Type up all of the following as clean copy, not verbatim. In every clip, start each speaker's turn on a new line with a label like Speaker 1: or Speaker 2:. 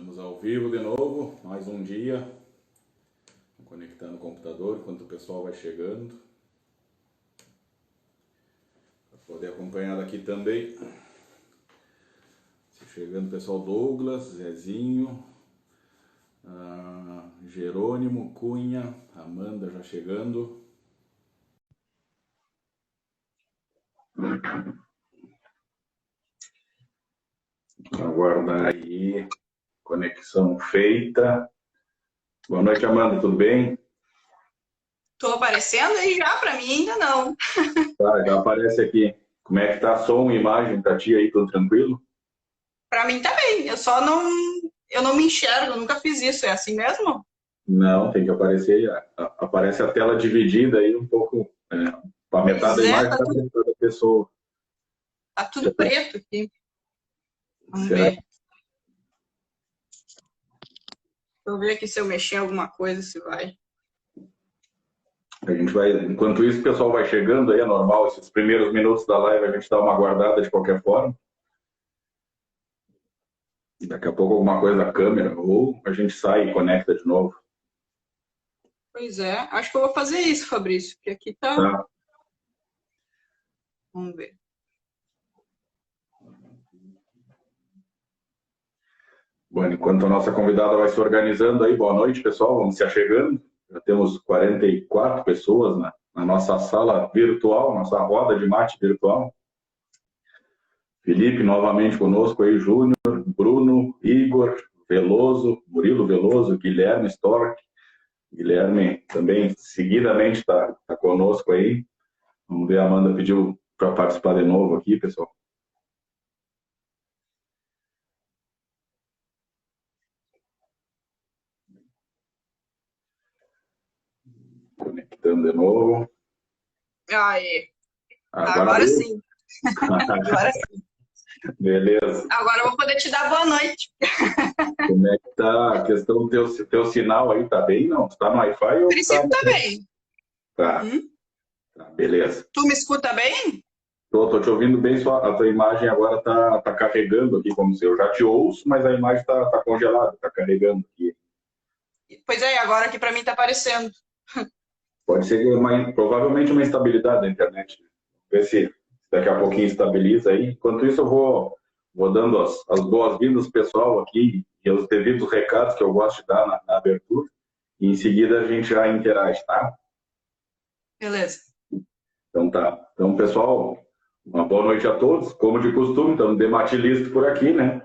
Speaker 1: Estamos ao vivo de novo, mais um dia, conectando o computador enquanto o pessoal vai chegando. Para poder acompanhar daqui também. Chegando o pessoal Douglas, Zezinho, Jerônimo, Cunha, Amanda já chegando. Aguardar aí, conexão feita. Boa noite, Amanda, tudo bem?
Speaker 2: Tô aparecendo aí já? Para mim ainda não.
Speaker 1: Tá, já aparece aqui. Como é que tá som e imagem pra ti aí, tudo tranquilo?
Speaker 2: Para mim tá bem. Eu não me enxergo, eu nunca fiz isso. É assim mesmo?
Speaker 1: Não, tem que aparecer. Aparece a tela dividida aí um pouco. Para metade
Speaker 2: Pois
Speaker 1: da
Speaker 2: é,
Speaker 1: imagem está metade da pessoa.
Speaker 2: tá tudo preto aqui. Vamos
Speaker 1: Será
Speaker 2: ver. Deixa eu ver aqui se eu mexer em alguma coisa, se vai.
Speaker 1: que a gente vai. Enquanto isso, o pessoal vai chegando aí, é normal. Esses primeiros minutos da live a gente dá uma guardada de qualquer forma. Daqui a pouco alguma coisa da câmera, ou a gente sai e conecta de novo.
Speaker 2: Pois é, acho que eu vou fazer isso, Fabrício, porque aqui tá.
Speaker 1: Tá?
Speaker 2: Vamos ver.
Speaker 1: Bom, enquanto a nossa convidada vai se organizando aí, boa noite, pessoal. Vamos se achegando. Já temos 44 pessoas na nossa sala virtual, nossa roda de mate virtual. Felipe novamente conosco aí, Júnior, Bruno, Igor Veloso, Murilo Veloso, Guilherme Stork. Guilherme também seguidamente está conosco aí. Vamos ver, a Amanda pediu para participar de novo aqui, pessoal. Conectando de novo.
Speaker 2: Aê,
Speaker 1: Agora
Speaker 2: agora
Speaker 1: deu.
Speaker 2: sim. Agora sim.
Speaker 1: Beleza.
Speaker 2: Agora eu vou poder te dar boa noite.
Speaker 1: Como é que tá a questão do teu sinal aí? Tá bem, não? Tu tá no Wi-Fi
Speaker 2: O
Speaker 1: ou tá?
Speaker 2: princípio tá bem.
Speaker 1: Tá, tá, beleza.
Speaker 2: Tu me escuta bem?
Speaker 1: Tô te ouvindo bem, só a tua imagem agora tá carregando aqui, como se eu já te ouço, mas a imagem tá congelada, tá carregando aqui.
Speaker 2: Pois é, agora aqui para mim tá aparecendo.
Speaker 1: Pode ser provavelmente uma instabilidade da internet. Ver se daqui a pouquinho estabiliza aí. Enquanto isso, eu vou dando as boas-vindas pessoal aqui e os devidos recados que eu gosto de dar na abertura. E em seguida a gente já interage, tá?
Speaker 2: Beleza.
Speaker 1: Então tá. Então, pessoal, uma boa noite a todos. Como de costume, estamos de matilista por aqui, né?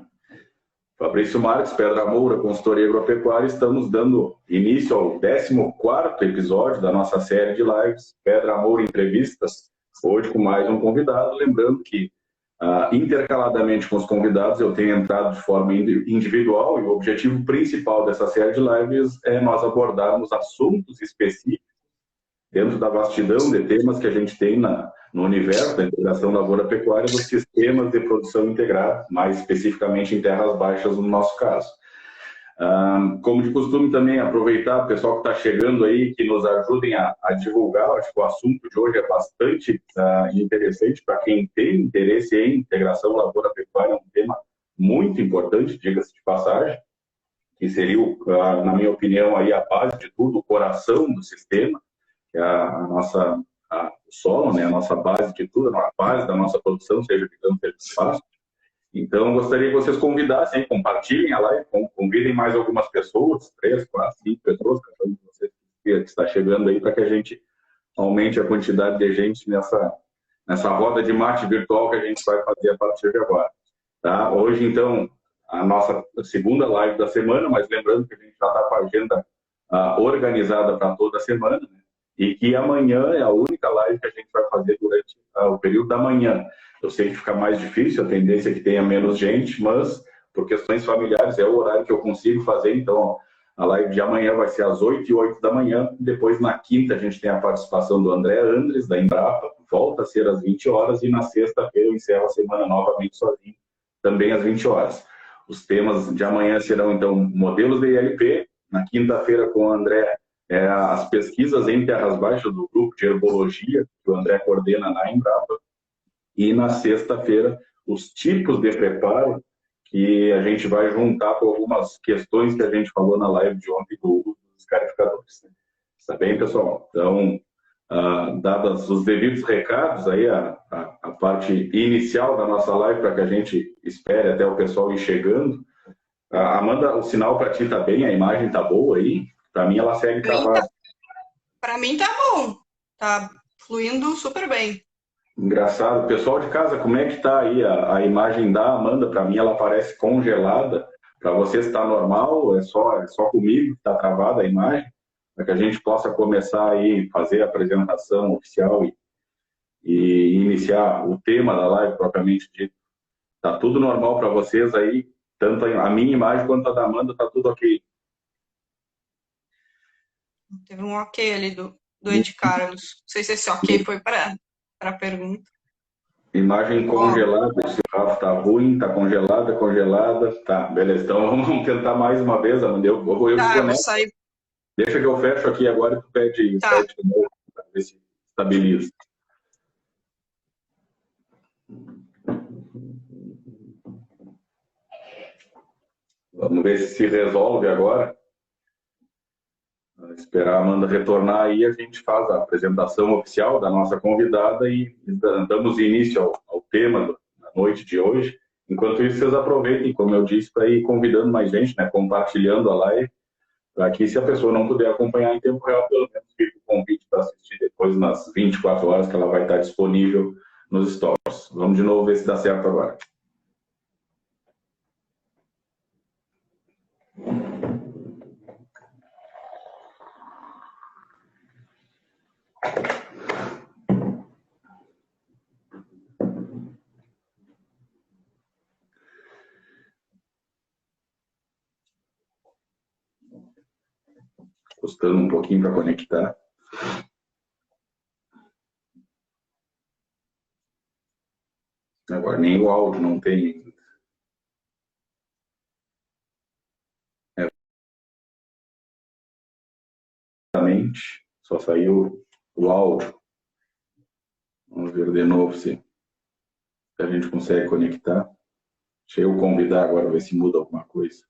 Speaker 1: Fabrício Marques, Pedra Moura, consultoria agropecuária, estamos dando início ao 14º episódio da nossa série de lives, Pedra Moura Entrevistas, hoje com mais um convidado, lembrando que intercaladamente com os convidados eu tenho entrado de forma individual e o objetivo principal dessa série de lives é nós abordarmos assuntos específicos dentro da vastidão de temas que a gente tem no universo da integração lavoura-pecuária dos sistemas de produção integrada, mais especificamente em terras baixas no nosso caso. Como de costume também, aproveitar o pessoal que está chegando aí, que nos ajudem a divulgar. Acho que o assunto de hoje é bastante interessante para quem tem interesse em integração lavoura-pecuária, é um tema muito importante, diga-se de passagem, que seria, na minha opinião, aí a base de tudo, o coração do sistema, que é a nossa o solo, né, a nossa base de tudo, a base da nossa produção, seja de campo, seja de espaço. Então, gostaria que vocês convidassem, compartilhem a live, convidem mais algumas pessoas, 3, 4, 5 pessoas, cada um de vocês que está chegando aí, para que a gente aumente a quantidade de gente nessa roda de mate virtual que a gente vai fazer a partir de agora. Tá? Hoje, então, a nossa segunda live da semana, mas lembrando que a gente já está com a agenda organizada para toda a semana, né? E que amanhã é a única live que a gente vai fazer durante o período da manhã. Eu sei que fica mais difícil, a tendência é que tenha menos gente, mas por questões familiares é o horário que eu consigo fazer, então a live de amanhã vai ser às 8h08 da manhã, depois na quinta a gente tem a participação do André Andres, da Embrapa, volta a ser às 20 horas, e na sexta-feira eu encerro a semana novamente sozinho, também às 20 horas. Os temas de amanhã serão, então, modelos de ILP, na quinta-feira com o André, as pesquisas em terras baixas do grupo de herbologia, que o André coordena na Embrapa, e na sexta-feira, os tipos de preparo que a gente vai juntar com algumas questões que a gente falou na live de ontem dos escarificadores. Né? Está bem, pessoal? Então, dados os devidos recados, aí a parte inicial da nossa live, para que a gente espere até o pessoal ir chegando. Amanda, o sinal para ti está bem? A imagem está boa aí? Para mim, ela segue travada.
Speaker 2: Para mim tá bom. Tá fluindo super bem.
Speaker 1: Engraçado. Pessoal de casa, como é que está aí a imagem da Amanda? Para mim, ela parece congelada. Para vocês está normal? É só comigo que está travada a imagem? Para que a gente possa começar aí, fazer a apresentação oficial e iniciar o tema da live propriamente dito. Tá tudo normal para vocês aí? Tanto a minha imagem quanto a da Amanda, tá tudo ok?
Speaker 2: Teve um ok ali do Ed Carlos. Não sei se esse ok foi para a pergunta.
Speaker 1: Imagem congelada, se o Rafa tá ruim, tá congelada, tá, beleza. Então vamos tentar mais uma vez, Amanda. Eu vou
Speaker 2: sair.
Speaker 1: Deixa que eu fecho aqui agora e tu pede de novo, para ver se estabiliza. Vamos ver se resolve agora. Esperar a Amanda retornar aí, a gente faz a apresentação oficial da nossa convidada e damos início ao tema da noite de hoje. Enquanto isso, vocês aproveitem, como eu disse, para ir convidando mais gente, né, compartilhando a live, para que, se a pessoa não puder acompanhar em tempo real, pelo menos fique o convite para assistir depois nas 24 horas que ela vai estar disponível nos stories. Vamos de novo ver se dá certo agora. Custando um pouquinho para conectar. Agora, nem o áudio não tem. Só saiu o áudio. Vamos ver de novo se a gente consegue conectar. Deixa eu convidar agora, ver se muda alguma coisa.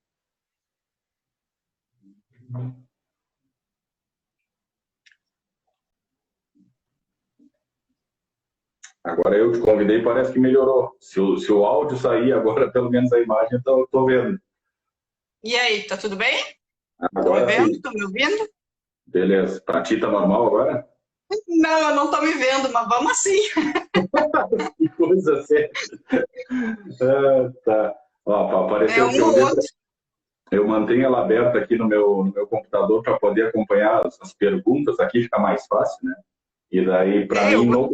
Speaker 1: Agora eu te convidei, parece que melhorou. Se o áudio sair agora, pelo menos a imagem, então eu estou vendo.
Speaker 2: E aí, tá tudo bem?
Speaker 1: Agora
Speaker 2: tô me vendo? Tô me ouvindo?
Speaker 1: Beleza. Para ti tá normal agora?
Speaker 2: Não, eu não tô me vendo, mas vamos assim.
Speaker 1: Que coisa séria. Tá. Ó, apareceu
Speaker 2: um ou outro.
Speaker 1: Eu mantenho ela aberta aqui no meu computador para poder acompanhar as perguntas. Aqui fica mais fácil, né? E daí, para mim, no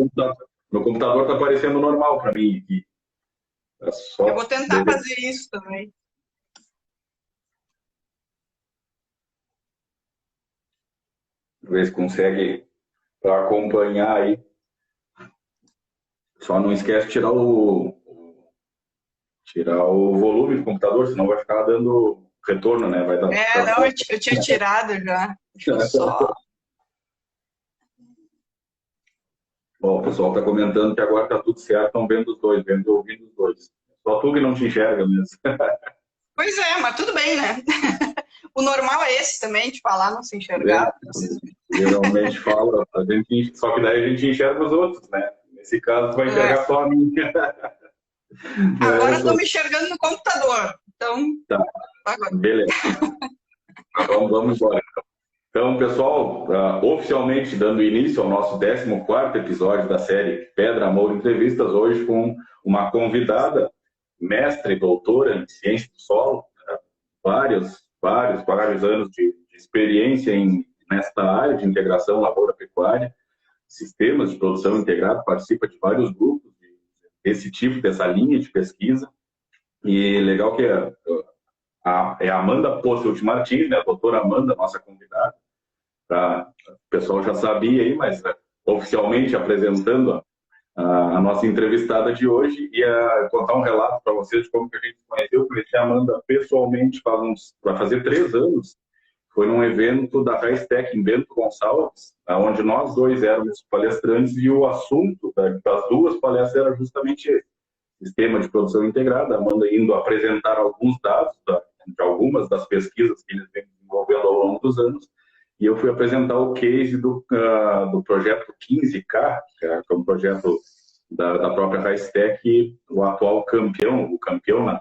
Speaker 1: computador está aparecendo normal para mim aqui.
Speaker 2: Eu vou tentar fazer isso também.
Speaker 1: Ver se consegue acompanhar aí. Só não esquece de tirar o volume do computador, senão vai ficar dando retorno, né? Vai dar...
Speaker 2: não, eu tinha tirado já. Só...
Speaker 1: Bom, o pessoal está comentando que agora está tudo certo, estão vendo os dois, vendo e ouvindo os dois. Só tu que não te enxerga mesmo.
Speaker 2: Pois é, mas tudo bem, né? O normal é esse também, de falar, não se enxergar.
Speaker 1: Geralmente fala, só que daí a gente enxerga os outros, né? Nesse caso, tu vai enxergar só a mim.
Speaker 2: Agora eu estou me enxergando no computador. Então,
Speaker 1: tá.
Speaker 2: Agora.
Speaker 1: Beleza. Vamos embora. Então, pessoal, oficialmente dando início ao nosso 14º episódio da série Pedra, Amor, Entrevistas, hoje com uma convidada, mestre e doutora em Ciência do Solo, vários anos de experiência nesta área de integração lavoura-pecuária, sistemas de produção integrado, participa de vários grupos desse tipo, dessa linha de pesquisa. E legal que é a Amanda Posselt Martins, né, a doutora Amanda, nossa convidada. O pessoal já sabia aí, mas oficialmente apresentando a nossa entrevistada de hoje, e contar um relato para vocês de como que a gente se conheceu. Eu conheci a Amanda pessoalmente vai fazer 3 anos. Foi num evento da Restec em Bento Gonçalves, onde nós dois éramos palestrantes, e o assunto das 2 palestras era justamente esse: sistema de produção integrada, a Amanda indo apresentar alguns dados de algumas das pesquisas que eles vêm desenvolvendo ao longo dos anos, e eu fui apresentar o case do projeto 15K, que é um projeto da própria Raistec, o atual campeão,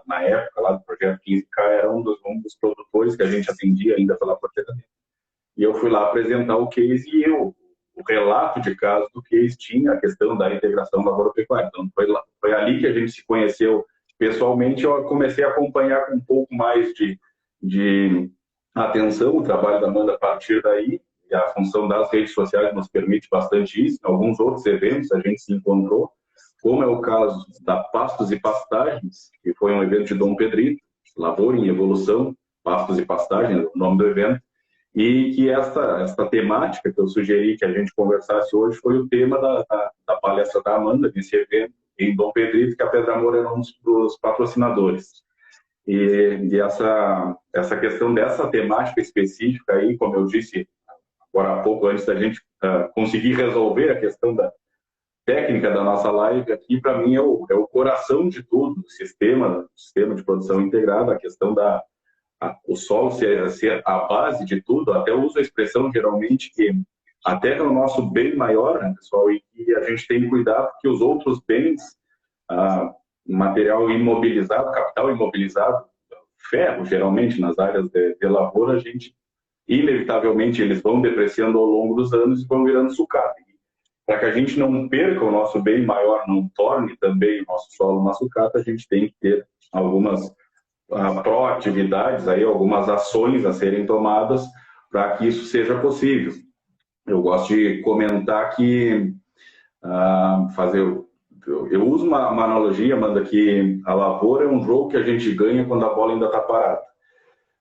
Speaker 1: na época lá do projeto 15K era um dos produtores que a gente atendia ainda pela propriedade. E eu fui lá apresentar o case e o relato de caso do case tinha a questão da integração lavoura-pecuária. Então, foi ali que a gente se conheceu pessoalmente. Eu comecei a acompanhar com um pouco mais de atenção o trabalho da Amanda a partir daí. E a função das redes sociais nos permite bastante isso. Em alguns outros eventos a gente se encontrou, como é o caso da Pastos e Pastagens, que foi um evento de Dom Pedrito, Lavoura em Evolução, Pastos e Pastagens, o nome do evento. E que esta temática que eu sugeri que a gente conversasse hoje foi o tema da palestra da Amanda, nesse evento em Dom Pedrito, que a Pedra Moura era um dos patrocinadores. E essa questão dessa temática específica aí, como eu disse agora há pouco, antes da gente conseguir resolver a questão da técnica da nossa live, aqui para mim é o coração de tudo, o sistema de produção integrada, a questão o solo ser a base de tudo. Até uso a expressão geralmente que a terra é o nosso bem maior, né, pessoal, e que a gente tem que cuidar porque os outros bens, material imobilizado, capital imobilizado, ferro, geralmente, nas áreas de lavoura, a gente, inevitavelmente, eles vão depreciando ao longo dos anos e vão virando sucata. Para que a gente não perca o nosso bem maior, não torne também o nosso solo uma sucata, a gente tem que ter algumas proatividades, aí, algumas ações a serem tomadas para que isso seja possível. Eu gosto de comentar que eu uso uma analogia, Amanda, que a lavoura é um jogo que a gente ganha quando a bola ainda está parada.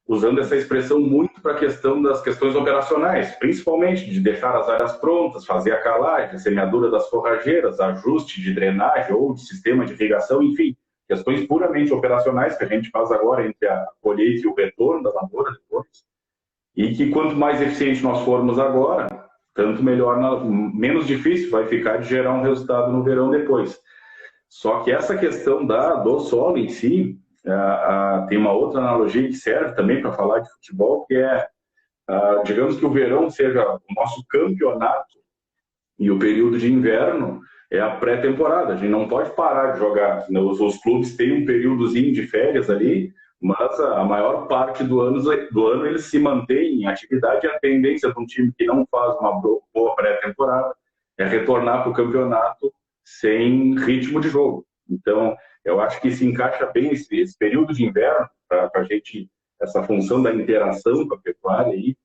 Speaker 1: Usando essa expressão muito para a questão das questões operacionais, principalmente de deixar as áreas prontas, fazer a calagem, a semeadura das forrageiras, ajuste de drenagem ou de sistema de irrigação, enfim, questões puramente operacionais que a gente faz agora entre a colheita e o retorno da lavoura depois. E que quanto mais eficiente nós formos agora, tanto melhor, menos difícil vai ficar de gerar um resultado no verão depois. Só que essa questão do solo em si, tem uma outra analogia que serve também para falar de futebol, que é, digamos que o verão seja o nosso campeonato e o período de inverno é a pré-temporada. A gente não pode parar de jogar. Os clubes têm um períodozinho de férias ali, mas a maior parte do ano eles se mantêm em atividade. A tendência de um time que não faz uma boa pré-temporada é retornar para o campeonato sem ritmo de jogo. Então, eu acho que se encaixa bem esse período de inverno para a gente, essa função da interação com a pecuária aí,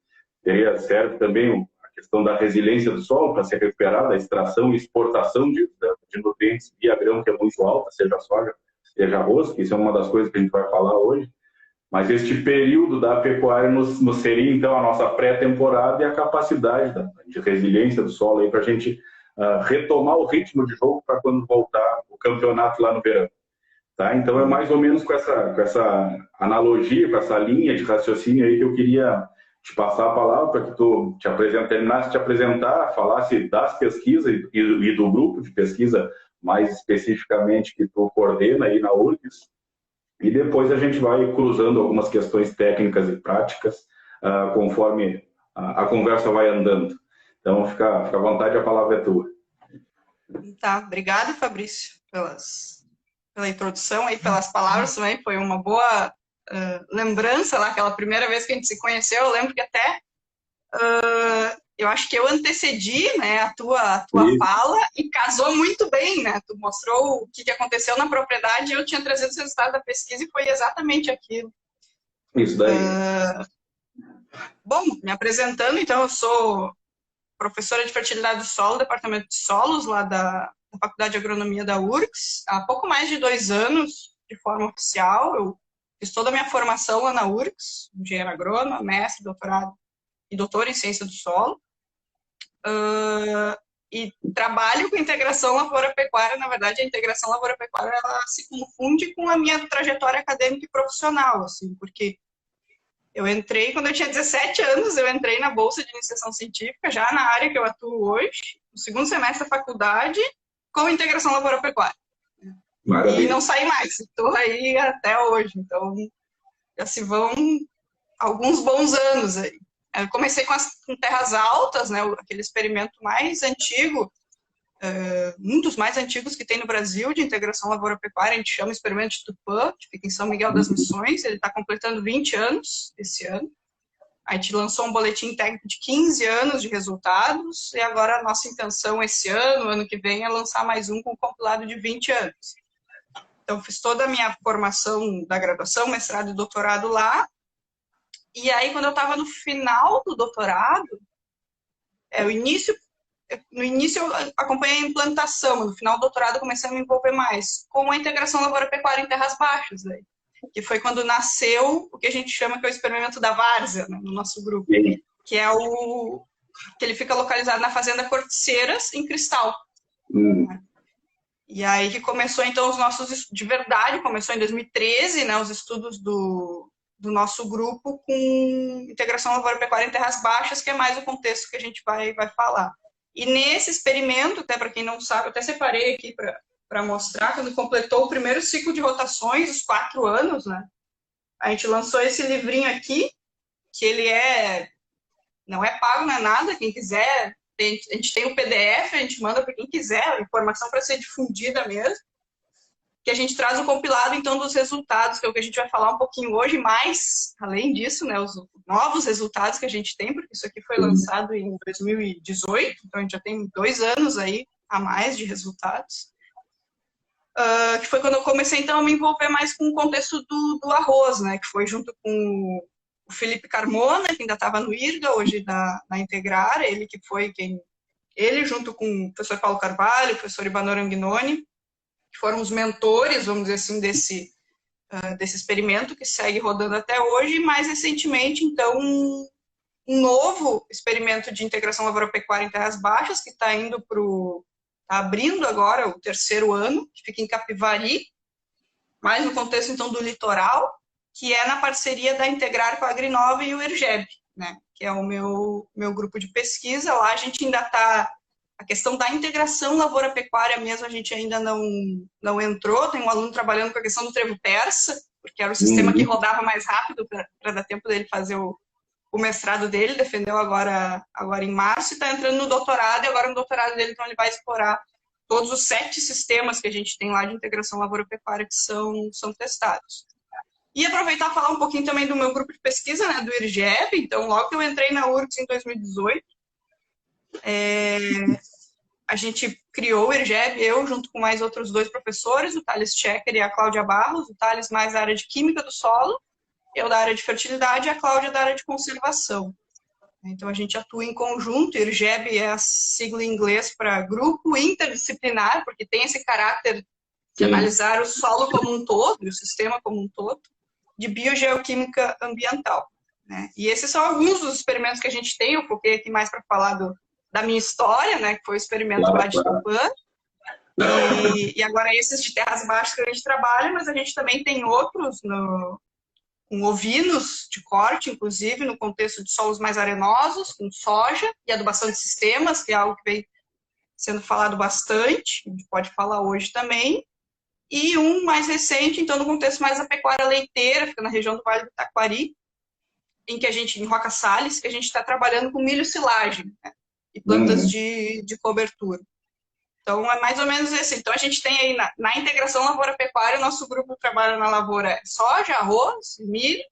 Speaker 1: serve também a questão da resiliência do solo para se recuperar da extração e exportação de nutrientes via grão, que é muito alta, seja soja, seja arroz, que isso é uma das coisas que a gente vai falar hoje. Mas este período da pecuária nos seria, então, a nossa pré-temporada e a capacidade de resiliência do solo aí para a gente retomar o ritmo de jogo para quando voltar o campeonato lá no verão. Tá? Então, é mais ou menos com essa analogia, com essa linha de raciocínio aí que eu queria te passar a palavra para que tu terminasse de te apresentar, falasse das pesquisas e do grupo de pesquisa mais especificamente que tu coordena aí na URGS, e depois a gente vai cruzando algumas questões técnicas e práticas conforme a conversa vai andando. Então, fica à vontade, a palavra é tua.
Speaker 2: Tá, obrigada, Fabrício, pela introdução e pelas palavras também. Foi uma boa lembrança lá, aquela primeira vez que a gente se conheceu. Eu lembro que até eu acho que eu antecedi, né, a tua fala e casou muito bem, né? Tu mostrou o que aconteceu na propriedade e eu tinha trazido os resultados da pesquisa e foi exatamente aquilo.
Speaker 1: Isso daí.
Speaker 2: Bom, me apresentando, então, eu sou professora de fertilidade do solo, departamento de solos lá da Faculdade de Agronomia da URGS, há pouco mais de 2 anos, de forma oficial. Eu fiz toda a minha formação lá na URGS, engenheiro agrônomo, mestre, doutorado e doutor em ciência do solo. E trabalho com integração lavoura-pecuária. Na verdade, a integração lavoura-pecuária ela se confunde com a minha trajetória acadêmica e profissional, assim, porque eu entrei, quando eu tinha 17 anos, eu entrei na Bolsa de Iniciação Científica, já na área que eu atuo hoje, no 2º semestre da faculdade, com integração lavoura-pecuária. E
Speaker 1: Maravilha.
Speaker 2: não saí mais, estou aí até hoje. Então, já se vão alguns bons anos aí. Eu comecei com terras altas, né, aquele experimento mais antigo, um dos mais antigos que tem no Brasil de integração lavoura-pecuária, a gente chama experimento de Tupã, que fica em São Miguel das Missões, ele está completando 20 anos esse ano. A gente lançou um boletim técnico de 15 anos de resultados, e agora a nossa intenção esse ano que vem, é lançar mais um com compilado de 20 anos. Então, fiz toda a minha formação da graduação, mestrado e doutorado lá, e aí, quando eu estava no final do doutorado, no início eu acompanhei a implantação, no final do doutorado eu comecei a me envolver mais com a integração lavoura-pecuária em terras baixas, né? Que foi quando nasceu o que a gente chama que é o experimento da várzea, né, no nosso grupo, que é que ele fica localizado na fazenda Corticeiras, em Cristal. E aí que começou, então, os nossos, de verdade, começou em 2013, né, os estudos do nosso grupo com integração lavoura-pecuária em terras baixas, que é mais o contexto que a gente vai falar. E nesse experimento, até para quem não sabe, eu até separei aqui para mostrar, quando completou o primeiro ciclo de rotações, os 4 anos, né, a gente lançou esse livrinho aqui, que ele não é pago, não é nada, quem quiser, a gente tem o PDF, a gente manda para quem quiser, a informação para ser difundida mesmo, que a gente traz o compilado, então, dos resultados, que é o que a gente vai falar um pouquinho hoje, mas, além disso, né, os novos resultados que a gente tem, porque isso aqui foi lançado em 2018, então a gente já tem 2 anos aí a mais de resultados, que foi quando eu comecei, então, a me envolver mais com o contexto do arroz, né, que foi junto com o Felipe Carmona, que ainda estava no IRGA, hoje na Integrar, ele junto com o professor Paulo Carvalho, o professor Ibanor Anguinoni, que foram os mentores, vamos dizer assim, desse experimento que segue rodando até hoje, e mais recentemente, então, um novo experimento de integração lavoura-pecuária em terras baixas, que está indo está abrindo agora o 3º ano, que fica em Capivari, mais no contexto, então, do litoral, que é na parceria da Integrar com a Agrinova e o IRGEB, né, que é o meu grupo de pesquisa. Lá a gente ainda está... A questão da integração lavoura-pecuária mesmo, a gente ainda não entrou. Tem um aluno trabalhando com a questão do trevo persa, porque era o sistema que rodava mais rápido para dar tempo dele fazer o mestrado dele, defendeu agora em março, e está entrando no doutorado, e agora no doutorado dele, então, ele vai explorar todos os 7 sistemas que a gente tem lá de integração lavoura-pecuária que são testados. E aproveitar e falar um pouquinho também do meu grupo de pesquisa, né, do IRGEB. Então, logo que eu entrei na URGS em 2018, a gente criou o IRGEB, eu junto com mais outros 2 professores, o Thales Checker e a Cláudia Barros, o Thales mais da área de Química do Solo, eu da área de Fertilidade e a Cláudia da área de Conservação. Então, a gente atua em conjunto. O IRGEB é a sigla em inglês para Grupo Interdisciplinar, porque tem esse caráter de analisar o solo como um todo, e o sistema como um todo, de biogeoquímica ambiental, né? E esses são alguns dos experimentos que a gente tem. Eu foquei aqui mais para falar da minha história, né, que foi o experimento lá de Tupã, e agora esses de terras baixas que a gente trabalha, mas a gente também tem outros com ovinos de corte, inclusive, no contexto de solos mais arenosos, com soja e adubação de sistemas, que é algo que vem sendo falado bastante, a gente pode falar hoje também. E um mais recente, então, no contexto mais da pecuária leiteira, fica na região do Vale do Taquari, em Roca Salles, que a gente está trabalhando com milho silagem, né, e plantas de cobertura. Então, é mais ou menos esse. Então, a gente tem aí, na integração lavoura-pecuária, o nosso grupo trabalha na lavoura soja, arroz, milho.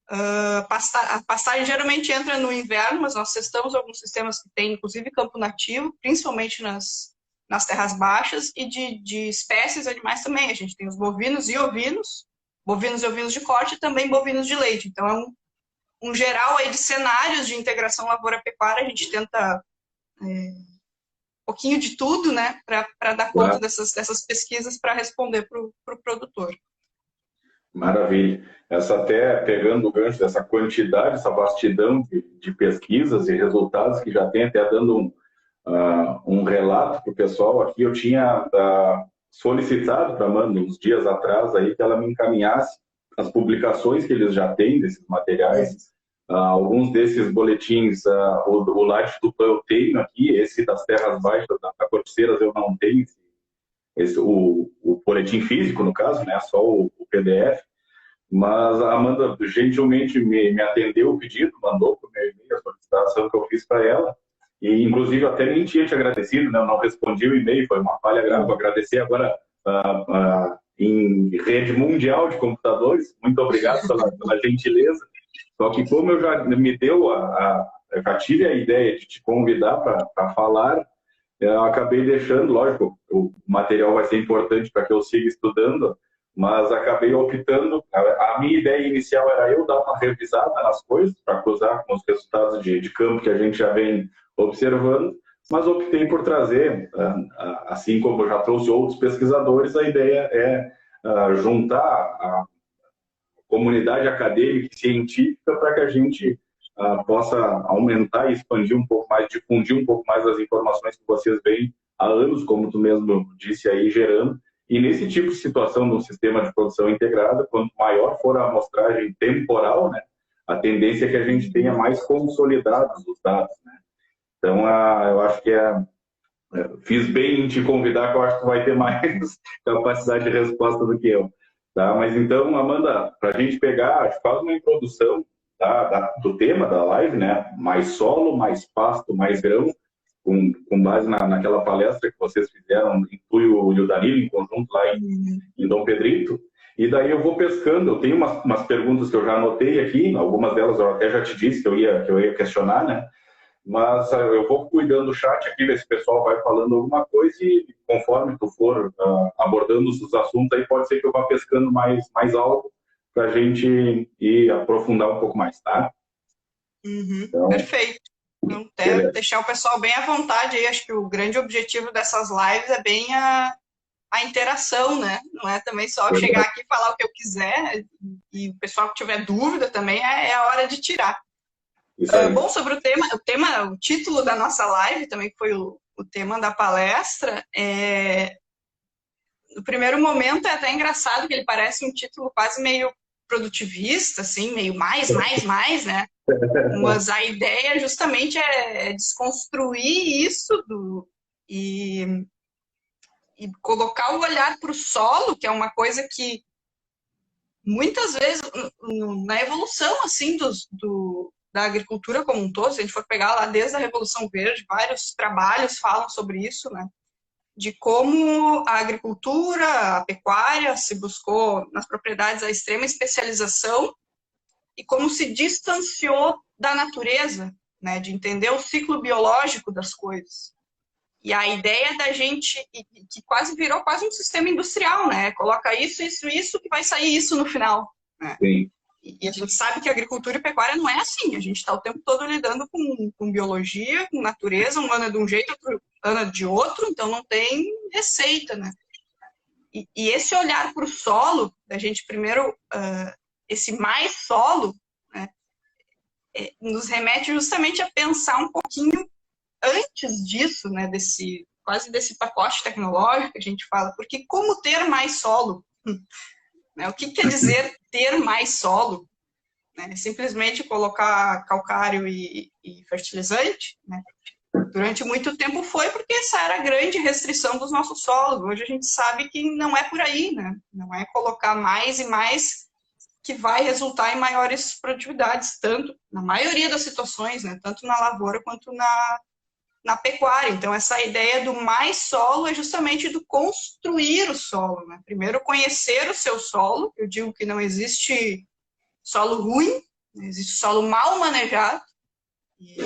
Speaker 2: A pastagem geralmente entra no inverno, mas nós testamos alguns sistemas que têm, inclusive, campo nativo, principalmente nas terras baixas, e de espécies animais também. A gente tem os bovinos e ovinos de corte, e também bovinos de leite. Então, é um geral aí de cenários de integração lavoura-pecuária. A gente tenta um pouquinho de tudo, né, para dar conta dessas pesquisas, para responder para o produtor.
Speaker 1: Maravilha. Essa até pegando o gancho dessa quantidade, essa vastidão de pesquisas e resultados que já tem, até dando um relato para o pessoal aqui. Eu tinha solicitado para a Amanda uns dias atrás aí que ela me encaminhasse as publicações que eles já têm desses materiais. Alguns desses boletins, o Laje do Tupã eu tenho aqui, esse das terras baixas, da Corticeiras eu não tenho o boletim físico, no caso, né? Só o PDF. Mas a Amanda gentilmente me atendeu o pedido, mandou para o meu e-mail a solicitação que eu fiz para ela. E, inclusive, até nem tinha te agradecido, né? Eu não respondi o e-mail, foi uma falha grave. Vou agradecer agora em rede mundial de computadores. Muito obrigado pela gentileza. Só que como eu já me deu eu já tive a ideia de te convidar para falar, eu acabei deixando, lógico, o material vai ser importante para que eu siga estudando, mas acabei optando, a minha ideia inicial era eu dar uma revisada nas coisas, para cruzar com os resultados de campo que a gente já vem observando, mas optei por trazer, assim como eu já trouxe outros pesquisadores, a ideia é juntar a comunidade acadêmica e científica para que a gente possa aumentar e expandir um pouco mais, difundir um pouco mais as informações que vocês veem há anos, como tu mesmo disse aí, gerando. E nesse tipo de situação no sistema de produção integrada, quanto maior for a amostragem temporal, né, a tendência é que a gente tenha mais consolidados os dados, né? Então, eu acho que fiz bem em te convidar, que eu acho que tu vai ter mais capacidade de resposta do que eu. Tá? Mas então, Amanda, para a gente pegar, acho que faz uma introdução do tema da live, né? Mais solo, mais pasto, mais grão, com base naquela palestra que vocês fizeram, tu e o Danilo, em conjunto lá em Dom Pedrito. E daí eu vou pescando, eu tenho umas perguntas que eu já anotei aqui, algumas delas eu até já te disse que eu ia questionar, né? Mas eu vou cuidando do chat aqui, ver se o pessoal vai falando alguma coisa e conforme tu for abordando os assuntos, aí pode ser que eu vá pescando mais algo para a gente ir aprofundar um pouco mais, tá?
Speaker 2: Então, perfeito. Então, deixar o pessoal bem à vontade aí, acho que o grande objetivo dessas lives é bem a interação, né? Não é também só chegar aqui e falar o que eu quiser, e o pessoal que tiver dúvida também é a hora de tirar. Bom, sobre o título da nossa live, também que foi o tema da palestra, no primeiro momento é até engraçado que ele parece um título quase meio produtivista, assim, meio mais, né? Mas a ideia justamente é desconstruir isso e colocar o olhar para o solo, que é uma coisa que muitas vezes na evolução assim da agricultura como um todo, se a gente for pegar lá desde a Revolução Verde, vários trabalhos falam sobre isso, né? De como a agricultura, a pecuária se buscou nas propriedades a extrema especialização e como se distanciou da natureza, né? De entender o ciclo biológico das coisas. E a ideia da gente, que quase virou quase um sistema industrial, né? Coloca isso, que vai sair isso no final, né?
Speaker 1: Sim.
Speaker 2: E a gente sabe que a agricultura e pecuária não é assim. A gente está o tempo todo lidando com biologia, com natureza. Um ano é de um jeito, outro ano é de outro. Então, não tem receita, né? E esse olhar para o solo, da gente primeiro, esse mais solo, né, nos remete justamente a pensar um pouquinho antes disso, né? Quase desse pacote tecnológico que a gente fala. Porque como ter mais solo? Né? O que quer dizer ter mais solo? Né? Simplesmente colocar calcário e fertilizante? Né? Durante muito tempo foi porque essa era a grande restrição dos nossos solos. Hoje a gente sabe que não é por aí, né? Não é colocar mais e mais que vai resultar em maiores produtividades, tanto na maioria das situações, né? Tanto na lavoura quanto na pecuária. Então, essa ideia do mais solo é justamente do construir o solo, né? Primeiro, conhecer o seu solo. Eu digo que não existe solo ruim, existe solo mal manejado. E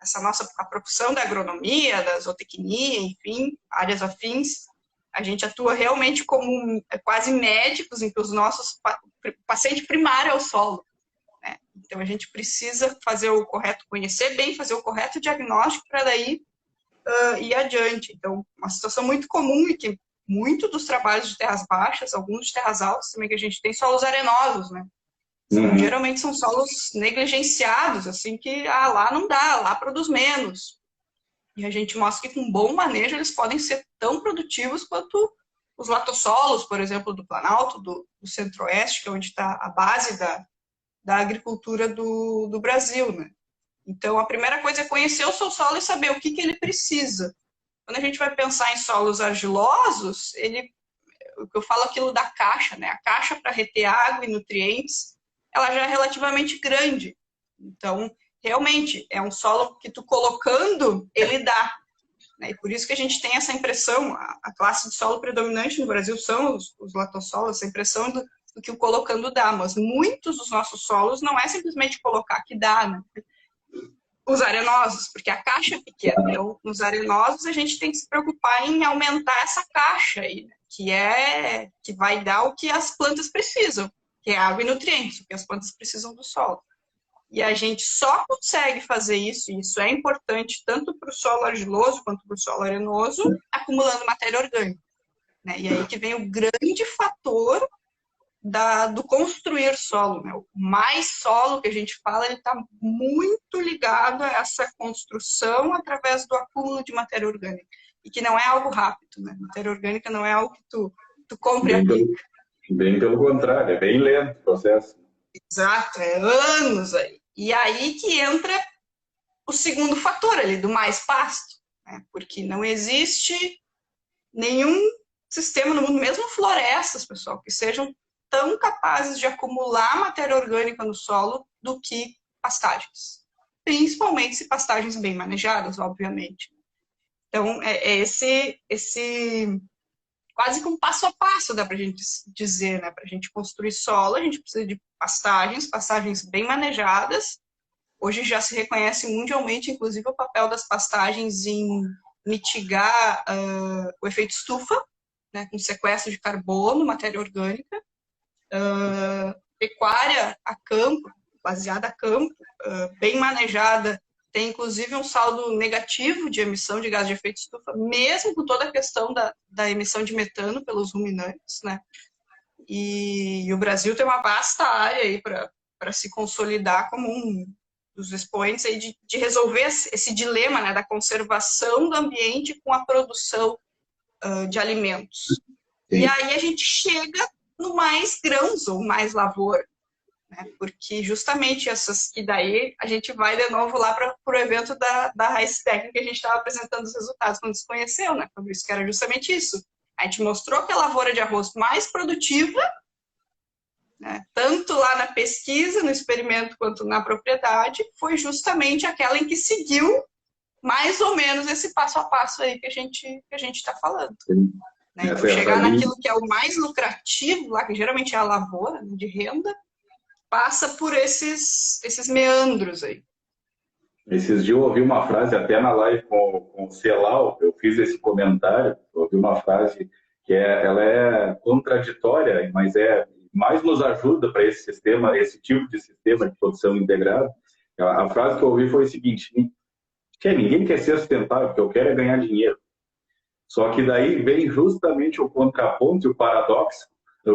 Speaker 2: essa nossa a profissão da agronomia, da zootecnia, enfim, áreas afins, a gente atua realmente como quase médicos, em que o paciente primário é o solo. Então, a gente precisa fazer o correto, conhecer bem, fazer o correto diagnóstico para daí ir adiante. Então, uma situação muito comum e que muito dos trabalhos de terras baixas, alguns de terras altas também, que a gente tem solos arenosos, né? Geralmente são solos negligenciados, assim, que lá não dá, lá produz menos. E a gente mostra que com bom manejo eles podem ser tão produtivos quanto os latossolos, por exemplo, do Planalto, do Centro-Oeste, que é onde está a base da agricultura do Brasil, né? Então, a primeira coisa é conhecer o seu solo e saber o que ele precisa. Quando a gente vai pensar em solos argilosos, eu falo aquilo da caixa, né? A caixa para reter água e nutrientes, ela já é relativamente grande. Então, realmente, é um solo que tu colocando, ele dá. Né? E por isso que a gente tem essa impressão, a classe de solo predominante no Brasil são os latossolos, essa impressão do que o colocando dá, mas muitos dos nossos solos não é simplesmente colocar que dá, né? Os arenosos, porque a caixa é pequena. Então, nos arenosos, a gente tem que se preocupar em aumentar essa caixa aí, né? Que vai dar o que as plantas precisam, que é água e nutrientes, o que as plantas precisam do solo. E a gente só consegue fazer isso, e isso é importante tanto para o solo argiloso quanto para o solo arenoso, acumulando matéria orgânica. Né? E aí que vem o grande fator do construir solo. Né? O mais solo que a gente fala, ele está muito ligado a essa construção através do acúmulo de matéria orgânica. E que não é algo rápido. Né? Matéria orgânica não é algo que tu compre aqui.
Speaker 1: Bem pelo contrário, é bem lento o processo.
Speaker 2: Exato, é anos aí. E aí que entra o segundo fator ali, do mais pasto. Né? Porque não existe nenhum sistema no mundo, mesmo florestas, pessoal, que sejam tão capazes de acumular matéria orgânica no solo do que pastagens. Principalmente se pastagens bem manejadas, obviamente. Então, é esse quase que um passo a passo, dá para a gente dizer, né? Para a gente construir solo, a gente precisa de pastagens bem manejadas. Hoje já se reconhece mundialmente, inclusive, o papel das pastagens em mitigar o efeito estufa, né? Com sequestro de carbono, matéria orgânica. Pecuária a campo, baseada a campo, bem manejada, tem inclusive um saldo negativo de emissão de gás de efeito estufa, mesmo com toda a questão da emissão de metano pelos ruminantes, né? E o Brasil tem uma vasta área aí para se consolidar como um dos expoentes aí de resolver esse dilema, né, da conservação do ambiente com a produção de alimentos. Sim. E aí a gente chega no mais grãos ou mais lavoura, né? Porque justamente essas que daí a gente vai de novo lá para o evento da Raiz Técnica que a gente estava apresentando os resultados quando se conheceu, né? Por isso que era justamente isso. A gente mostrou que a lavoura de arroz mais produtiva, né, tanto lá na pesquisa, no experimento, quanto na propriedade, foi justamente aquela em que seguiu mais ou menos esse passo a passo aí que a gente está falando. Né? Então, chegar naquilo que é o mais lucrativo, lá que geralmente é a lavoura, né, de renda, passa por esses meandros aí.
Speaker 1: Esses dias eu ouvi uma frase, até na live com o Celal, eu fiz esse comentário, eu ouvi uma frase que ela é contraditória, mas mais nos ajuda para esse sistema, esse tipo de sistema de produção integrada. A frase que eu ouvi foi o seguinte: ninguém quer ser sustentável, o que eu quero é ganhar dinheiro. Só que daí vem justamente o contraponto e o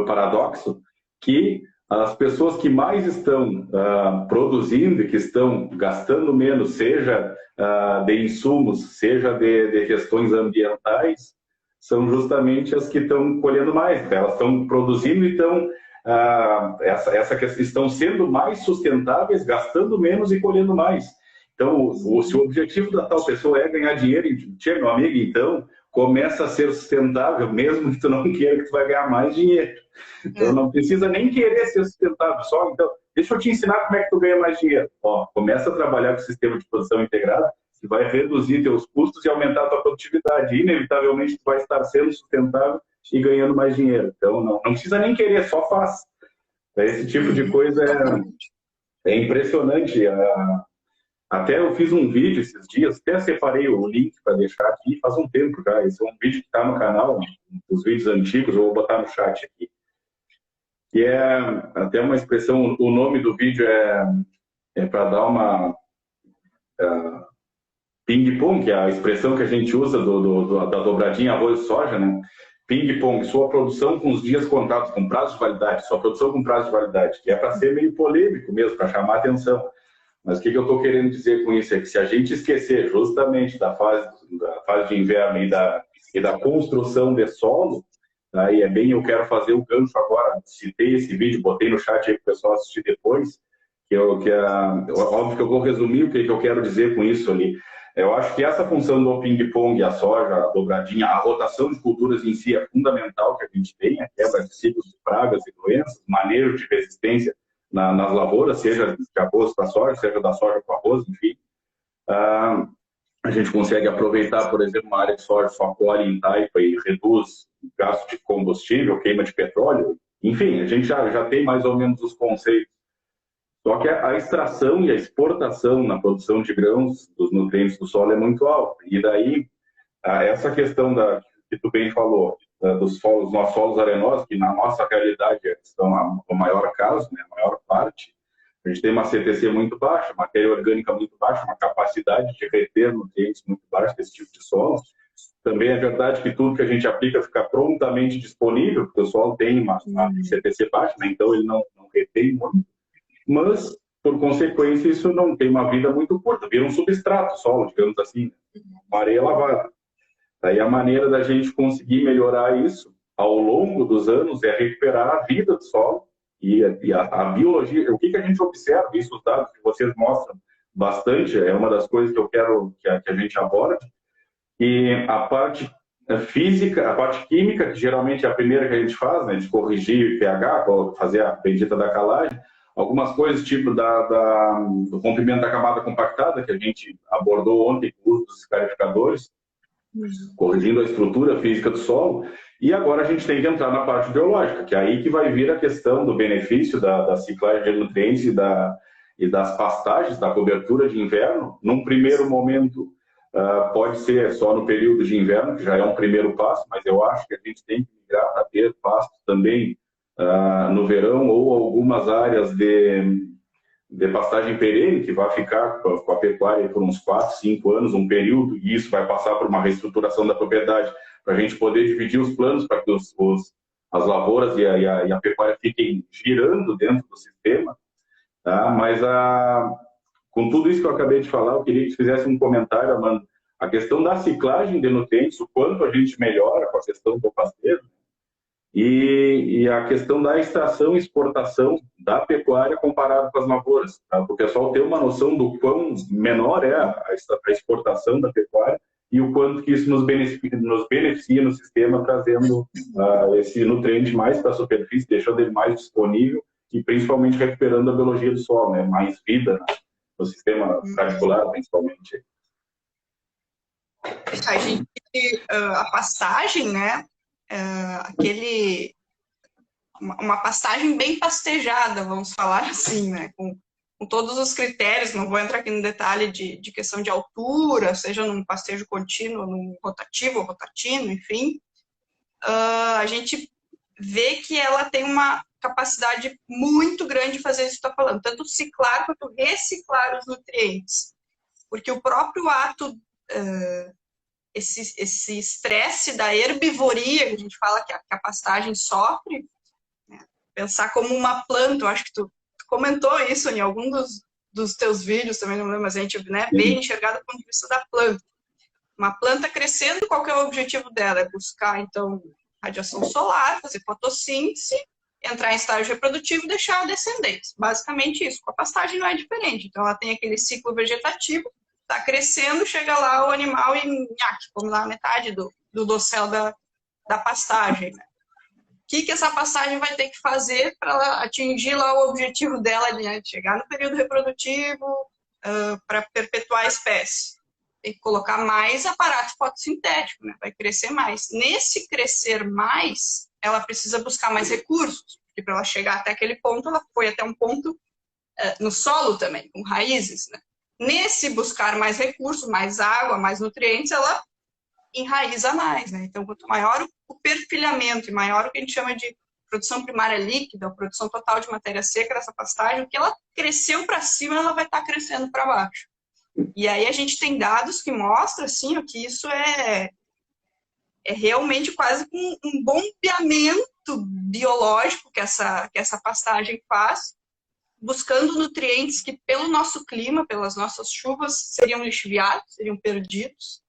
Speaker 1: paradoxo que as pessoas que mais estão produzindo e que estão gastando menos, seja de insumos, seja de questões ambientais, são justamente as que estão colhendo mais. Elas estão produzindo e estão sendo mais sustentáveis, gastando menos e colhendo mais. Então, se o objetivo da tal pessoa é ganhar dinheiro, meu amigo, então começa a ser sustentável, mesmo que tu não queira, que tu vai ganhar mais dinheiro. Então, não precisa nem querer ser sustentável. Só, então, deixa eu te ensinar como é que tu ganha mais dinheiro. Começa a trabalhar com o sistema de produção integrada, que vai reduzir teus custos e aumentar a tua produtividade. Inevitavelmente, tu vai estar sendo sustentável e ganhando mais dinheiro. Então, não precisa nem querer, só faz. Esse tipo de coisa é impressionante. Até eu fiz um vídeo esses dias, até separei o link para deixar aqui, faz um tempo já. Esse é um vídeo que está no canal, os vídeos antigos, eu vou botar no chat aqui. Que é até uma expressão, o nome do vídeo é para dar uma ping-pong, que é a expressão que a gente usa da dobradinha arroz-soja, né? Ping-pong, sua produção com os dias contados, com prazo de validade, sua produção com prazo de validade, que é para ser meio polêmico mesmo, para chamar atenção. Mas o que eu estou querendo dizer com isso é que se a gente esquecer justamente da fase de inverno e da construção de solo, aí eu quero fazer o gancho agora, citei esse vídeo, botei no chat aí para o pessoal assistir depois, óbvio que eu vou resumir o que eu quero dizer com isso ali. Eu acho que essa função do ping-pong, a soja, a dobradinha, a rotação de culturas em si é fundamental que a gente tenha, a quebra de ciclos de pragas e doenças, manejo de resistência nas lavouras, seja de arroz para soja, seja da soja para arroz, enfim. A gente consegue aproveitar, por exemplo, uma área de soja só colhe em taipa e reduz o gasto de combustível, queima de petróleo. Enfim, a gente já tem mais ou menos os conceitos. Só que a extração e a exportação na produção de grãos dos nutrientes do solo é muito alta. E daí, essa questão que tu bem falou, dos nossos solos arenosos, que na nossa realidade são o maior caso, né, a maior parte, a gente tem uma CTC muito baixa, matéria orgânica muito baixa, uma capacidade de reter nutrientes muito baixa desse tipo de solo. Também é verdade que tudo que a gente aplica fica prontamente disponível, porque o solo tem uma CTC baixa, né, então ele não retém muito. Mas, por consequência, isso não tem uma vida muito curta, vira um substrato solo, digamos assim, uma areia lavada. Daí a maneira da gente conseguir melhorar isso ao longo dos anos é recuperar a vida do solo e a biologia. O que a gente observa, isso os dados que vocês mostram bastante, é uma das coisas que eu quero que a gente aborde, e a parte física, a parte química, que geralmente é a primeira que a gente faz, né, de corrigir o pH, fazer a bendita da calagem, algumas coisas tipo do rompimento da camada compactada, que a gente abordou ontem com o uso dos escarificadores, corrigindo a estrutura física do solo, e agora a gente tem que entrar na parte biológica, que é aí que vai vir a questão do benefício da ciclagem de nutrientes e das pastagens, da cobertura de inverno. Num primeiro momento, pode ser só no período de inverno, que já é um primeiro passo, mas eu acho que a gente tem que migrar para ter pastos também no verão, ou algumas áreas de pastagem perene, que vai ficar com a pecuária por uns 4, 5 anos, um período, e isso vai passar por uma reestruturação da propriedade, para a gente poder dividir os planos para que as lavouras e a pecuária fiquem girando dentro do sistema. Tá? Mas, com tudo isso que eu acabei de falar, eu queria que você fizesse um comentário, Amanda, a questão da ciclagem de nutrientes, o quanto a gente melhora com a questão do pasteiro, e a questão da extração e exportação da pecuária comparado com as lavouras, tá? Para o pessoal ter uma noção do quão menor é a exportação da pecuária e o quanto que isso nos beneficia no sistema, trazendo esse nutriente mais para a superfície, deixando ele mais disponível e principalmente recuperando a biologia do solo, né? Mais vida, né? No sistema radicular, principalmente.
Speaker 2: A pastagem, né? Uma pastagem bem pastejada, vamos falar assim, né? Com todos os critérios, não vou entrar aqui no detalhe de questão de altura, seja num pastejo contínuo, num rotativo ou rotatino, enfim. A gente vê que ela tem uma capacidade muito grande de fazer isso que está falando, tanto ciclar quanto reciclar os nutrientes. Porque o próprio ato, esse estresse da herbivoria, que a gente fala que a pastagem sofre, né? Pensar como uma planta, eu acho que tu comentou isso em algum dos teus vídeos, também não lembro, mas a gente, né, vê enxergada do ponto de vista da planta. Uma planta crescendo, qual que é o objetivo dela? É buscar, então, radiação solar, fazer fotossíntese, entrar em estágio reprodutivo e deixar a descendência. Basicamente isso. Com a pastagem não é diferente. Então, ela tem aquele ciclo vegetativo, está crescendo, chega lá o animal e come lá metade do dossel da pastagem. Né? O que essa pastagem vai ter que fazer para atingir lá o objetivo dela, né? Chegar no período reprodutivo, para perpetuar a espécie? Tem que colocar mais aparato fotossintético, né? Vai crescer mais. Nesse crescer mais, ela precisa buscar mais recursos, porque para ela chegar até aquele ponto, ela foi até um ponto no solo também, com raízes, né? Nesse buscar mais recursos, mais água, mais nutrientes, ela enraiza mais, né? Então, quanto maior o perfilhamento e maior o que a gente chama de produção primária líquida, a produção total de matéria seca dessa pastagem, o que ela cresceu para cima, ela vai estar crescendo para baixo. E aí a gente tem dados que mostram, assim, que isso é realmente quase um bombeamento biológico que essa pastagem faz, buscando nutrientes que, pelo nosso clima, pelas nossas chuvas, seriam lixiviados, seriam perdidos.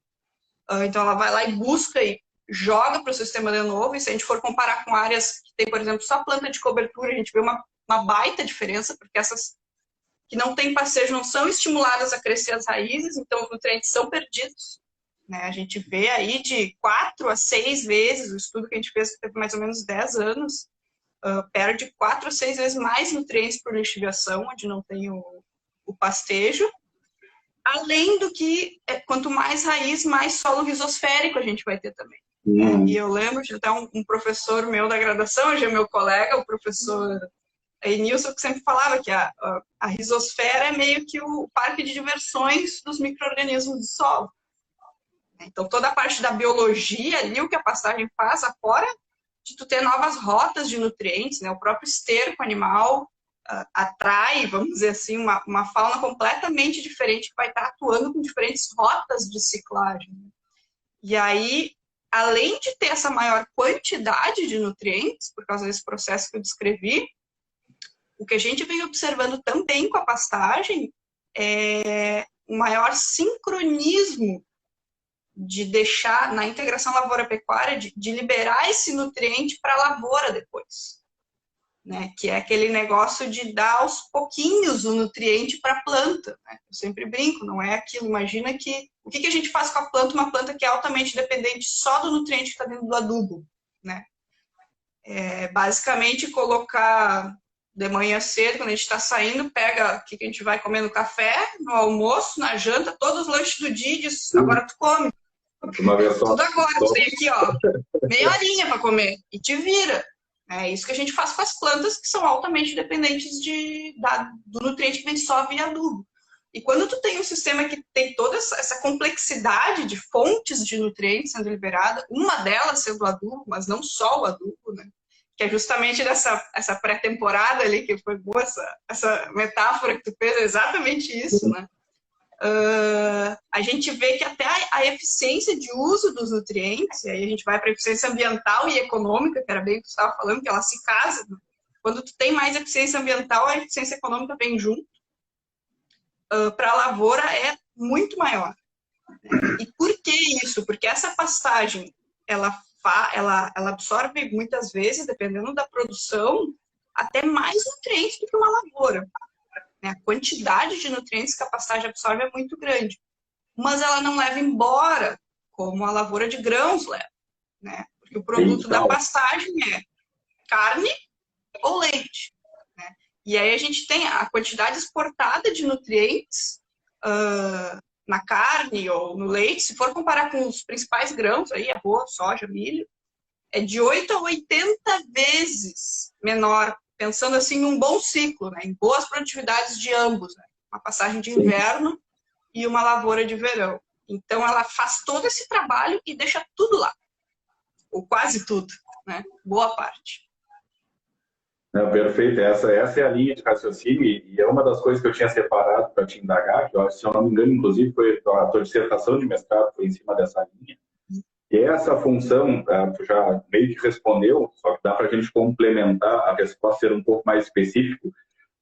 Speaker 2: Então, ela vai lá e busca e joga para o sistema de novo. E se a gente for comparar com áreas que tem, por exemplo, só planta de cobertura, a gente vê uma baita diferença, porque essas que não têm pastejo não são estimuladas a crescer as raízes, então os nutrientes são perdidos. Né? A gente vê aí de 4 a 6 vezes, o estudo que a gente fez teve mais ou menos 10 anos, perde 4 a 6 vezes mais nutrientes por lixiviação, onde não tem o pastejo. Além do que, quanto mais raiz, mais solo risosférico a gente vai ter também. E eu lembro de até um professor meu da graduação, hoje é meu colega, o professor Nilson, que sempre falava que a risosfera é meio que o parque de diversões dos micro-organismos do solo. Então, toda a parte da biologia ali, o que a pastagem faz, afora de tu ter novas rotas de nutrientes, né? O próprio esterco animal atrai, vamos dizer assim, uma fauna completamente diferente que vai estar atuando com diferentes rotas de ciclagem. E aí, além de ter essa maior quantidade de nutrientes, por causa desse processo que eu descrevi, o que a gente vem observando também com a pastagem é um maior sincronismo de deixar, na integração lavoura-pecuária, de liberar esse nutriente para a lavoura depois. Né? Que é aquele negócio de dar aos pouquinhos o nutriente para a planta. Né? Eu sempre brinco, não é aquilo. Imagina que o que a gente faz com a planta, uma planta que é altamente dependente só do nutriente que está dentro do adubo. Né? Basicamente, colocar de manhã cedo, quando a gente está saindo, pega o que a gente vai comer no café, no almoço, na janta, todos os lanches do dia, e diz, agora tu come.
Speaker 1: Uma vez só.
Speaker 2: Tudo agora, tu tem aqui, ó, meia horinha para comer, e te vira. É isso que a gente faz com as plantas que são altamente dependentes do nutriente que vem só via adubo. E quando tu tem um sistema que tem toda essa complexidade de fontes de nutrientes sendo liberada, uma delas sendo o adubo, mas não só o adubo, né? Que é justamente essa pré-temporada ali, que foi boa essa metáfora que tu fez, é exatamente isso, né? A gente vê que até a eficiência de uso dos nutrientes, e aí a gente vai para a eficiência ambiental e econômica, que era bem o que você estava falando, que ela se casa. Né? Quando tu tem mais eficiência ambiental, a eficiência econômica vem junto. Para a lavoura é muito maior. E por que isso? Porque essa pastagem, ela absorve muitas vezes, dependendo da produção, até mais nutrientes do que uma lavoura. A quantidade de nutrientes que a pastagem absorve é muito grande. Mas ela não leva embora como a lavoura de grãos leva. Né? Porque o produto da pastagem é carne ou leite. Né? E aí a gente tem a quantidade exportada de nutrientes na carne ou no leite, se for comparar com os principais grãos, aí, arroz, soja, milho, é de 8 a 80 vezes menor, pensando assim num bom ciclo, né? Em boas produtividades de ambos, né? Uma passagem de inverno e uma lavoura de verão. Então ela faz todo esse trabalho e deixa tudo lá, ou quase tudo, né? Boa parte.
Speaker 1: Não, perfeito, essa é a linha de raciocínio e é uma das coisas que eu tinha separado para te indagar, que eu acho, se eu não me engano, inclusive, foi a tua dissertação de mestrado foi em cima dessa linha. E essa função, tu já meio que respondeu, só que dá para a gente complementar a resposta, ser um pouco mais específico,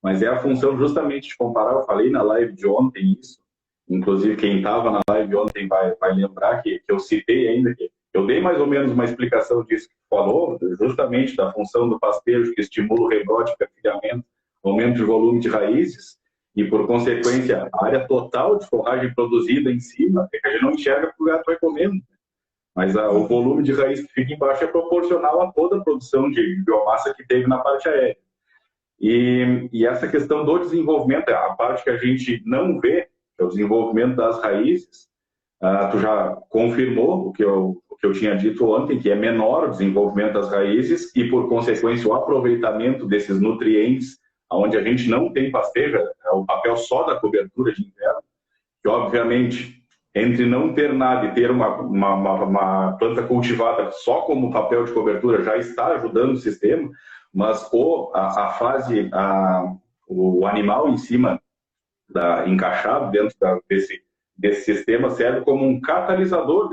Speaker 1: mas é a função justamente de comparar, eu falei na live de ontem isso, inclusive quem estava na live ontem vai lembrar que eu citei ainda, que eu dei mais ou menos uma explicação disso que falou, justamente da função do pastejo que estimula o rebrote, perfilhamento, aumento de volume de raízes, e por consequência a área total de forragem produzida em cima, que a gente não enxerga porque o gato vai comendo. Mas o volume de raiz que fica embaixo é proporcional a toda a produção de biomassa que teve na parte aérea. E essa questão do desenvolvimento, a parte que a gente não vê, que é o desenvolvimento das raízes, tu já confirmou o que eu tinha dito ontem, que é menor o desenvolvimento das raízes e, por consequência, o aproveitamento desses nutrientes, onde a gente não tem pastejo, é o papel só da cobertura de inverno, que, obviamente, entre não ter nada e ter uma planta cultivada só como papel de cobertura já está ajudando o sistema, mas o animal em cima, encaixado dentro desse sistema, serve como um catalisador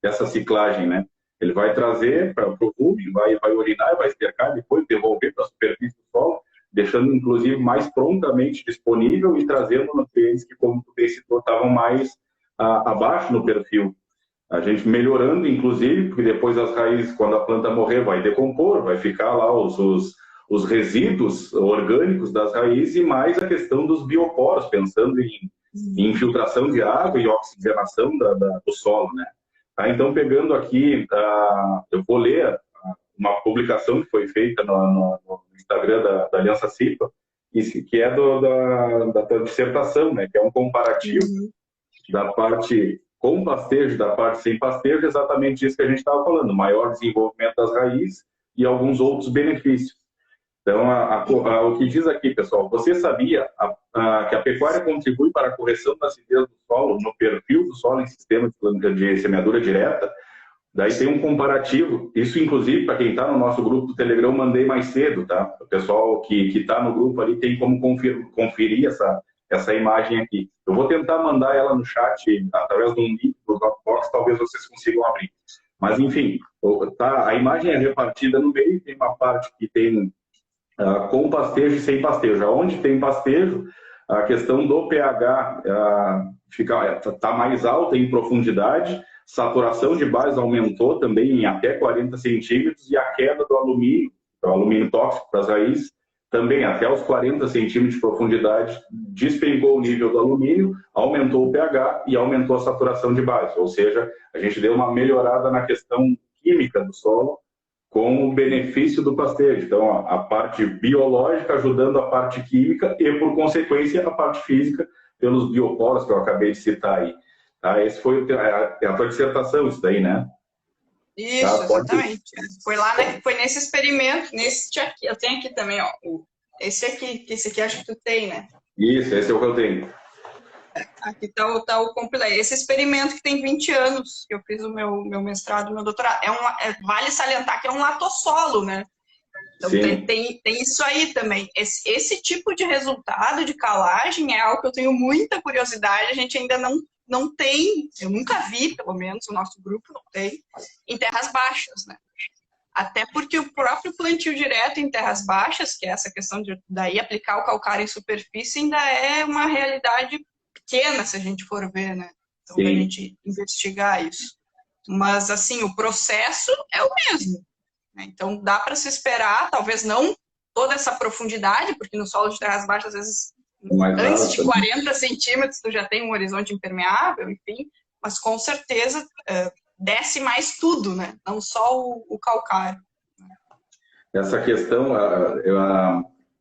Speaker 1: dessa ciclagem, né? Ele vai trazer para o rumen, vai urinar, vai estercar, depois devolver para a superfície do solo, deixando, inclusive, mais prontamente disponível e trazendo nutrientes que, como tu bem citou, estavam mais abaixo no perfil. A gente melhorando, inclusive, porque depois as raízes, quando a planta morrer, vai decompor, vai ficar lá os os resíduos orgânicos das raízes e mais a questão dos bioporos, pensando em infiltração de água e oxigenação do solo, né? Tá, então, pegando aqui, eu vou ler uma publicação que foi feita no Instagram da Aliança CIPA, que é da tua dissertação, né? Que é um comparativo da parte com pastejo, da parte sem pastejo, exatamente isso que a gente estava falando, maior desenvolvimento das raízes e alguns outros benefícios. Então, o que diz aqui, pessoal, você sabia que a pecuária contribui para a correção da acidez do solo, no perfil do solo em sistema de semeadura direta? Daí tem um comparativo, isso inclusive para quem está no nosso grupo do Telegram, mandei mais cedo, tá? O pessoal que está no grupo ali tem como conferir essa imagem aqui. Eu vou tentar mandar ela no chat através de um link do Dropbox, talvez vocês consigam abrir. Mas, enfim, tá, a imagem é repartida no meio, tem uma parte que tem com pastejo e sem pastejo. Onde tem pastejo, a questão do pH está mais alta em profundidade, saturação de base aumentou também em até 40 centímetros e a queda do alumínio tóxico para as raízes, também até os 40 centímetros de profundidade, despencou o nível do alumínio, aumentou o pH e aumentou a saturação de base. Ou seja, a gente deu uma melhorada na questão química do solo com o benefício do pastejo. Então, a parte biológica ajudando a parte química e, por consequência, a parte física pelos bioporos que eu acabei de citar aí. Tá? Esse foi a tua dissertação, isso daí, né?
Speaker 2: Isso, tá, exatamente. Foi lá, foi nesse experimento, nesse aqui. Eu tenho aqui também, ó. Esse aqui acho que tu tem, né?
Speaker 1: Isso, esse é o que eu tenho.
Speaker 2: Aqui tá o compilado. Esse experimento que tem 20 anos, que eu fiz o meu mestrado, meu doutorado. Vale salientar que é um latossolo, né? Então tem isso aí também. Esse tipo de resultado de calagem é algo que eu tenho muita curiosidade. A gente ainda não tem, eu nunca vi, pelo menos, o nosso grupo não tem, em terras baixas, né? Até porque o próprio plantio direto em terras baixas, que é essa questão de daí aplicar o calcário em superfície, ainda é uma realidade pequena, se a gente for ver, né? Então, a gente investigar isso. Mas, assim, o processo é o mesmo, né? Então, dá para se esperar, talvez não toda essa profundidade, porque no solo de terras baixas, às vezes, antes de 40 centímetros, tu já tem um horizonte impermeável, enfim, mas com certeza desce mais tudo, né? Não só o calcário.
Speaker 1: Essa questão,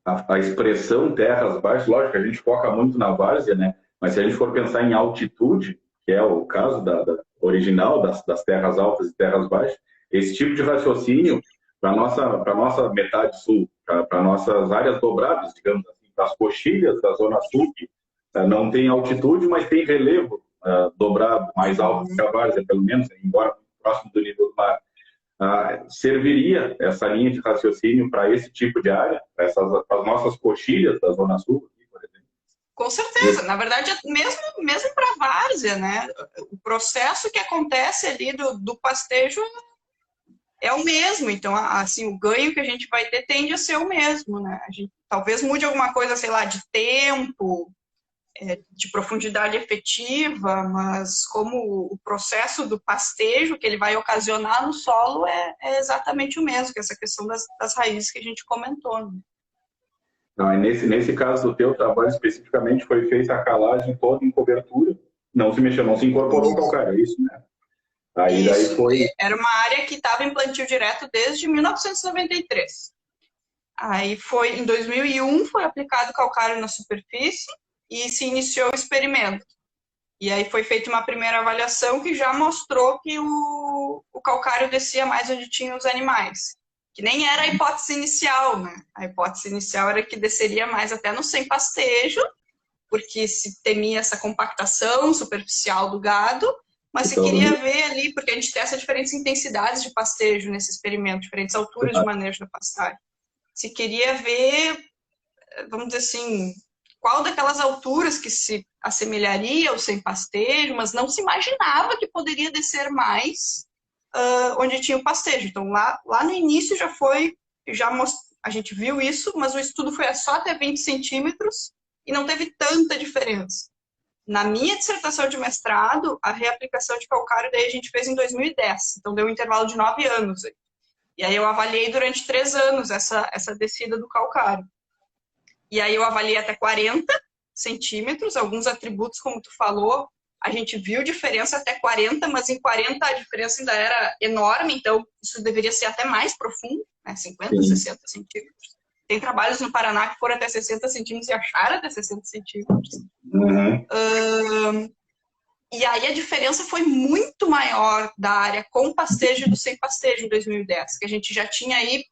Speaker 1: a expressão terras baixas, lógico, a gente foca muito na várzea, né? Mas se a gente for pensar em altitude, que é o caso original das terras altas e terras baixas, esse tipo de raciocínio, para a nossa metade sul, para nossas áreas dobradas, digamos assim, para as coxilhas da zona sul, que não tem altitude, mas tem relevo dobrado, mais alto que a várzea, pelo menos, embora próximo do nível do mar. Serviria essa linha de raciocínio para esse tipo de área, para as nossas coxilhas da zona sul, por exemplo?
Speaker 2: Com certeza, na verdade, mesmo para a várzea, né? O processo que acontece ali do pastejo é o mesmo, então, assim, o ganho que a gente vai ter tende a ser o mesmo, né? A gente talvez mude alguma coisa, sei lá, de tempo, de profundidade efetiva, mas como o processo do pastejo que ele vai ocasionar no solo é exatamente o mesmo, que é essa questão das raízes que a gente comentou, né?
Speaker 1: Não, nesse caso do teu trabalho especificamente foi feita a calagem toda em cobertura, não se mexeu, não se incorporou o calcário, é isso, né? Daí foi...
Speaker 2: Era uma área que estava em plantio direto desde 1993. Aí em 2001 foi aplicado calcário na superfície e se iniciou o experimento. E aí foi feita uma primeira avaliação que já mostrou que o calcário descia mais onde tinha os animais. Que nem era a hipótese inicial, né? A hipótese inicial era que desceria mais até no sem pastejo, porque se temia essa compactação superficial do gado, mas se queria ver ali, porque a gente testa diferentes intensidades de pastejo nesse experimento, diferentes alturas de manejo da pastagem. Se queria ver, vamos dizer assim, qual daquelas alturas que se assemelharia ao sem pastejo, mas não se imaginava que poderia descer mais onde tinha o pastejo. Então, lá no início a gente viu isso, mas o estudo foi só até 20 centímetros e não teve tanta diferença. Na minha dissertação de mestrado, a reaplicação de calcário daí a gente fez em 2010, então deu um intervalo de 9 anos. E aí eu avaliei durante 3 anos essa descida do calcário. E aí eu avaliei até 40 centímetros, alguns atributos, como tu falou, a gente viu diferença até 40, mas em 40 a diferença ainda era enorme, então isso deveria ser até mais profundo, né? 50, 60 centímetros. Tem trabalhos no Paraná que foram até 60 centímetros e acharam até 60 centímetros. E aí a diferença foi muito maior da área com pastejo e do sem pastejo em 2010, que a gente já tinha aí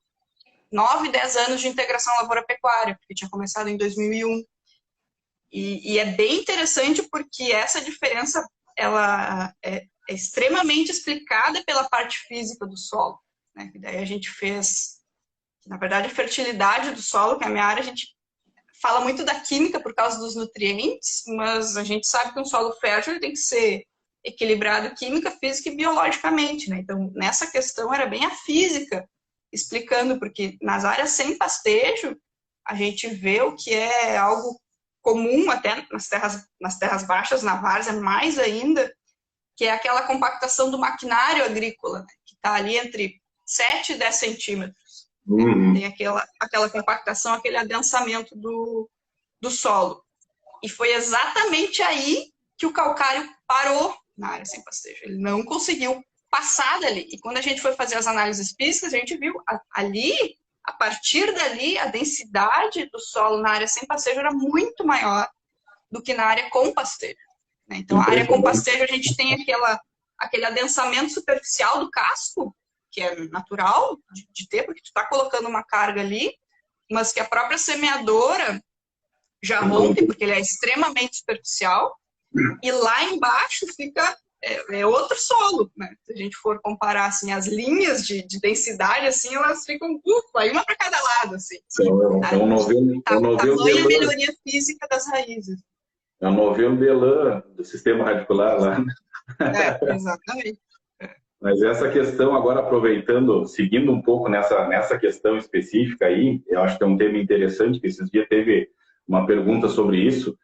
Speaker 2: 9, 10 anos de integração lavoura-pecuária, porque tinha começado em 2001. E é bem interessante porque essa diferença ela é extremamente explicada pela parte física do solo, né? E daí a gente fez, na verdade, a fertilidade do solo, que é a minha área, a gente fala muito da química por causa dos nutrientes, mas a gente sabe que um solo fértil ele tem que ser equilibrado química, física e biologicamente, né? Então, nessa questão era bem a física explicando, porque nas áreas sem pastejo, a gente vê o que é algo comum até nas terras baixas, na várzea mais ainda, que é aquela compactação do maquinário agrícola, né? Que está ali entre 7 e 10 centímetros. Tem aquela compactação, aquele adensamento do solo. E foi exatamente aí que o calcário parou na área sem pastejo. Ele não conseguiu passar dali. E quando a gente foi fazer as análises físicas, a gente viu ali, a partir dali, a densidade do solo na área sem pastejo era muito maior do que na área com pastejo. Então, a área com pastejo, a gente tem aquele adensamento superficial do casco, que é natural de ter, porque tu está colocando uma carga ali, mas que a própria semeadora já rompe, porque ele é extremamente superficial, e lá embaixo fica outro solo, né? Se a gente for comparar assim, as linhas de densidade, assim, elas ficam aí uma para cada lado. Assim. Tamanho a melhoria física das raízes.
Speaker 1: É o novelo de lã do sistema radicular lá.
Speaker 2: Exatamente.
Speaker 1: Mas essa questão, agora aproveitando, seguindo um pouco nessa questão específica aí, eu acho que é um tema interessante, que esses dias teve uma pergunta sobre isso.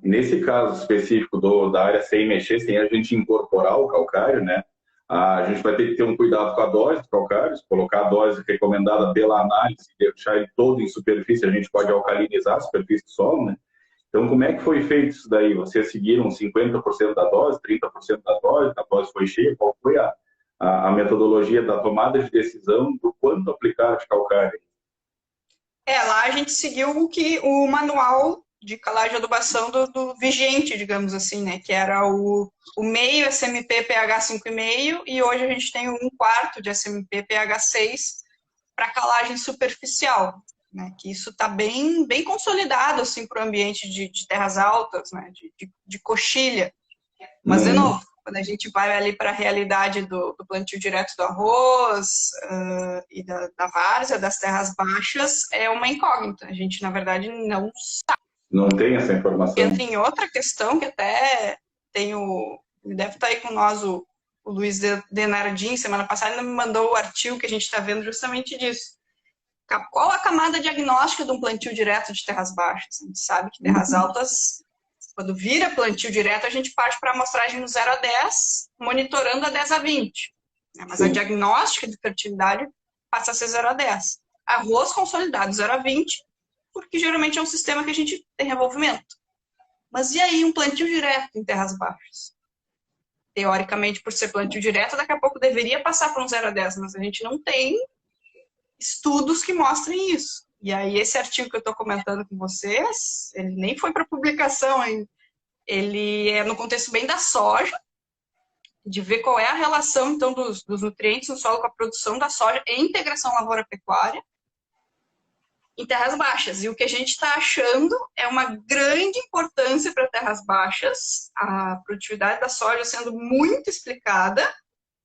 Speaker 1: Nesse caso específico da área sem mexer, sem a gente incorporar o calcário, né? A gente vai ter que ter um cuidado com a dose do calcário, colocar a dose recomendada pela análise, deixar ele todo em superfície, a gente pode alcalinizar a superfície do solo, né? Então, como é que foi feito isso daí? Vocês seguiram 50% da dose, 30% da dose, a dose foi cheia? Qual foi a metodologia da tomada de decisão do quanto aplicar de calcário?
Speaker 2: Lá a gente seguiu o manual de calagem e adubação do vigente, digamos assim, né? Que era o meio SMP pH 5,5 e hoje a gente tem 1/4 de SMP pH 6 para calagem superficial. Né, que isso está bem consolidado assim, para o ambiente de terras altas, né, de coxilha. Mas, de novo, quando a gente vai ali para a realidade do plantio direto do arroz e da várzea, das terras baixas, é uma incógnita. A gente, na verdade, não sabe.
Speaker 1: Não tem essa informação.
Speaker 2: Entra em outra questão que até deve estar aí com nós o Luiz Denardim, semana passada, ele me mandou o artigo que a gente está vendo justamente disso. Qual a camada diagnóstica de um plantio direto de terras baixas? A gente sabe que terras altas, quando vira plantio direto, a gente parte para a amostragem no 0 a 10, monitorando a 10 a 20. Mas a diagnóstica de fertilidade passa a ser 0 a 10. Arroz consolidado 0 a 20, porque geralmente é um sistema que a gente tem revolvimento. Mas e aí um plantio direto em terras baixas? Teoricamente, por ser plantio direto, daqui a pouco deveria passar para um 0 a 10, mas a gente não tem estudos que mostrem isso. E aí esse artigo que eu estou comentando com vocês, ele nem foi para publicação ainda. Ele é no contexto bem da soja, de ver qual é a relação, então, dos nutrientes no solo com a produção da soja em integração lavoura-pecuária em terras baixas. E o que a gente está achando é uma grande importância para terras baixas, a produtividade da soja sendo muito explicada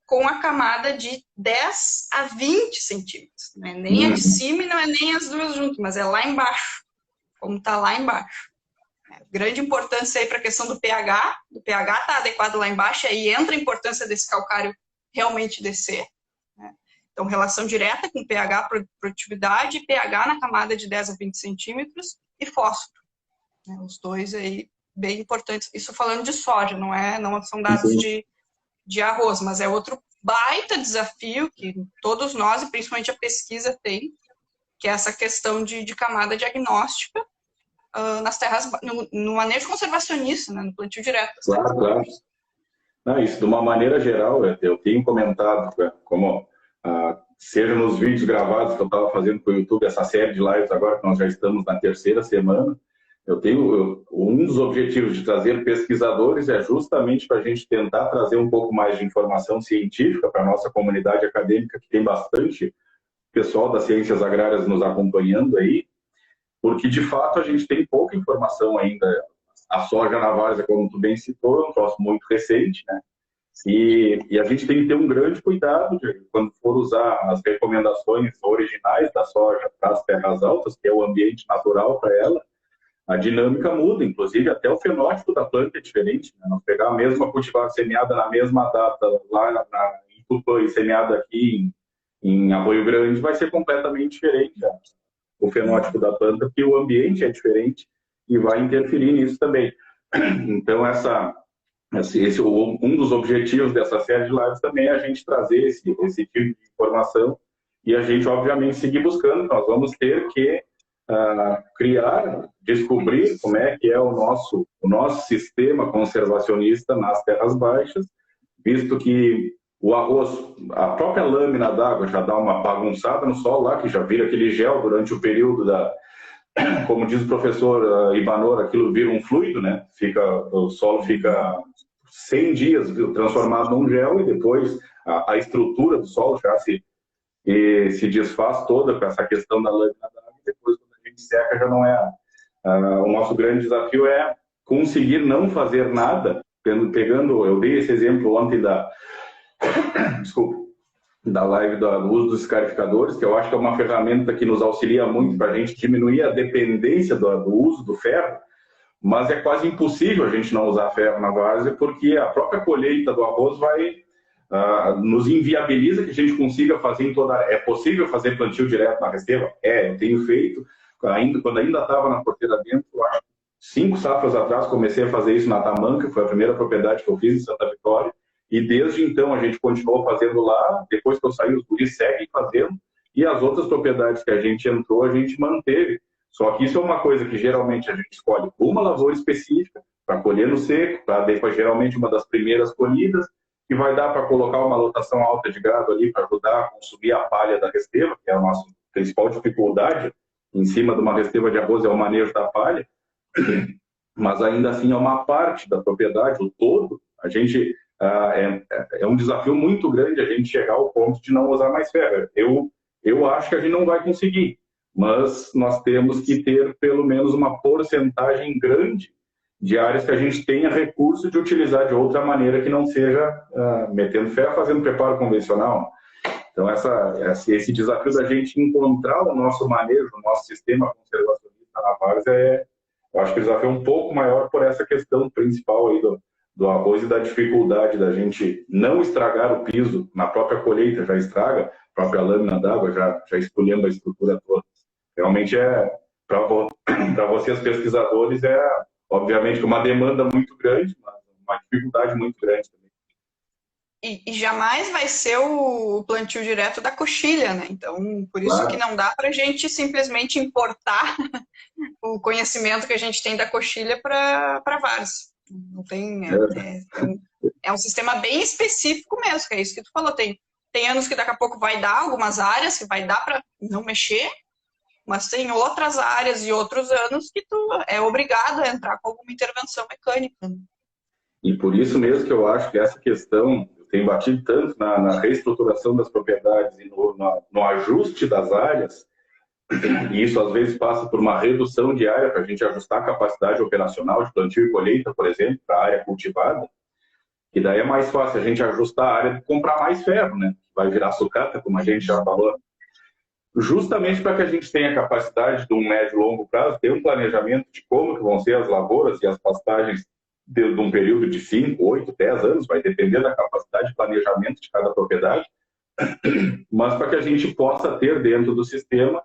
Speaker 2: com a camada de 10 a 20 centímetros. Não é nem a de cima e não é nem as duas juntas, mas é lá embaixo, como está lá embaixo. Grande importância aí para a questão do pH. O pH está adequado lá embaixo, aí entra a importância desse calcário realmente descer. Né? Então, relação direta com pH, produtividade, e pH na camada de 10 a 20 centímetros e fósforo. Né? Os dois aí bem importantes. Isso falando de soja, não são dados de arroz, mas é outro baita desafio que todos nós, e principalmente a pesquisa, tem, que é essa questão de camada diagnóstica nas terras, no manejo conservacionista, né, no plantio direto.
Speaker 1: Claro, claro. Não, isso, de uma maneira geral, eu tenho comentado, como seja nos vídeos gravados que eu estava fazendo para o YouTube, essa série de lives agora, que nós já estamos na terceira semana, um dos objetivos de trazer pesquisadores é justamente para a gente tentar trazer um pouco mais de informação científica para a nossa comunidade acadêmica, que tem bastante pessoal das ciências agrárias nos acompanhando aí, porque de fato a gente tem pouca informação ainda. A soja na várzea, como tu bem citou, é um troço muito recente, né? E a gente tem que ter um grande cuidado quando for usar as recomendações originais da soja para as terras altas, que é o ambiente natural para ela, a dinâmica muda, inclusive até o fenótipo da planta é diferente, né? Nós pegar a mesma cultivar semeada na mesma data lá em Tupã e semeada aqui em Arroio Grande, vai ser completamente diferente, né? O fenótipo da planta, porque o ambiente é diferente e vai interferir nisso também. Então, um dos objetivos dessa série de lives também é a gente trazer esse tipo de informação e a gente, obviamente, seguir buscando. Nós vamos ter que descobrir como é que é o nosso sistema conservacionista nas terras baixas, visto que o arroz, a própria lâmina d'água já dá uma bagunçada no solo lá, que já vira aquele gel durante o período como diz o professor Ibanor, aquilo vira um fluido, né? O solo fica 100 dias transformado num gel e depois a estrutura do solo já se desfaz toda com essa questão da lâmina d'água. Depois, quando a gente seca, já não é... o nosso grande desafio é conseguir não fazer nada, eu dei esse exemplo ontem da live do uso dos escarificadores, que eu acho que é uma ferramenta que nos auxilia muito para a gente diminuir a dependência do uso do ferro, mas é quase impossível a gente não usar ferro na várzea, porque a própria colheita do arroz nos inviabiliza que a gente consiga fazer É possível fazer plantio direto na resteva? Eu tenho feito, quando ainda estava na porteira dentro, acho 5 safras atrás comecei a fazer isso na Tamanca, foi a primeira propriedade que eu fiz em Santa Vitória, e desde então a gente continuou fazendo lá, depois que eu saí os guris seguem fazendo, e as outras propriedades que a gente entrou, a gente manteve. Só que isso é uma coisa que geralmente a gente escolhe uma lavoura específica para colher no seco, para depois geralmente uma das primeiras colhidas, que vai dar para colocar uma lotação alta de gado ali para ajudar a consumir a palha da resteva, que é a nossa principal dificuldade em cima de uma resteva de arroz, é o manejo da palha, mas ainda assim é uma parte da propriedade, o todo, a gente... é um desafio muito grande a gente chegar ao ponto de não usar mais ferro. Eu acho que a gente não vai conseguir, mas nós temos que ter pelo menos uma porcentagem grande de áreas que a gente tenha recurso de utilizar de outra maneira que não seja metendo ferro, fazendo preparo convencional. Então, esse desafio da gente encontrar o nosso manejo, o nosso sistema conservacionista na várzea, eu acho que o desafio é um pouco maior por essa questão principal aí do arroz e da dificuldade da gente não estragar o piso, na própria colheita já estraga, a própria lâmina d'água já escolhendo a estrutura toda. Realmente para vocês pesquisadores, obviamente uma demanda muito grande, mas uma dificuldade muito grande também.
Speaker 2: E jamais vai ser o plantio direto da coxilha, né? Então, por isso claro que não dá para a gente simplesmente importar o conhecimento que a gente tem da coxilha para a várzea. Não tem, é um sistema bem específico mesmo, que é isso que tu falou. Tem anos que daqui a pouco vai dar, algumas áreas que vai dar para não mexer, mas tem outras áreas e outros anos que tu é obrigado a entrar com alguma intervenção mecânica.
Speaker 1: E por isso mesmo que eu acho que essa questão tem batido tanto na reestruturação das propriedades e no ajuste das áreas, e isso às vezes passa por uma redução de área para a gente ajustar a capacidade operacional de plantio e colheita, por exemplo, para a área cultivada, e daí é mais fácil a gente ajustar a área de comprar mais ferro, né? Vai virar sucata, como a gente já falou. Justamente para que a gente tenha capacidade de um médio e longo prazo, ter um planejamento de como que vão ser as lavouras e as pastagens de um período de 5, 8, 10 anos, vai depender da capacidade de planejamento de cada propriedade, mas para que a gente possa ter dentro do sistema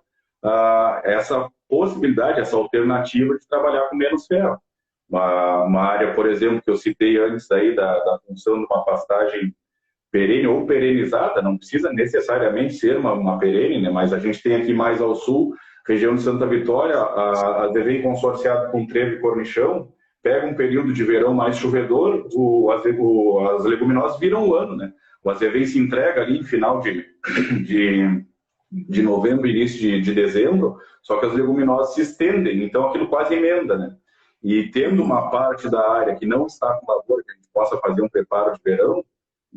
Speaker 1: essa possibilidade, essa alternativa de trabalhar com menos ferro. Uma área, por exemplo, que eu citei antes aí da função de uma pastagem perene ou perenizada, não precisa necessariamente ser uma perene, né? Mas a gente tem aqui mais ao sul, região de Santa Vitória, a AZV consorciada com trevo e cornichão, pega um período de verão mais chovedor, as leguminosas viram o ano, né? O AZV se entrega ali em final de novembro, início de dezembro, só que as leguminosas se estendem, então aquilo quase emenda, né? E tendo uma parte da área que não está com lavoura, que a gente possa fazer um preparo de verão,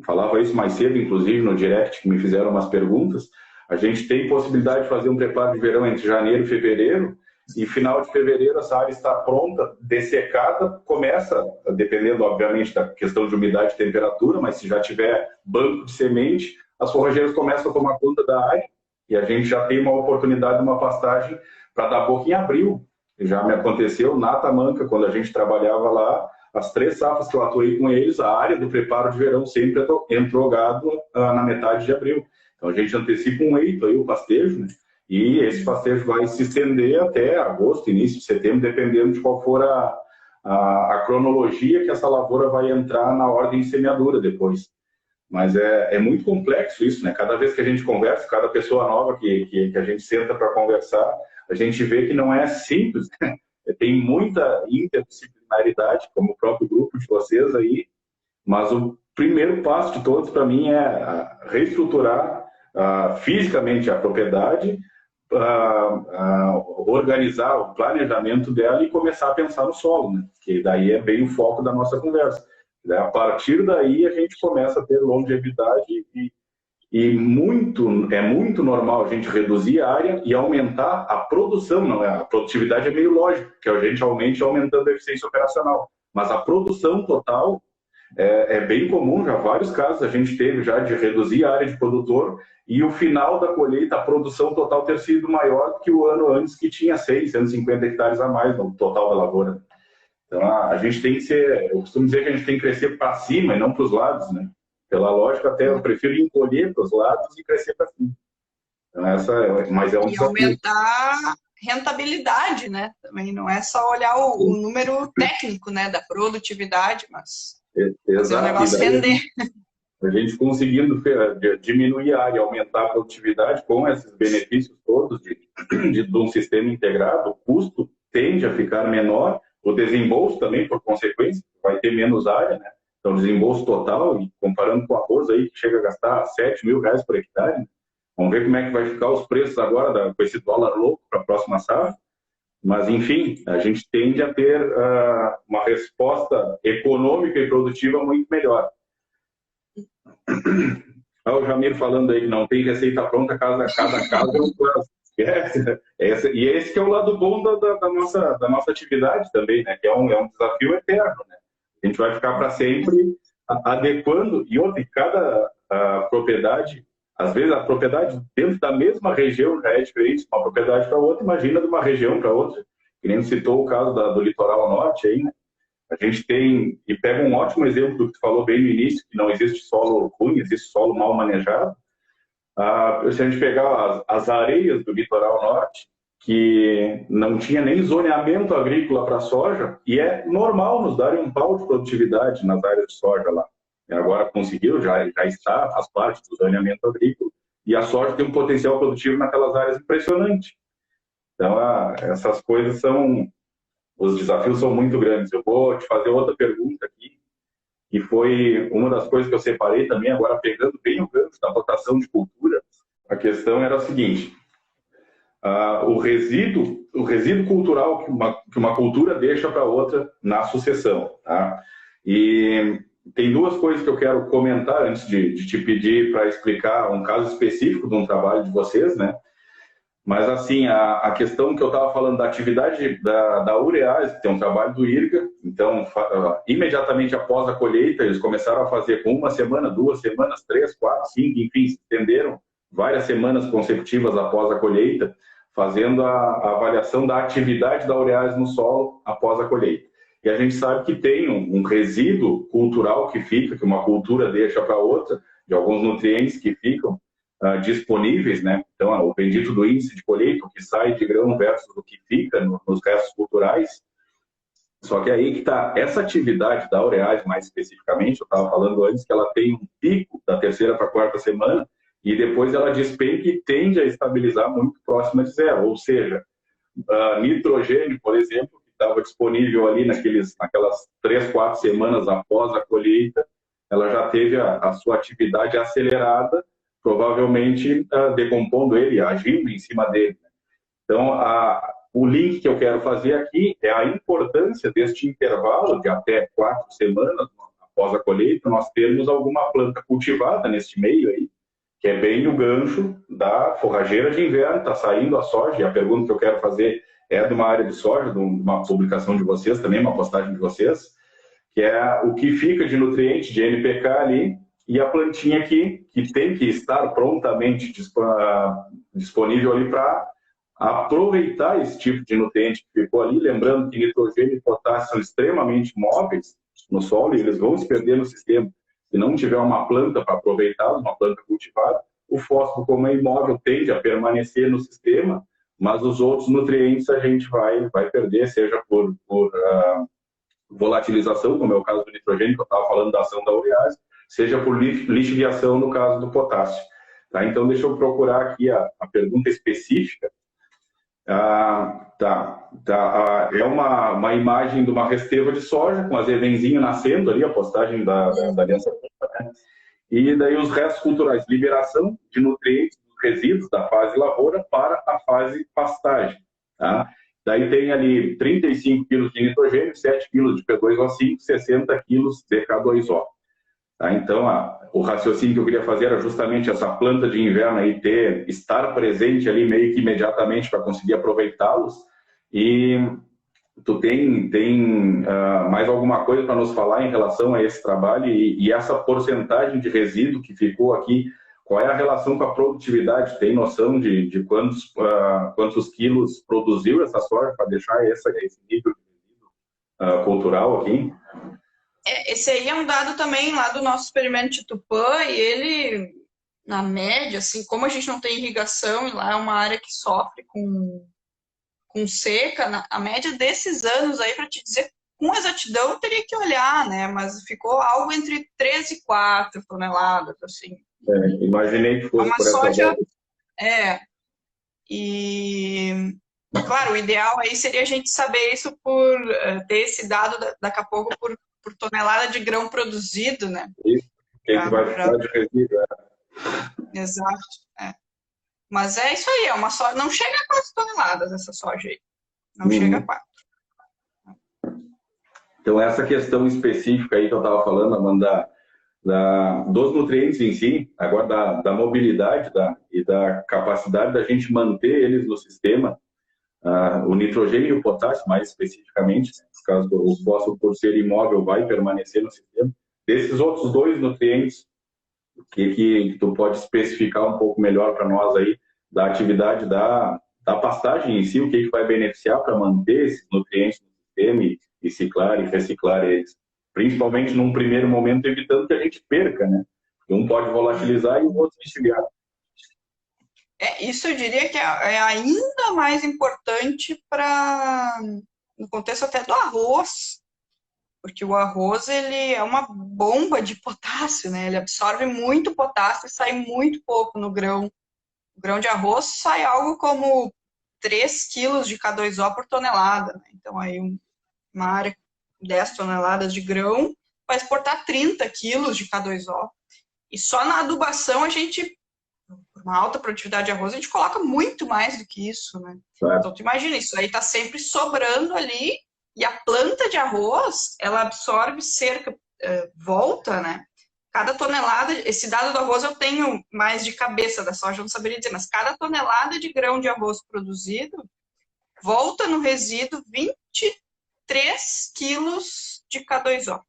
Speaker 1: falava isso mais cedo, inclusive no direct, que me fizeram umas perguntas, a gente tem possibilidade de fazer um preparo de verão entre janeiro e fevereiro, e final de fevereiro essa área está pronta, dessecada, começa, dependendo obviamente da questão de umidade e temperatura, mas se já tiver banco de semente, as forrageiras começam a tomar conta da área, e a gente já tem uma oportunidade de uma pastagem para dar boca em abril. Já me aconteceu na Tamanca, quando a gente trabalhava lá, as 3 safras que eu atuei com eles, a área do preparo de verão sempre entrou gado na metade de abril. Então a gente antecipa um eito aí, o pastejo, né? E esse pastejo vai se estender até agosto, início de setembro, dependendo de qual for a cronologia que essa lavoura vai entrar na ordem de semeadura depois. Mas é muito complexo isso, né? Cada vez que a gente conversa, cada pessoa nova que a gente senta para conversar, a gente vê que não é simples, né? Tem muita interdisciplinaridade, como o próprio grupo de vocês aí, mas o primeiro passo de todos para mim é reestruturar fisicamente a propriedade, organizar o planejamento dela e começar a pensar no solo, né? Que daí é bem o foco da nossa conversa. A partir daí a gente começa a ter longevidade e é muito normal a gente reduzir a área e aumentar a produção. Não é? A produtividade é meio lógico, que a gente aumente aumentando a eficiência operacional. Mas a produção total é bem comum, já vários casos a gente teve já de reduzir a área de produtor e o final da colheita, a produção total ter sido maior que o ano antes, que tinha 650 hectares a mais no total da lavoura. Então, a gente tem que ser, eu costumo dizer que a gente tem que crescer para cima e não para os lados, né? Pela lógica, até eu prefiro encolher para os lados e crescer para cima. Então, mas é um desafio.
Speaker 2: E aumentar rentabilidade, né? Também não é só olhar o número técnico, né, da produtividade, mas fazer o negócio render.
Speaker 1: A gente conseguindo diminuir a área, aumentar a produtividade com esses benefícios todos de um sistema integrado, o custo tende a ficar menor, o desembolso também, por consequência, vai ter menos área, né? Então, desembolso total, e comparando com o arroz aí, que chega a gastar 7 mil reais por hectare, né? Vamos ver como é que vai ficar os preços agora com esse dólar louco para a próxima safra. Mas, enfim, a gente tende a ter uma resposta econômica e produtiva muito melhor. O Jamir falando aí que não tem receita pronta, cada caso é um caso. E esse que é o lado bom da nossa atividade também, né? Que é um desafio eterno, né? A gente vai ficar para sempre adequando, e cada propriedade, às vezes a propriedade dentro da mesma região já é diferente, uma propriedade para outra, imagina de uma região para outra, que nem citou o caso do litoral norte aí, né? A gente tem, e pega um ótimo exemplo do que tu falou bem no início, que não existe solo ruim, existe solo mal manejado. Se a gente pegar as areias do litoral norte, que não tinha nem zoneamento agrícola para soja, e é normal nos darem um pau de produtividade nas áreas de soja lá. E agora conseguiu, já está, faz parte do zoneamento agrícola, e a soja tem um potencial produtivo naquelas áreas impressionante. Então, essas coisas os desafios são muito grandes. Eu vou te fazer outra pergunta aqui, que foi uma das coisas que eu separei também, agora pegando bem o gancho da rotação de cultura. A questão era a seguinte: o resíduo cultural que uma cultura deixa para outra na sucessão. Tá? E tem duas coisas que eu quero comentar antes de te pedir para explicar um caso específico de um trabalho de vocês, né? Mas, assim, a questão que eu estava falando da atividade da Urease, que tem um trabalho do IRGA, então, imediatamente após a colheita, eles começaram a fazer com 1 semana, 2 semanas, 3, 4, 5, enfim, se estenderam várias semanas consecutivas após a colheita, fazendo a avaliação da atividade da urease no solo após a colheita. E a gente sabe que tem um resíduo cultural que fica, que uma cultura deixa para outra, de alguns nutrientes que ficam disponíveis, né? Então, o bendito do índice de colheita, o que sai de grão versus o que fica nos restos culturais. Só que aí que está, essa atividade da urease, mais especificamente, eu estava falando antes que ela tem um pico da terceira para a quarta semana e depois ela despenca e tende a estabilizar muito próxima de zero. Ou seja, nitrogênio, por exemplo, que estava disponível ali naquelas 3, 4 semanas após a colheita, ela já teve a sua atividade acelerada, provavelmente decompondo ele, agindo em cima dele. Então, o link que eu quero fazer aqui é a importância deste intervalo de até 4 semanas após a colheita, nós termos alguma planta cultivada neste meio aí, que é bem o gancho da forrageira de inverno, está saindo a soja, e a pergunta que eu quero fazer é de uma área de soja, de uma publicação de vocês também, uma postagem de vocês, que é o que fica de nutriente de NPK ali, e a plantinha aqui, que tem que estar prontamente disponível ali para aproveitar esse tipo de nutriente que ficou ali, lembrando que nitrogênio e potássio são extremamente móveis no solo e eles vão se perder no sistema. Se não tiver uma planta para aproveitá-los, uma planta cultivada, o fósforo, como é imóvel, tende a permanecer no sistema, mas os outros nutrientes a gente vai perder, seja por volatilização, como é o caso do nitrogênio, que eu estava falando da ação da urease, seja por lixiviação, no caso do potássio. Tá? Então, deixa eu procurar aqui a pergunta específica. É uma imagem de uma resteva de soja com azevenzinho nascendo ali, a postagem da Aliança, né? E daí os restos culturais, liberação de nutrientes dos resíduos da fase lavoura para a fase pastagem. Tá? Daí tem ali 35 kg de nitrogênio, 7 kg de P2O5, 60 kg de K2O. Tá? Então, o raciocínio que eu queria fazer era justamente essa planta de inverno aí estar presente ali meio que imediatamente para conseguir aproveitá-los. E tu tem mais alguma coisa para nos falar em relação a esse trabalho e essa porcentagem de resíduo que ficou aqui? Qual é a relação com a produtividade? Tem noção de quantos quilos produziu essa soja para deixar esse nível de resíduo cultural aqui?
Speaker 2: Esse aí é um dado também lá do nosso experimento de Tupã, e ele, na média, assim, como a gente não tem irrigação, e lá é uma área que sofre com seca, a média desses anos aí, para te dizer com exatidão, eu teria que olhar, né? Mas ficou algo entre 3 e 4 toneladas, assim.
Speaker 1: Imaginei que fosse por essa soja.
Speaker 2: E, claro, o ideal aí seria a gente saber isso por ter esse dado daqui a pouco por tonelada de grão produzido, né?
Speaker 1: Isso, que vai ficar de resíduo.
Speaker 2: Exato. Mas é isso aí, é uma soja. Não chega a 4 toneladas essa soja aí. Não chega a 4.
Speaker 1: Então, essa questão específica aí que eu estava falando, Amanda, dos nutrientes em si, agora da mobilidade e da capacidade da gente manter eles no sistema, o nitrogênio e o potássio, mais especificamente, no caso do fósforo, por ser imóvel, vai permanecer no sistema. Desses outros dois nutrientes, o que tu pode especificar um pouco melhor para nós aí, da atividade da pastagem em si, o que vai beneficiar para manter esses nutrientes no sistema e ciclar e reciclar eles? Principalmente num primeiro momento, evitando que a gente perca, né? Um pode volatilizar e o outro lixiviar.
Speaker 2: Isso eu diria que é ainda mais importante no contexto até do arroz, porque o arroz ele é uma bomba de potássio, né? Ele absorve muito potássio e sai muito pouco no grão. O grão de arroz sai algo como 3 quilos de K2O por tonelada, né? Então, aí uma área 10 toneladas de grão vai exportar 30 quilos de K2O. E só na adubação a gente, por uma alta produtividade de arroz, a gente coloca muito mais do que isso, né? Então, tu imagina, isso aí tá sempre sobrando ali, e a planta de arroz, ela absorve volta, né? Cada tonelada, esse dado do arroz eu tenho mais de cabeça, da soja eu não saberia dizer, mas cada tonelada de grão de arroz produzido volta no resíduo 23 quilos de K2O.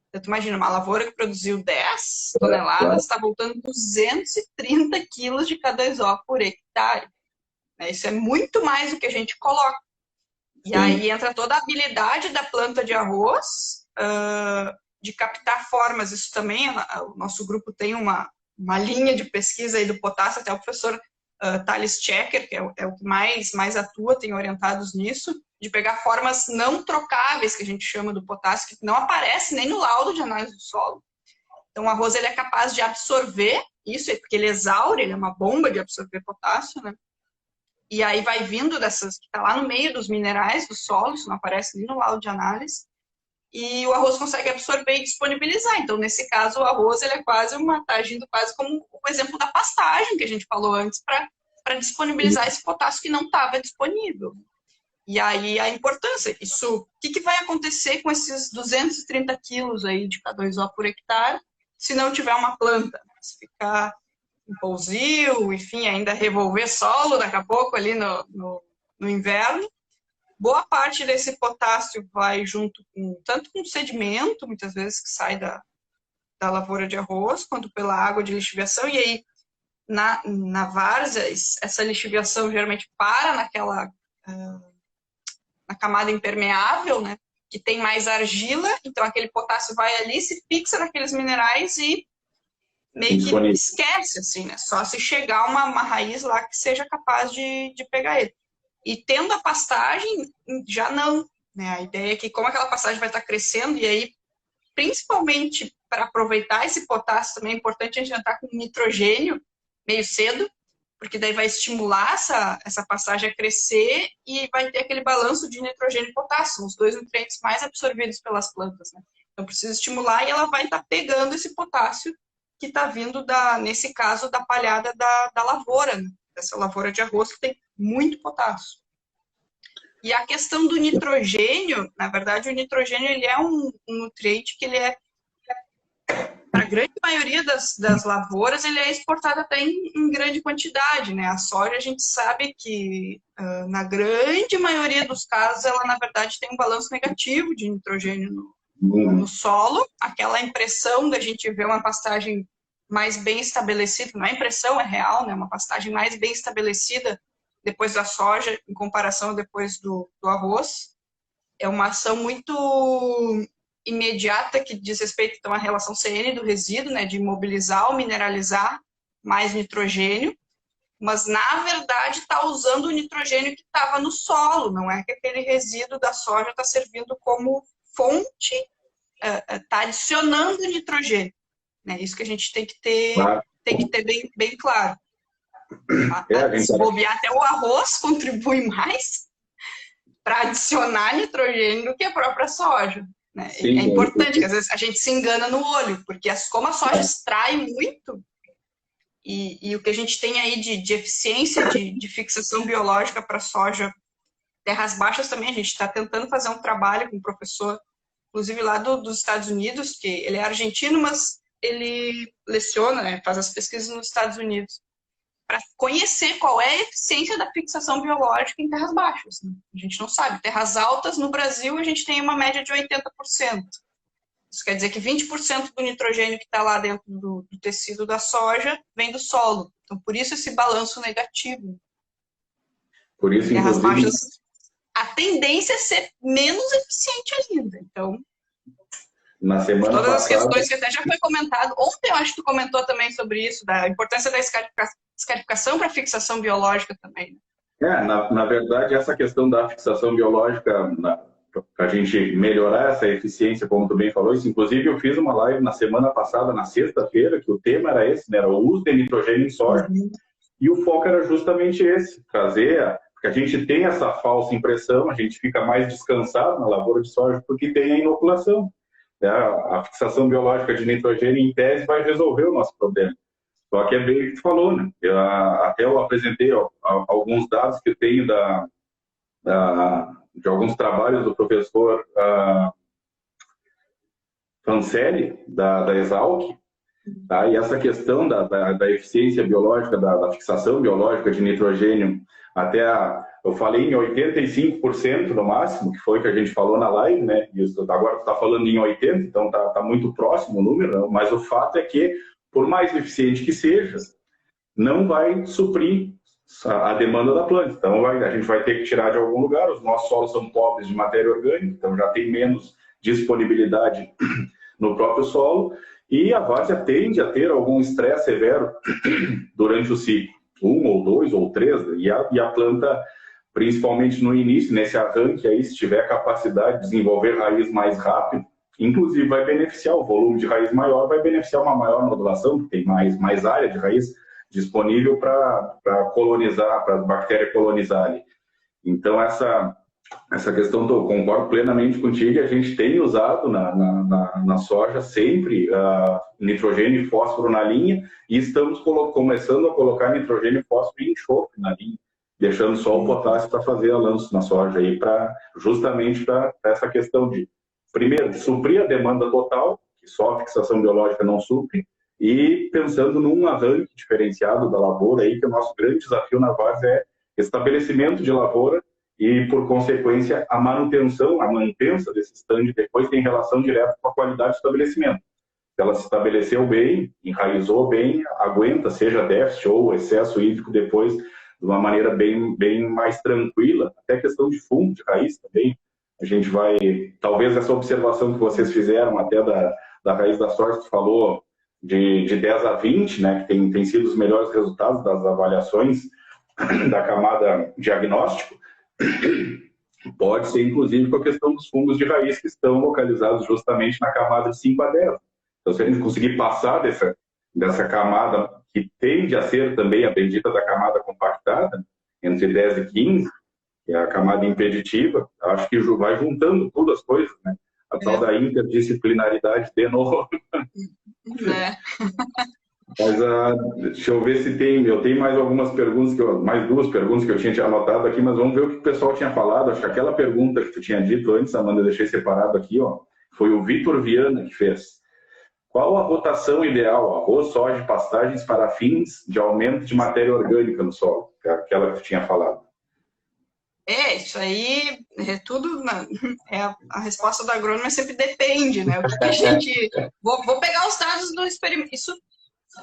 Speaker 2: Então, tu imagina, uma lavoura que produziu 10 toneladas está voltando 230 quilos de K2O por hectare. Isso é muito mais do que a gente coloca. E aí entra toda a habilidade da planta de arroz de captar formas. Isso também, o nosso grupo tem uma linha de pesquisa aí do potássio, até o professor Thales Checker, que é o que mais atua, tem orientados nisso, de pegar formas não trocáveis, que a gente chama do potássio, que não aparece nem no laudo de análise do solo. Então, o arroz ele é capaz de absorver isso, porque ele exaure, ele é uma bomba de absorver potássio, né? E aí vai vindo dessas, que está lá no meio dos minerais do solo, isso não aparece nem no laudo de análise, e o arroz consegue absorver e disponibilizar. Então, nesse caso, o arroz ele é quase está agindo quase como o exemplo da pastagem que a gente falou antes, para disponibilizar esse potássio que não estava disponível. E aí a importância, o que vai acontecer com esses 230 quilos aí de K2O por hectare, se não tiver uma planta? Se ficar em pousio, enfim, ainda revolver solo daqui a pouco ali no inverno, boa parte desse potássio vai junto tanto com sedimento, muitas vezes que sai da lavoura de arroz, quanto pela água de lixiviação, e aí na várzea, essa lixiviação geralmente para na camada impermeável, né, que tem mais argila, então aquele potássio vai ali, se fixa naqueles minerais e meio que esquece, assim, né, só se chegar uma raiz lá que seja capaz de pegar ele. E tendo a pastagem, já não, né, a ideia é que como aquela pastagem vai estar crescendo, e aí, principalmente para aproveitar esse potássio, também é importante a gente entrar com nitrogênio meio cedo, porque daí vai estimular essa pastagem a crescer e vai ter aquele balanço de nitrogênio e potássio, os dois nutrientes mais absorvidos pelas plantas, né? Então precisa estimular e ela vai estar pegando esse potássio que está vindo, nesse caso, da palhada da lavoura, né? Dessa lavoura de arroz que tem muito potássio. E a questão do nitrogênio, na verdade, o nitrogênio ele é um nutriente que ele é, para a grande maioria das lavouras, ele é exportado até em grande quantidade, né? A soja, a gente sabe que, na grande maioria dos casos, ela, na verdade, tem um balanço negativo de nitrogênio no solo. Aquela impressão da gente ver uma pastagem mais bem estabelecida, não é impressão, é real, né? Uma pastagem mais bem estabelecida depois da soja, em comparação depois do arroz. É uma ação muito imediata que diz respeito então, à relação CN do resíduo, né, de mobilizar ou mineralizar mais nitrogênio, mas na verdade está usando o nitrogênio que estava no solo, não é que aquele resíduo da soja está servindo como fonte, está adicionando nitrogênio. É isso que a gente tem que ter, claro. Tem que ter bem claro. Se bobear, até o arroz contribui mais para adicionar nitrogênio do que a própria soja. Né? Sim, é importante, que às vezes a gente se engana no olho, porque como a soja extrai muito, e o que a gente tem aí de eficiência de fixação biológica para soja, terras baixas também, a gente está tentando fazer um trabalho com um professor, inclusive lá dos Estados Unidos, que ele é argentino, mas ele leciona, né, faz as pesquisas nos Estados Unidos, para conhecer qual é a eficiência da fixação biológica em terras baixas. Né? A gente não sabe. Terras altas, no Brasil, a gente tem uma média de 80%. Isso quer dizer que 20% do nitrogênio que está lá dentro do tecido da soja vem do solo. Então, por isso esse balanço negativo.
Speaker 1: Por isso,
Speaker 2: terras baixas, a tendência é ser menos eficiente ainda. Então,
Speaker 1: na semana
Speaker 2: todas
Speaker 1: passada,
Speaker 2: as questões que até já foi comentado. Ontem eu acho que tu comentou também sobre isso, da importância da escarificação para fixação biológica também.
Speaker 1: Na verdade, essa questão da fixação biológica, para a gente melhorar essa eficiência, como tu bem falou, isso, inclusive eu fiz uma live na semana passada, na sexta-feira, que o tema era esse, né, era o uso de nitrogênio em soja, e o foco era justamente esse, trazer, porque a gente tem essa falsa impressão, a gente fica mais descansado na lavoura de soja porque tem a inoculação. A fixação biológica de nitrogênio, em tese, vai resolver o nosso problema. Só que é bem o que tu falou, né? Até eu apresentei alguns dados que eu tenho de alguns trabalhos do professor Fancelli, da Exalc, tá? E essa questão da eficiência biológica, da fixação biológica de nitrogênio, eu falei em 85% no máximo, que foi o que a gente falou na live, né? Isso, agora tu está falando em 80%, então tá muito próximo o número, mas o fato é que, por mais eficiente que seja, não vai suprir a demanda da planta. Então, a gente vai ter que tirar de algum lugar, os nossos solos são pobres de matéria orgânica, então já tem menos disponibilidade no próprio solo, e a várzea tende a ter algum estresse severo durante o ciclo. um ou dois ou três, e a planta, principalmente no início, nesse arranque aí, se tiver capacidade de desenvolver raiz mais rápido, inclusive vai beneficiar o volume de raiz maior, vai beneficiar uma maior nodulação, porque tem mais área de raiz disponível para colonizar, para a bactéria colonizar ali. Então, essa questão, eu concordo plenamente contigo, e a gente tem usado na soja sempre nitrogênio e fósforo na linha, e estamos começando a colocar nitrogênio, fósforo e enxofre na linha, deixando só o potássio para fazer a lanço na soja, aí, justamente para essa questão de, primeiro, suprir a demanda total, que só a fixação biológica não supre, e pensando num arranque diferenciado da lavoura, aí, que o nosso grande desafio na várzea é estabelecimento de lavoura e, por consequência, a manutenção, a mantença desse stand depois tem relação direta com a qualidade do estabelecimento. Se ela se estabeleceu bem, enraizou bem, aguenta, seja déficit ou excesso hídrico depois, de uma maneira bem mais tranquila, até questão de fundo, de raiz também. A gente vai, talvez essa observação que vocês fizeram até da raiz da soja, que falou de 10 a 20, né, que tem sido os melhores resultados das avaliações da camada diagnóstico, pode ser, inclusive, com a questão dos fungos de raiz que estão localizados justamente na camada de 5 a 10. Então, se a gente conseguir passar dessa camada, que tende a ser também a bendita da camada compactada, entre 10 e 15, que é a camada impeditiva, acho que vai juntando todas as coisas, né? A tal da interdisciplinaridade de novo. Mas deixa eu ver se eu tenho mais algumas perguntas, mais duas perguntas que eu tinha anotado aqui, mas vamos ver o que o pessoal tinha falado. Acho que aquela pergunta que tu tinha dito antes, Amanda, eu deixei separado aqui, ó, foi o Vitor Viana que fez. Qual a rotação ideal, arroz, soja e pastagens para fins de aumento de matéria orgânica no solo? Aquela que tu tinha falado.
Speaker 2: Isso aí é tudo. A resposta do agrônomo sempre depende, né? O que a gente. Vou pegar os dados do experimento. Isso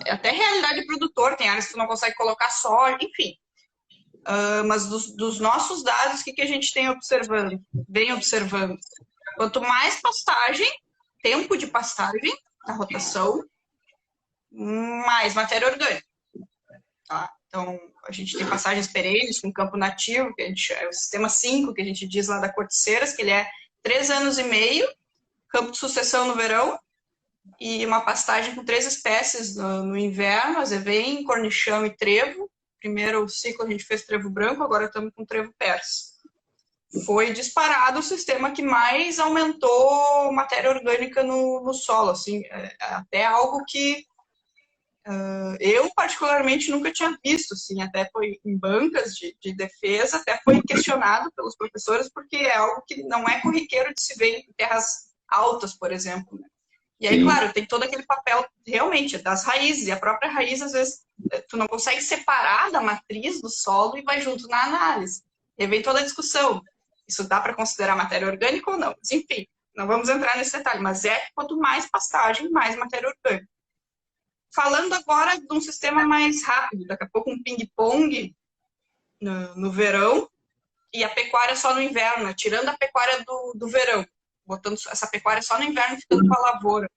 Speaker 2: é até realidade do produtor, tem áreas que tu não consegue colocar soja, enfim. Mas dos nossos dados, o que a gente tem vem observando? Quanto mais pastagem, tempo de pastagem na rotação, mais matéria orgânica. Tá? Então, a gente tem passagens perenes com campo nativo, que é o sistema 5, que a gente diz lá da Corticeiras, que ele é 3 anos e meio, campo de sucessão no verão, e uma pastagem com 3 espécies no inverno, azevém, cornichão e trevo. Primeiro ciclo a gente fez trevo branco, agora estamos com trevo persa. Foi disparado o sistema que mais aumentou matéria orgânica no solo, assim, até algo que eu particularmente nunca tinha visto, assim, até foi em bancas de defesa, até foi questionado pelos professores, porque é algo que não é corriqueiro de se ver em terras altas, por exemplo, né? E aí, claro, tem todo aquele papel, realmente, das raízes, e a própria raiz, às vezes, tu não consegue separar da matriz do solo e vai junto na análise. E aí vem toda a discussão, isso dá para considerar matéria orgânica ou não? Mas, enfim, não vamos entrar nesse detalhe, mas quanto mais pastagem, mais matéria orgânica. Falando agora de um sistema mais rápido, daqui a pouco um ping-pong no verão e a pecuária só no inverno, né? Tirando a pecuária do verão, botando essa pecuária só no inverno, ficando com a lavoura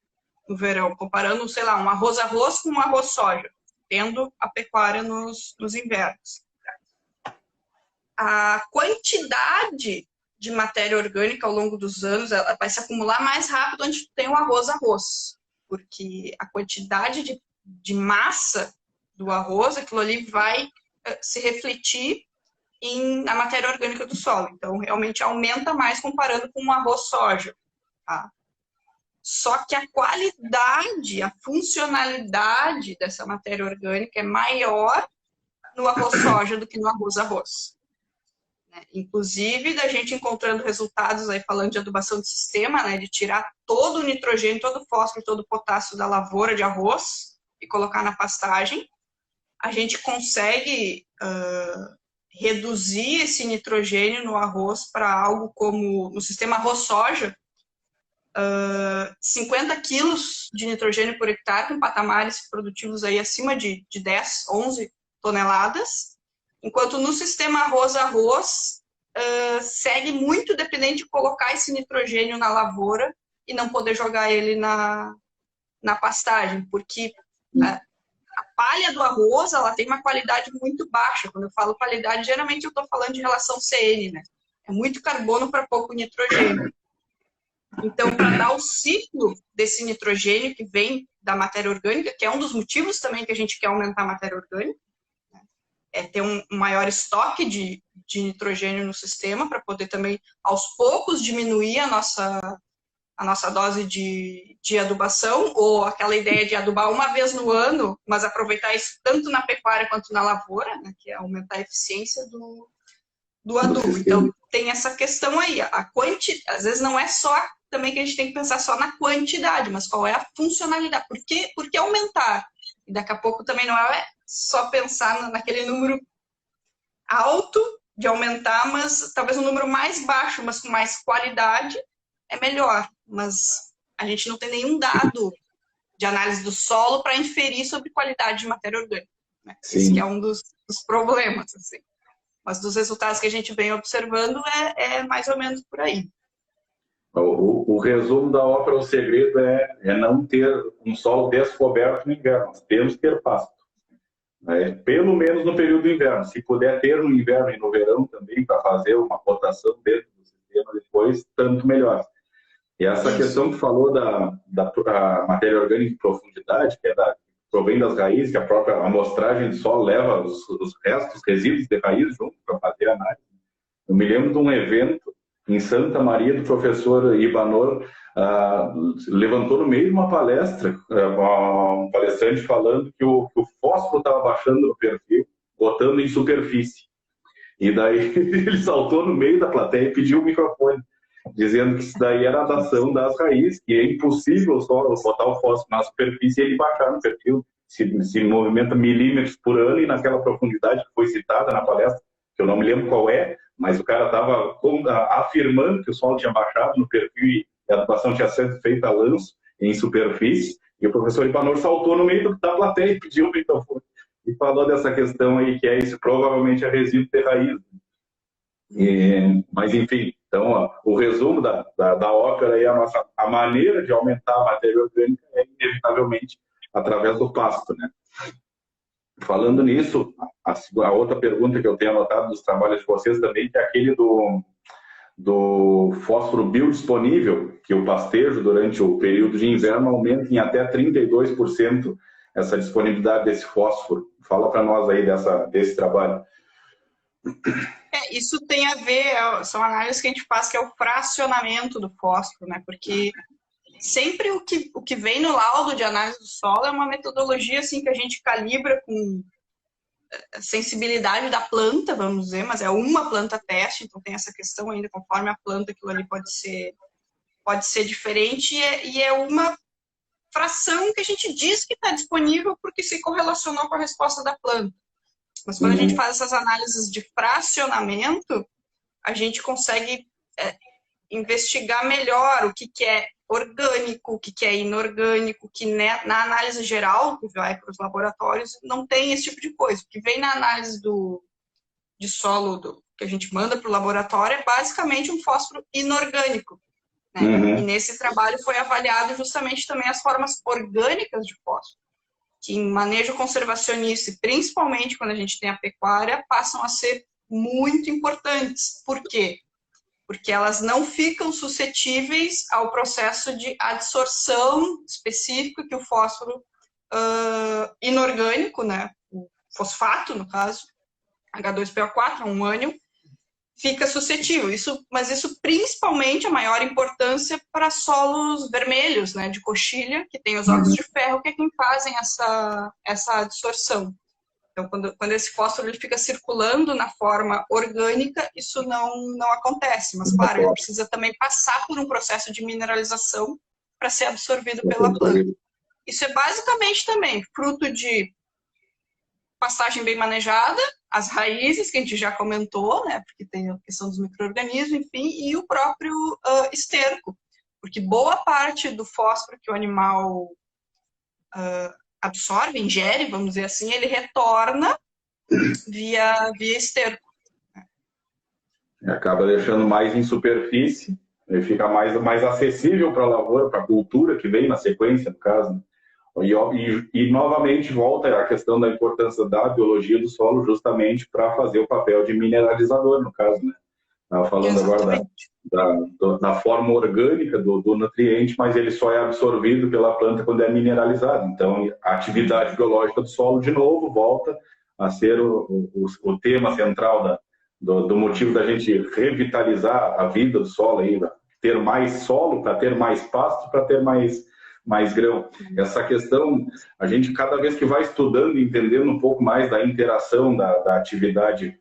Speaker 2: no verão, comparando, sei lá, um arroz com um arroz soja, tendo a pecuária nos invernos. A quantidade de matéria orgânica ao longo dos anos ela vai se acumular mais rápido onde tem o arroz, porque a quantidade de massa do arroz, aquilo ali vai se refletir na matéria orgânica do solo. Então, realmente aumenta mais comparando com um arroz soja. Tá? Só que a qualidade, a funcionalidade dessa matéria orgânica é maior no arroz soja do que no arroz. Inclusive, da gente encontrando resultados aí falando de adubação de sistema, né, de tirar todo o nitrogênio, todo o fósforo, todo o potássio da lavoura de arroz e colocar na pastagem, a gente consegue reduzir esse nitrogênio no arroz para algo como, no sistema arroz-soja, 50 quilos de nitrogênio por hectare, com patamares produtivos aí acima de 10, 11 toneladas, enquanto no sistema arroz segue muito dependente de colocar esse nitrogênio na lavoura e não poder jogar ele na pastagem, porque a palha do arroz, ela tem uma qualidade muito baixa. Quando eu falo qualidade, geralmente eu estou falando de relação CN, né? É muito carbono para pouco nitrogênio. Então, para dar o ciclo desse nitrogênio que vem da matéria orgânica, que é um dos motivos também que a gente quer aumentar a matéria orgânica, né? É ter um maior estoque de nitrogênio no sistema, para poder também, aos poucos, diminuir a nossa dose de adubação, ou aquela ideia de adubar uma vez no ano, mas aproveitar isso tanto na pecuária quanto na lavoura, né, que é aumentar a eficiência do adubo. Então, tem essa questão aí. Às vezes não é só também que a gente tem que pensar só na quantidade, mas qual é a funcionalidade. Por que aumentar? E daqui a pouco também não é só pensar naquele número alto de aumentar, mas talvez um número mais baixo, mas com mais qualidade, é melhor. Mas a gente não tem nenhum dado de análise do solo para inferir sobre qualidade de matéria orgânica, né? Esse que é um dos problemas, assim. Mas dos resultados que a gente vem observando é mais ou menos por aí.
Speaker 1: O resumo da ópera, o segredo é não ter um solo descoberto no inverno. Nós temos que ter pasto. Pelo menos no período do inverno. Se puder ter no inverno e no verão também, para fazer uma rotação dentro do sistema depois, tanto melhor. E essa questão que falou da matéria orgânica em profundidade, que provém das raízes, que a própria amostragem de solo leva os restos, resíduos de raiz junto para fazer a análise. Eu me lembro de um evento em Santa Maria, do professor Ibanor, levantou no meio de uma palestra, um palestrante falando que o fósforo estava baixando no perfil, botando em superfície. E daí ele saltou no meio da plateia e pediu o microfone, dizendo que isso daí era a dação das raízes, que é impossível só botar o fósforo na superfície e ele baixar no perfil. Se movimenta milímetros por ano, e naquela profundidade que foi citada na palestra, que eu não me lembro qual mas o cara estava afirmando que o solo tinha baixado no perfil e a adubação tinha sido feita a lanço em superfície, e o professor Ipanor saltou no meio da plateia e pediu o microfone e falou dessa questão aí, que isso provavelmente é resíduo de raiz. Mas, enfim, então, o resumo da ópera é a maneira de aumentar a matéria orgânica é, inevitavelmente, através do pasto, né? Falando nisso, a outra pergunta que eu tenho anotado dos trabalhos de vocês também, que é aquele do fósforo biodisponível, que o pastejo, durante o período de inverno, aumenta em até 32% essa disponibilidade desse fósforo. Fala para nós aí desse trabalho.
Speaker 2: Isso tem a ver, são análises que a gente faz, que é o fracionamento do fósforo, né? Porque sempre o que vem no laudo de análise do solo é uma metodologia assim, que a gente calibra com a sensibilidade da planta, vamos dizer, mas é uma planta teste, então tem essa questão ainda, conforme a planta, aquilo ali pode ser diferente, e é uma fração que a gente diz que está disponível porque se correlacionou com a resposta da planta. Mas quando a gente faz essas análises de fracionamento, a gente consegue investigar melhor o que é orgânico, o que é inorgânico, que na análise geral, que vai para os laboratórios, não tem esse tipo de coisa. O que vem na análise de solo que a gente manda para o laboratório é basicamente um fósforo inorgânico, né? E nesse trabalho foi avaliado justamente também as formas orgânicas de fósforo, que em manejo conservacionista, e principalmente quando a gente tem a pecuária, passam a ser muito importantes. Por quê? Porque elas não ficam suscetíveis ao processo de adsorção específico que o fósforo inorgânico, né, o fosfato, no caso, H2PO4, um ânion, fica suscetível. Mas isso principalmente a maior importância para solos vermelhos, né, de coxilha, que tem os óxidos de ferro, que é quem fazem essa adsorção. Então, quando esse fósforo ele fica circulando na forma orgânica, isso não acontece. Mas, claro, ele precisa também passar por um processo de mineralização para ser absorvido pela planta. Isso é basicamente também fruto de pastagem bem manejada, as raízes, que a gente já comentou, né, porque tem a questão dos micro-organismos, enfim, e o próprio esterco. Porque boa parte do fósforo que o animal absorve, ingere, vamos dizer assim, ele retorna via esterco.
Speaker 1: Acaba deixando mais em superfície, ele fica mais acessível para a lavoura, para a cultura que vem na sequência, no caso. E novamente volta a questão da importância da biologia do solo justamente para fazer o papel de mineralizador, no caso, né? Estava falando agora da forma orgânica do nutriente, mas ele só é absorvido pela planta quando é mineralizado. Então, a atividade biológica do solo, de novo, volta a ser o tema central do motivo da gente revitalizar a vida do solo, aí, ter mais solo, para ter mais pasto, para ter mais grão. Essa questão, a gente cada vez que vai estudando, entendendo um pouco mais da interação da atividade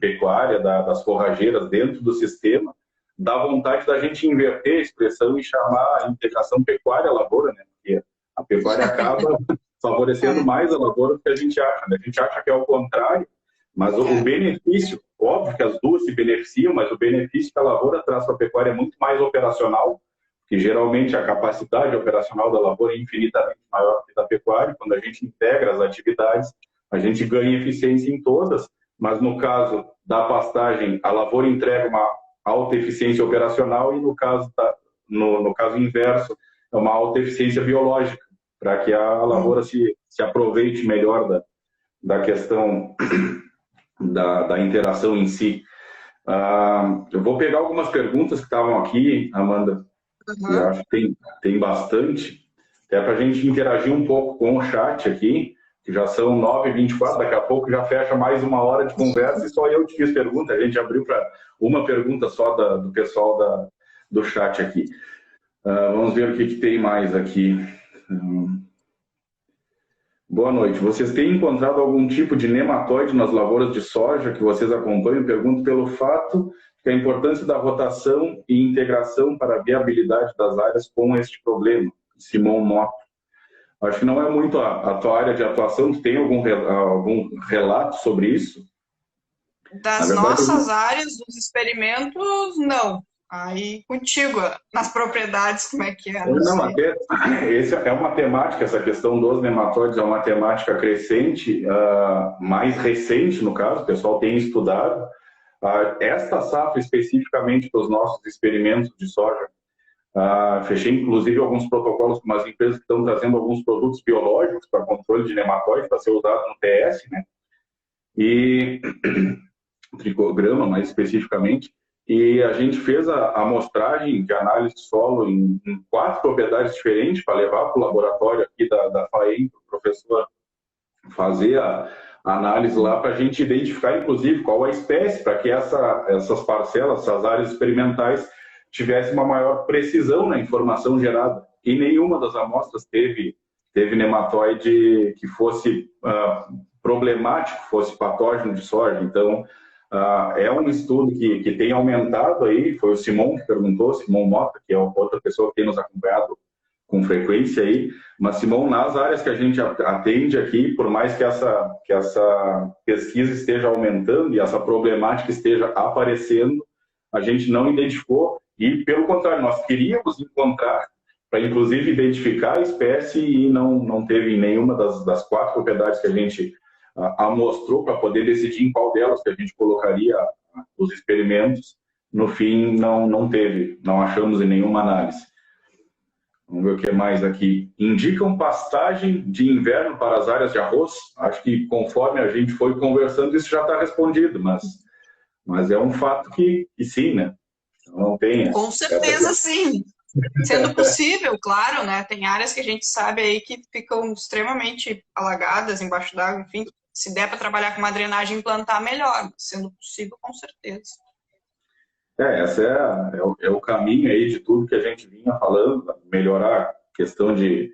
Speaker 1: pecuária, das forrageiras dentro do sistema, dá vontade da gente inverter a expressão e chamar a integração pecuária-lavoura, né? Porque a pecuária acaba favorecendo mais a lavoura do que a gente acha, né? A gente acha que é o contrário, mas o benefício, óbvio que as duas se beneficiam, mas o benefício que a lavoura traz para a pecuária é muito mais operacional, que geralmente a capacidade operacional da lavoura é infinitamente maior que da pecuária. Quando a gente integra as atividades, a gente ganha eficiência em todas, mas no caso da pastagem, a lavoura entrega uma alta eficiência operacional e no caso inverso, é uma alta eficiência biológica, para que a lavoura se aproveite melhor da questão da interação em si. Eu vou pegar algumas perguntas que estavam aqui, Amanda, eu acho que tem bastante, até para a gente interagir um pouco com o chat aqui, que já são 9h24, daqui a pouco já fecha mais uma hora de conversa e só eu te fiz pergunta, a gente abriu para uma pergunta só do pessoal do chat aqui. Vamos ver o que tem mais aqui. Boa noite. Vocês têm encontrado algum tipo de nematóide nas lavouras de soja que vocês acompanham? Pergunto pelo fato que a importância da rotação e integração para a viabilidade das áreas com este problema. Simão Mota. Acho que não é muito a tua área de atuação. Tu tem algum relato sobre isso?
Speaker 2: Das nossas áreas, dos experimentos, não. Aí, contigo, nas propriedades, como é que é?
Speaker 1: Essa é uma temática, essa questão dos nematóides é uma temática crescente, mais recente, no caso, o pessoal tem estudado. Esta safra, especificamente para os nossos experimentos de soja, fechei, inclusive, alguns protocolos com umas empresas que estão trazendo alguns produtos biológicos para controle de nematóide, para ser usado no TS, né? E tricograma, mais especificamente. E a gente fez a amostragem de análise de solo em 4 propriedades diferentes para levar para o laboratório aqui da FAEM, para o professor fazer a análise lá, para a gente identificar, inclusive, qual a espécie, para que essas parcelas, essas áreas experimentais, tivessem uma maior precisão na informação gerada. E nenhuma das amostras teve nematóide que fosse problemático, fosse patógeno de soja. Então, é um estudo que tem aumentado aí, foi o Simão que perguntou, Simão Mota, que é outra pessoa que tem nos acompanhado com frequência aí, mas Simão, nas áreas que a gente atende aqui, por mais que essa pesquisa esteja aumentando e essa problemática esteja aparecendo, a gente não identificou e, pelo contrário, nós queríamos encontrar para, inclusive, identificar a espécie e não teve em nenhuma das 4 propriedades que a gente amostrou para poder decidir em qual delas que a gente colocaria os experimentos. No fim, não teve, não achamos em nenhuma análise. Vamos ver o que mais aqui. Indicam pastagem de inverno para as áreas de arroz? Acho que conforme a gente foi conversando, isso já está respondido, mas é um fato que sim, né? Não tem.
Speaker 2: Com certeza, sim. Sendo possível, claro, né? Tem áreas que a gente sabe aí que ficam extremamente alagadas embaixo d'água, enfim, se der para trabalhar com uma drenagem e implantar, melhor. Sendo possível, com certeza.
Speaker 1: Esse é o caminho aí de tudo que a gente vinha falando, melhorar a questão de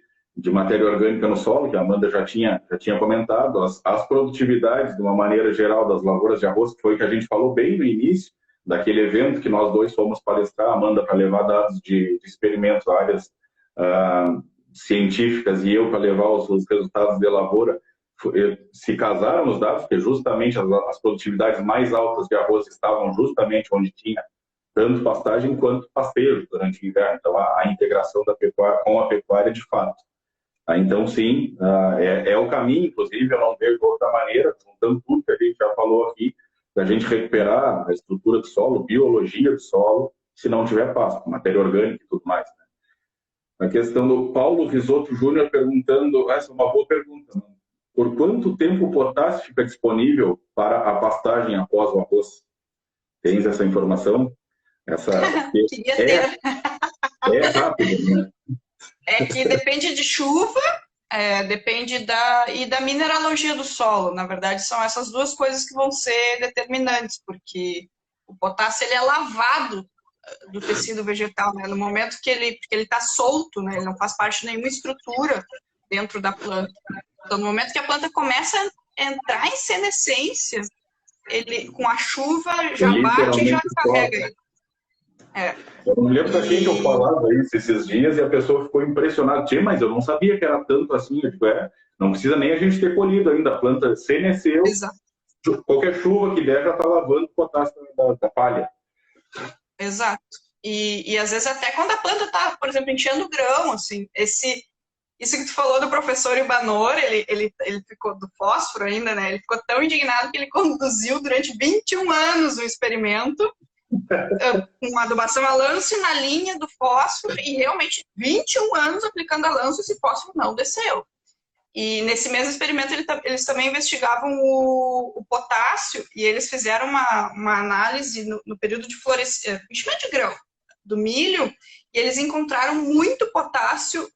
Speaker 1: matéria orgânica no solo, que a Amanda já tinha comentado, as produtividades, de uma maneira geral, das lavouras de arroz, que foi o que a gente falou bem no início, daquele evento que nós dois fomos palestrar, a Amanda para levar dados de experimentos, áreas científicas, e eu para levar os resultados de lavoura. Se casaram os dados, porque justamente as produtividades mais altas de arroz estavam justamente onde tinha tanto pastagem quanto pastejo durante o inverno. Então, a integração da pecuária com a pecuária de fato. Então, sim, é o caminho, inclusive, eu não vejo de outra maneira, juntando tudo que a gente já falou aqui, da gente recuperar a estrutura do solo, biologia do solo, se não tiver pasto, matéria orgânica e tudo mais. Né? A questão do Paulo Risotto Júnior perguntando, essa é uma boa pergunta, né? Por quanto tempo o potássio fica disponível para a pastagem após o arroz? Tens essa informação?
Speaker 2: Queria ter.
Speaker 1: É rápido, né?
Speaker 2: É que depende de chuva, depende da mineralogia do solo. Na verdade, são essas duas coisas que vão ser determinantes, porque o potássio ele é lavado do tecido vegetal, né? No momento que ele está solto, né? Ele não faz parte de nenhuma estrutura dentro da planta. Então, no momento que a planta começa a entrar em senescência, ele, com a chuva, já bate e já carrega ele.
Speaker 1: Eu não lembro para quem que eu falava isso esses dias e a pessoa ficou impressionada. Tchê, mas eu não sabia que era tanto assim. Eu digo, não precisa nem a gente ter colhido ainda. A planta seneceu.
Speaker 2: Exato.
Speaker 1: Qualquer chuva que der já está lavando o potássio da palha.
Speaker 2: Exato. E às vezes até quando a planta está, por exemplo, enchendo grão, assim, isso que tu falou do professor Ibanor, ele ficou do fósforo ainda, né? Ele ficou tão indignado que ele conduziu durante 21 anos o experimento com adubação a lance na linha do fósforo e realmente 21 anos aplicando a lance esse fósforo não desceu. E nesse mesmo experimento eles também investigavam o potássio e eles fizeram uma análise no período de florescimento, enchimento de grão do milho, e eles encontraram muito potássio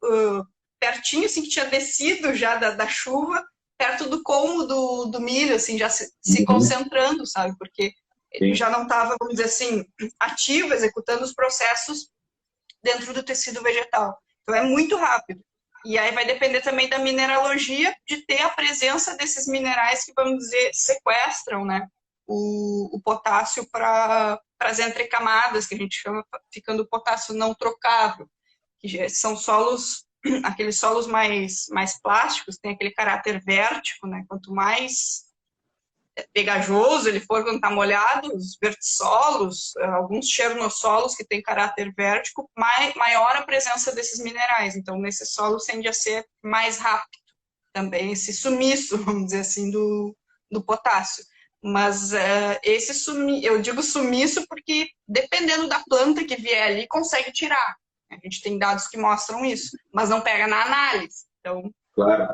Speaker 2: pertinho, assim, que tinha descido já da chuva, perto do colmo do milho, assim, já se concentrando, sabe? Porque ele já não estava, vamos dizer assim, ativo, executando os processos dentro do tecido vegetal. Então é muito rápido. E aí vai depender também da mineralogia, de ter a presença desses minerais que, vamos dizer, sequestram, né, o potássio para as entrecamadas, que a gente chama, ficando o potássio não trocável, que são solos, aqueles solos mais plásticos, tem aquele caráter vértico, né, quanto mais pegajoso ele for quando está molhado, os vertissolos, alguns chernossolos que têm caráter vértico, maior a presença desses minerais. Então, nesse solo tende a ser mais rápido também esse sumiço, vamos dizer assim, do potássio. Mas eu digo sumiço porque, dependendo da planta que vier ali, consegue tirar. A gente tem dados que mostram isso, mas não pega na análise. Então...
Speaker 1: Claro.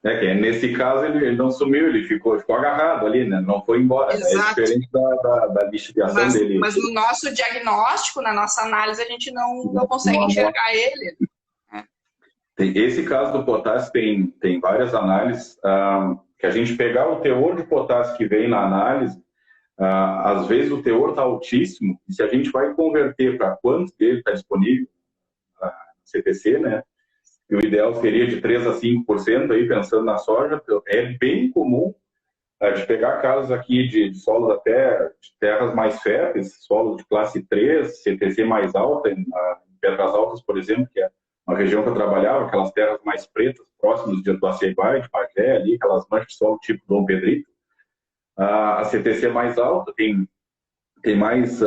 Speaker 1: Que nesse caso ele não sumiu, ele ficou agarrado ali, né? Não foi embora.
Speaker 2: Exato.
Speaker 1: É diferente da lixiviação dele.
Speaker 2: Mas no nosso diagnóstico, na nossa análise, a gente não consegue enxergar ele.
Speaker 1: Esse caso do potássio tem várias análises. Que a gente pegar o teor de potássio que vem na análise, às vezes o teor está altíssimo, e se a gente vai converter para quanto dele está disponível no CTC, né? E o ideal seria de 3% a 5%, aí, pensando na soja. É bem comum de pegar casos aqui de solos até de terras mais férteis, solos de classe 3, CTC mais alta, em Pedras Altas, por exemplo, que é uma região que eu trabalhava, aquelas terras mais pretas, próximas do Aceibá, de Pajé, ali, aquelas manchas de solo tipo Dom Pedrito. A CTC mais alta tem mais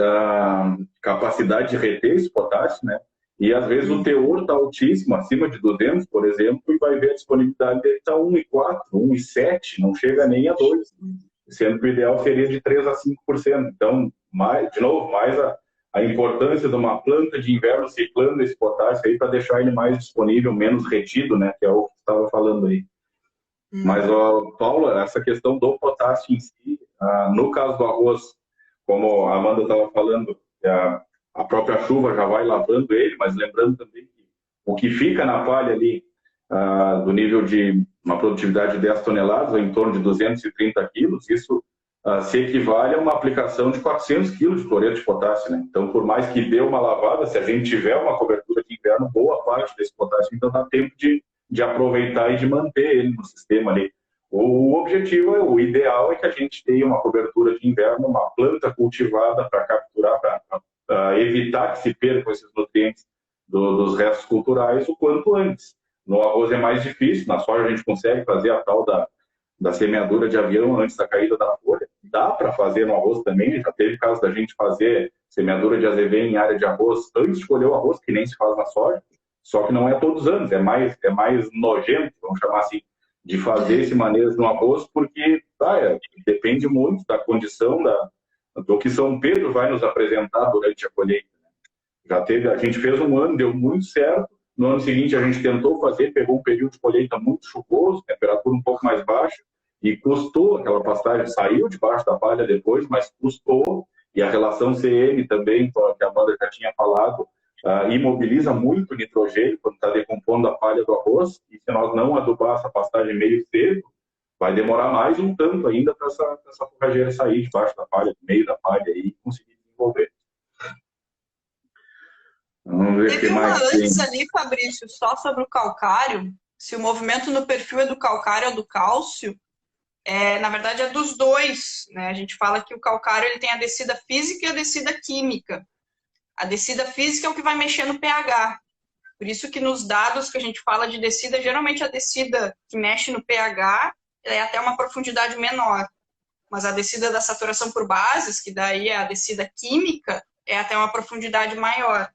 Speaker 1: capacidade de reter esse potássio, né? E às vezes o teor está altíssimo, acima de 200, por exemplo, e vai ver a disponibilidade dele está 1,4, 1,7, não chega nem a 2, sendo que o ideal seria de 3% a 5%. Então, de novo, mais a importância de uma planta de inverno ciclando esse potássio aí para deixar ele mais disponível, menos retido, né? Que é o que você estava falando aí. Mas, Paula, essa questão do potássio em si, no caso do arroz, como a Amanda estava falando, a própria chuva já vai lavando ele, mas lembrando também que o que fica na palha ali, do nível de uma produtividade de 10 toneladas, ou em torno de 230 quilos, isso se equivale a uma aplicação de 400 quilos de cloreto de potássio, né? Então, por mais que dê uma lavada, se a gente tiver uma cobertura de inverno, boa parte desse potássio, então dá tempo de aproveitar e de manter ele no sistema ali. O objetivo, o ideal é que a gente tenha uma cobertura de inverno, uma planta cultivada para capturar, para evitar que se percam esses nutrientes dos restos culturais o quanto antes. No arroz é mais difícil, na soja a gente consegue fazer a tal da semeadura de avião antes da caída da folha. Dá para fazer no arroz também, já teve caso da gente fazer semeadura de azevém em área de arroz antes de colher o arroz, que nem se faz na soja, só que não é todos os anos, é mais nojento, vamos chamar assim, de fazer esse manejo no arroz, porque depende muito da condição do que São Pedro vai nos apresentar durante a colheita. A gente fez um ano, deu muito certo, No ano seguinte, a gente tentou fazer, pegou um período de colheita muito chuvoso, temperatura um pouco mais baixa, e custou, aquela pastagem saiu debaixo da palha depois, mas custou, e a relação CN também, que a Amanda já tinha falado, imobiliza muito o nitrogênio quando está decompondo a palha do arroz, e se nós não adubar essa pastagem meio seco, vai demorar mais um tanto ainda para essa forrageira sair debaixo da palha, do meio da palha, e conseguir desenvolver. Vamos ver o que mais tem.
Speaker 2: Antes ali, Fabrício, só sobre o calcário, se o movimento no perfil é do calcário ou do cálcio, na verdade é dos dois, né? A gente fala que o calcário ele tem a descida física e a descida química. A descida física é o que vai mexer no pH. Por isso que nos dados que a gente fala de descida, geralmente a descida que mexe no pH é até uma profundidade menor. Mas a descida da saturação por bases, que daí é a descida química, é até uma profundidade maior.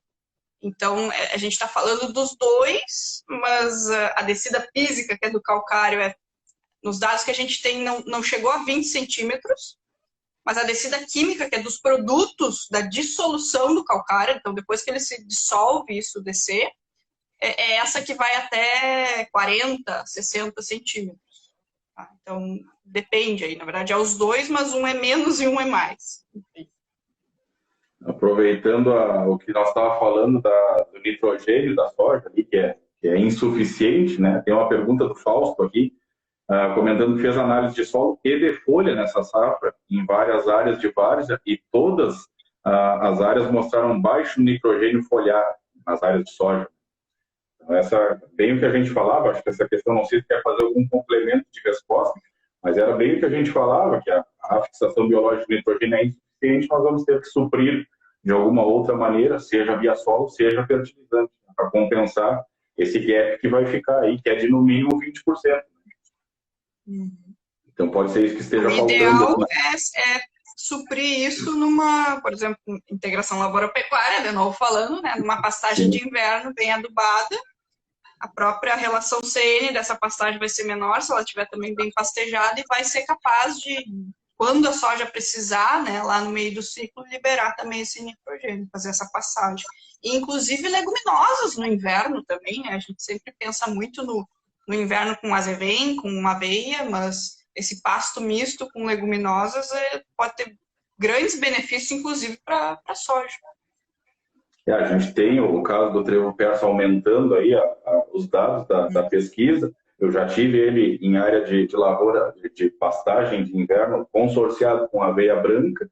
Speaker 2: Então, a gente está falando dos dois, mas a descida física, que é do calcário, nos dados que a gente tem, não chegou a 20 centímetros, mas a descida química, que é dos produtos da dissolução do calcário, então depois que ele se dissolve, isso descer, é essa que vai até 40, 60 centímetros. Tá? Então, depende aí, na verdade é os dois, mas um é menos e um é mais.
Speaker 1: Aproveitando o que nós estávamos falando do nitrogênio da soja, ali, que é insuficiente, né? Tem uma pergunta do Fausto aqui, comentando que fez análise de solo e de folha nessa safra, em várias áreas de várzea, e todas as áreas mostraram baixo nitrogênio foliar nas áreas de soja. Então, bem o que a gente falava, acho que essa questão, não sei se quer fazer algum complemento de resposta, mas era bem o que a gente falava, que a fixação biológica de nitrogênio é insuficiente, nós vamos ter que suprir de alguma outra maneira, seja via solo, seja fertilizante, para compensar esse gap que vai ficar aí, que é de no mínimo 20%. Então pode ser isso que esteja faltando. O
Speaker 2: ideal é suprir isso numa, por exemplo, integração lavoura-pecuária, de novo falando, né, numa pastagem de inverno bem adubada. A própria relação CN dessa pastagem vai ser menor se ela estiver também bem pastejada e vai ser capaz de, quando a soja precisar, né, lá no meio do ciclo, liberar também esse nitrogênio, fazer essa passagem. E, inclusive, leguminosas no inverno também, né? A gente sempre pensa muito no inverno com azevém, com aveia, mas esse pasto misto com leguminosas pode ter grandes benefícios, inclusive, para a soja.
Speaker 1: A gente tem o caso do trevo persa aumentando aí os dados da pesquisa. Eu já tive ele em área de lavoura, de pastagem de inverno, consorciado com aveia branca,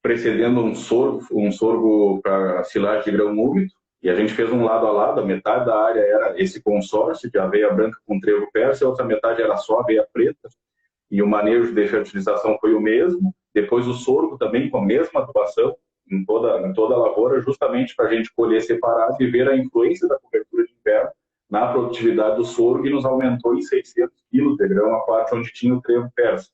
Speaker 1: precedendo um sorgo para silagem de grão úmido, e a gente fez um lado a lado, a metade da área era esse consórcio de aveia branca com trevo persa, e a outra metade era só aveia preta, e o manejo de fertilização foi o mesmo. Depois o sorgo também com a mesma adubação em toda a lavoura, justamente para a gente colher separado e ver a influência da cobertura de inverno na produtividade do sorgo, e nos aumentou em 600 quilos de grão a parte onde tinha o trevo persa.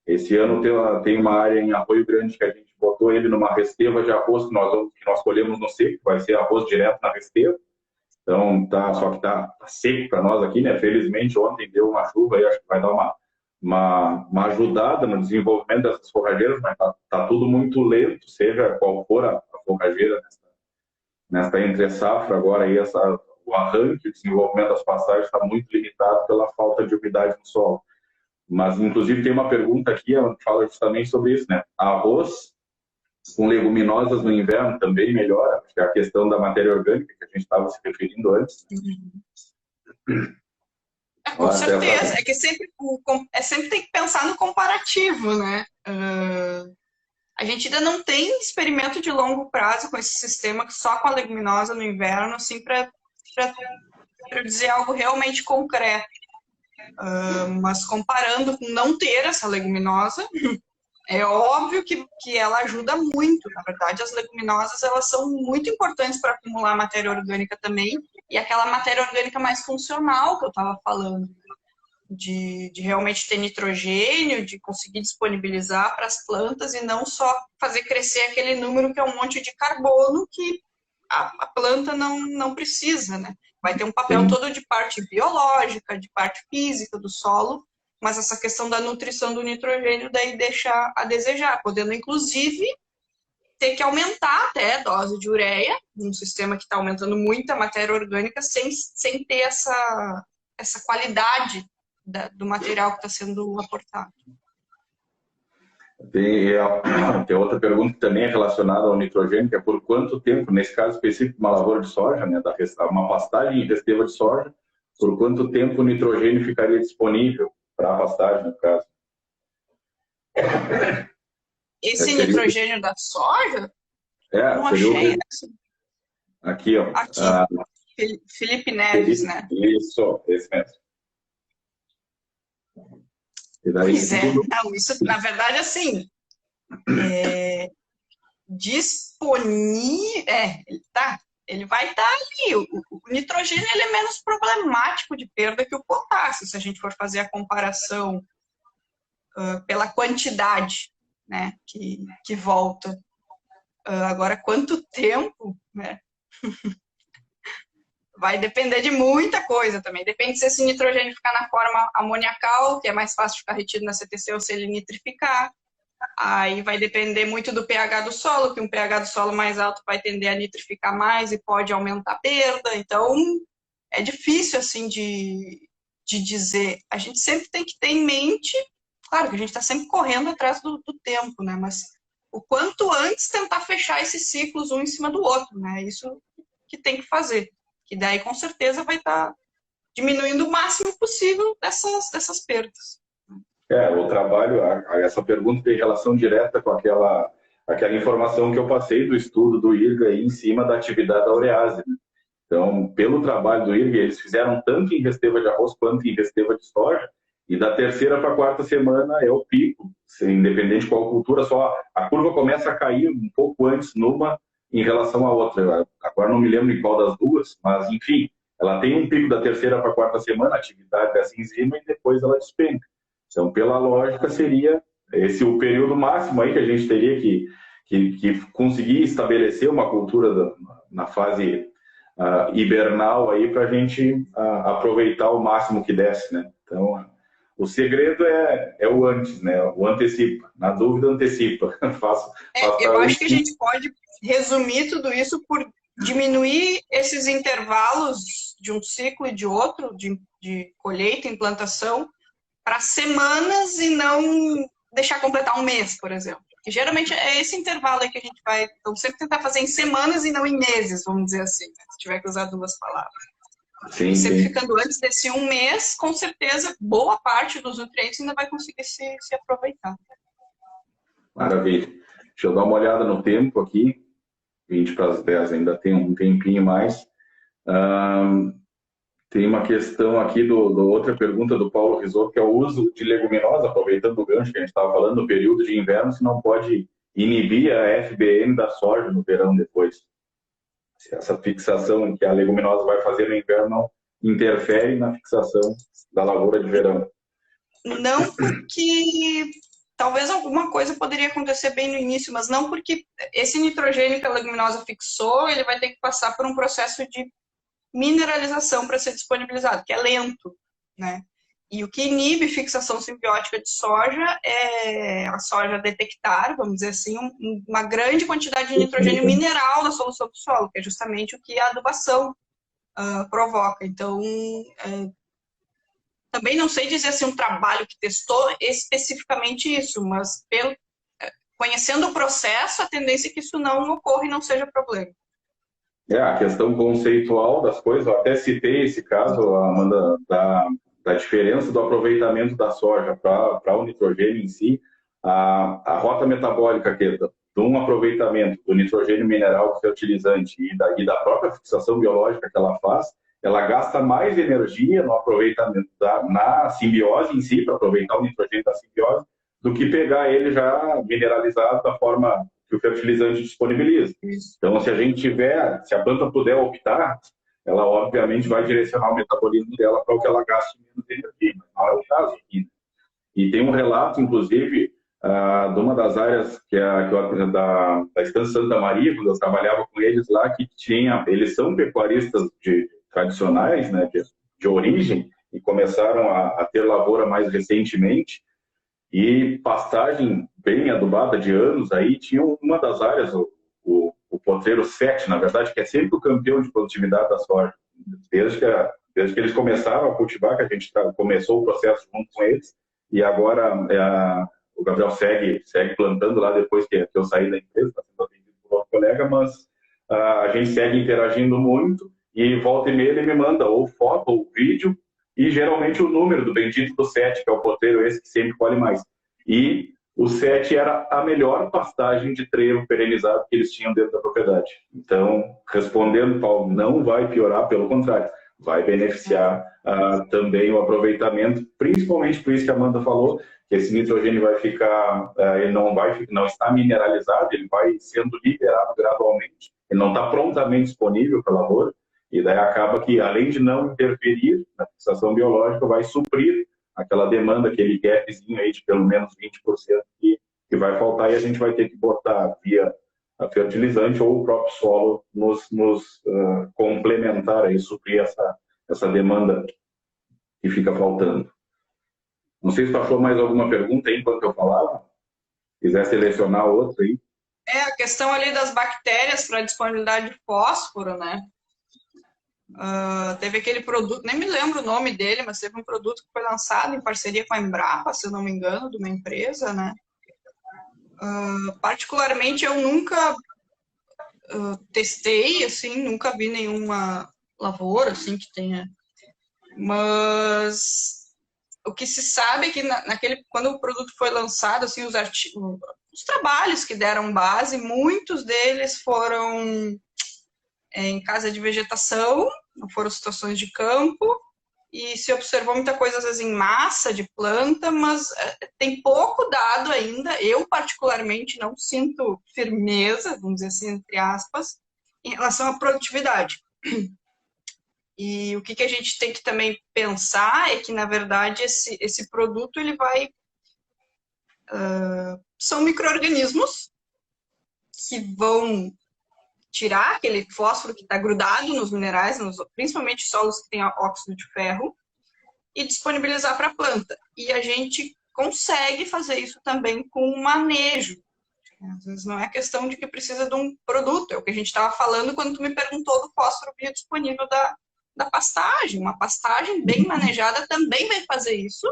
Speaker 1: Esse ano tem uma área em Arroio Grande que a gente botou ele numa resteva de arroz que nós colhemos no seco, vai ser arroz direto na resteva. Então, só que tá seco para nós aqui, né? Felizmente, ontem deu uma chuva aí, acho que vai dar uma ajudada no desenvolvimento dessas forrageiras, mas tá tudo muito lento, seja qual for a forrageira nesta entre-safra. Agora aí o arranque, o desenvolvimento das pastagens está muito limitado pela falta de umidade no solo. Mas, inclusive, tem uma pergunta aqui, que fala justamente sobre isso, né? Arroz com leguminosas no inverno também melhora, acho que é a questão da matéria orgânica que a gente estava se referindo antes.
Speaker 2: Com certeza, é que sempre tem que pensar no comparativo, né? A gente ainda não tem experimento de longo prazo com esse sistema só com a leguminosa no inverno, assim, para dizer algo realmente concreto. Mas comparando com não ter essa leguminosa, é óbvio que ela ajuda muito. Na verdade, as leguminosas elas são muito importantes para acumular matéria orgânica também, e aquela matéria orgânica mais funcional que eu estava falando, de realmente ter nitrogênio, de conseguir disponibilizar para as plantas e não só fazer crescer aquele número que é um monte de carbono que a planta não precisa, né? Vai ter um papel todo de parte biológica, de parte física do solo, mas essa questão da nutrição do nitrogênio daí deixa a desejar, podendo inclusive ter que aumentar até a dose de ureia, num sistema que está aumentando muito a matéria orgânica, sem ter essa qualidade do material que está sendo aportado.
Speaker 1: Tem outra pergunta que também é relacionada ao nitrogênio, que é por quanto tempo, nesse caso específico, uma lavoura de soja, né, uma pastagem em resteva de soja, por quanto tempo o nitrogênio ficaria disponível para a pastagem, no caso?
Speaker 2: Esse nitrogênio da soja? Não
Speaker 1: seria
Speaker 2: achei.
Speaker 1: Aqui, ó.
Speaker 2: Aqui. Felipe Neves, né?
Speaker 1: Isso, esse mesmo. E daí,
Speaker 2: pois é. Não, isso, na verdade, assim, disponível... ele vai estar ali. O nitrogênio ele é menos problemático de perda que o potássio, se a gente for fazer a comparação pela quantidade, né, que volta. Agora, quanto tempo, né? Vai depender de muita coisa também. Depende se esse nitrogênio ficar na forma amoniacal, que é mais fácil de ficar retido na CTC, ou se ele nitrificar. Aí vai depender muito do pH do solo, que um pH do solo mais alto vai tender a nitrificar mais e pode aumentar a perda. Então, é difícil, assim, de dizer. A gente sempre tem que ter em mente, claro que a gente está sempre correndo atrás do tempo, né? Mas o quanto antes tentar fechar esses ciclos um em cima do outro, né? Isso que tem que fazer. Que daí, com certeza, vai estar diminuindo o máximo possível dessas perdas.
Speaker 1: O trabalho, essa pergunta tem relação direta com aquela informação que eu passei do estudo do IRGA aí em cima da atividade da urease. Então, pelo trabalho do IRGA, eles fizeram tanto em resteva de arroz quanto em resteva de soja, e da terceira para a quarta semana é o pico, independente de qual cultura, só a curva começa a cair um pouco antes numa em relação à outra. Agora não me lembro em qual das duas, mas enfim, ela tem um pico da terceira para a quarta semana, a atividade dessa enzima, e depois ela despenca. Então, pela lógica, seria esse o período máximo aí que a gente teria que conseguir estabelecer uma cultura na fase hibernal aí para a gente aproveitar o máximo que desse, né? Então, o segredo é o antes, né? O antecipa. Na dúvida, antecipa.
Speaker 2: Eu acho que a gente pode resumir tudo isso por diminuir esses intervalos de um ciclo e de outro, de colheita e implantação, para semanas e não deixar completar um mês, por exemplo. Porque geralmente é esse intervalo aí que a gente vai... Então, sempre tentar fazer em semanas e não em meses, vamos dizer assim, né? Se tiver que usar duas palavras.
Speaker 1: Sim,
Speaker 2: sempre ficando antes desse um mês, com certeza, boa parte dos nutrientes ainda vai conseguir se aproveitar.
Speaker 1: Maravilha. Deixa eu dar uma olhada no tempo aqui. 20 para as 10, ainda tem um tempinho mais. Tem uma questão aqui outra pergunta do Paulo Risotto, que é o uso de leguminosa, aproveitando o gancho que a gente estava falando, no período de inverno, se não pode inibir a FBN da soja no verão depois. Se essa fixação que a leguminosa vai fazer no inverno não interfere na fixação da lavoura de verão.
Speaker 2: Não, porque talvez alguma coisa poderia acontecer bem no início, mas não porque esse nitrogênio que a leguminosa fixou, ele vai ter que passar por um processo de mineralização para ser disponibilizado, que é lento, né? E o que inibe fixação simbiótica de soja é a soja detectar, vamos dizer assim, uma grande quantidade de nitrogênio mineral na solução do solo, que é justamente o que a adubação provoca. Então, também não sei dizer assim, um trabalho que testou especificamente isso, mas conhecendo o processo, a tendência é que isso não ocorra e não seja problema.
Speaker 1: A questão conceitual das coisas, eu até citei esse caso, Amanda, da diferença do aproveitamento da soja para o nitrogênio em si, a rota metabólica de um aproveitamento do nitrogênio mineral fertilizante e da própria fixação biológica que ela faz, ela gasta mais energia no aproveitamento na simbiose em si, para aproveitar o nitrogênio da simbiose, do que pegar ele já mineralizado da forma que o fertilizante disponibiliza. Então, se a planta puder optar, ela obviamente vai direcionar o metabolismo dela para o que ela gasta menos energia, mas não é o caso aqui. E tem um relato, inclusive, de uma das áreas da Estância Santa Maria, quando eu trabalhava com eles lá, que eles são pecuaristas tradicionais, né, de origem, e começaram a ter lavoura mais recentemente. E pastagem bem adubada de anos, aí tinha uma das áreas, o potreiro 7, na verdade, que é sempre o campeão de produtividade da soja. Desde que eles começaram a cultivar, que a gente começou o processo junto com eles, e agora o Gabriel segue plantando lá depois que eu saí da empresa, está sendo atendido por outro colega, mas a gente segue interagindo muito, e volta e meia ele me manda ou foto ou vídeo, e geralmente o número do bendito do 7, que é o potreiro esse que sempre colhe mais. E o 7 era a melhor pastagem de trevo perenizado que eles tinham dentro da propriedade. Então, respondendo, Paulo, não vai piorar, pelo contrário, vai beneficiar também o aproveitamento, principalmente por isso que a Amanda falou, que esse nitrogênio vai ficar, ele não está mineralizado, ele vai sendo liberado gradualmente, ele não está prontamente disponível para a lavoura, e daí acaba que, além de não interferir na fixação biológica, vai suprir aquela demanda, aquele gapzinho aí de pelo menos 20% que vai faltar, e a gente vai ter que botar via a fertilizante ou o próprio solo nos complementar aí, suprir essa demanda que fica faltando. Não sei se tu achou mais alguma pergunta aí enquanto eu falava. Quiser selecionar outra aí.
Speaker 2: A questão ali das bactérias para disponibilidade de fósforo, né? Teve aquele produto, nem me lembro o nome dele, mas teve um produto que foi lançado em parceria com a Embrapa, se eu não me engano, de uma empresa, né? Particularmente, eu nunca testei, assim, nunca vi nenhuma lavoura, assim, que tenha. Mas o que se sabe é que quando o produto foi lançado, assim, os trabalhos que deram base, muitos deles foram em casa de vegetação, não foram situações de campo, e se observou muita coisa, às vezes, em massa de planta, mas tem pouco dado ainda. Eu, particularmente, não sinto firmeza, vamos dizer assim, entre aspas, em relação à produtividade. E o que a gente tem que também pensar é que, na verdade, esse produto, ele vai... são micro-organismos que vão tirar aquele fósforo que está grudado nos minerais, principalmente solos que têm óxido de ferro, e disponibilizar para a planta. E a gente consegue fazer isso também com o manejo. Às vezes não é questão de que precisa de um produto, é o que a gente estava falando quando tu me perguntou do fósforo biodisponível da pastagem. Uma pastagem bem manejada também vai fazer isso,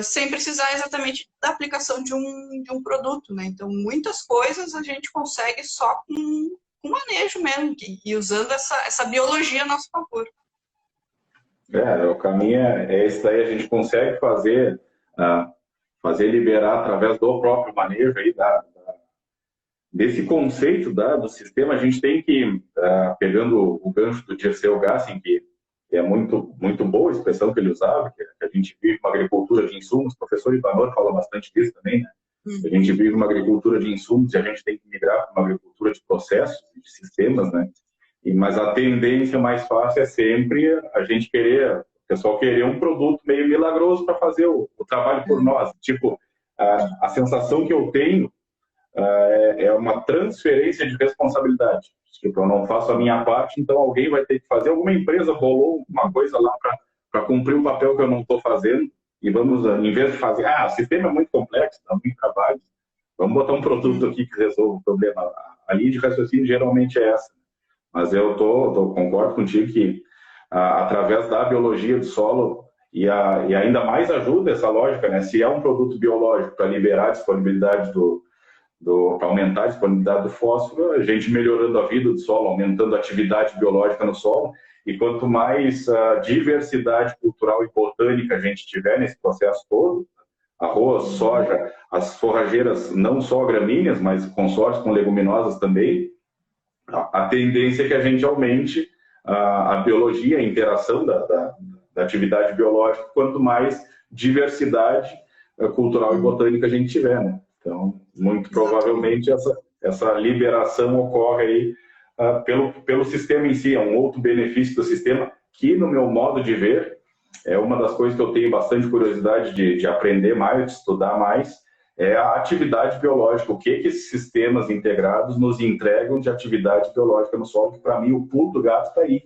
Speaker 2: sem precisar exatamente da aplicação de um produto, né? Então, muitas coisas a gente consegue só com manejo mesmo, e usando essa biologia a nosso favor.
Speaker 1: O caminho é esse daí, a gente consegue fazer liberar através do próprio manejo aí desse conceito do sistema. A gente tem que, pegando o gancho do Dirceu Gassin, que é muito, muito boa a expressão que ele usava, que a gente vive uma agricultura de insumos, o professor Ivanor fala bastante disso também, né? A gente vive uma agricultura de insumos e a gente tem que migrar para uma agricultura de processos, de sistemas, né? Mas a tendência mais fácil é sempre a gente o pessoal querer um produto meio milagroso para fazer o trabalho por nós. Tipo, a sensação que eu tenho é uma transferência de responsabilidade. Tipo, eu não faço a minha parte, então alguém vai ter que fazer. Alguma empresa bolou uma coisa lá para cumprir um papel que eu não estou fazendo, e vamos, em vez de fazer, o sistema é muito complexo, dá muito trabalho, vamos botar um produto aqui que resolva o problema. A linha de raciocínio geralmente é essa. Mas eu concordo contigo que, através da biologia do solo, e ainda mais ajuda essa lógica, né? Se é um produto biológico para liberar a disponibilidade para aumentar a disponibilidade do fósforo, a gente melhorando a vida do solo, aumentando a atividade biológica no solo, e quanto mais diversidade cultural e botânica a gente tiver nesse processo todo, arroz, soja, as forrageiras, não só gramíneas, mas consortes com leguminosas também, a tendência é que a gente aumente a biologia, a interação da atividade biológica, quanto mais diversidade cultural e botânica a gente tiver, né? Então, muito provavelmente essa liberação ocorre aí pelo sistema em si, é um outro benefício do sistema, que, no meu modo de ver, é uma das coisas que eu tenho bastante curiosidade de aprender mais, de estudar mais, é a atividade biológica. O que esses sistemas integrados nos entregam de atividade biológica no solo, que, para mim, o pulo do gato está aí.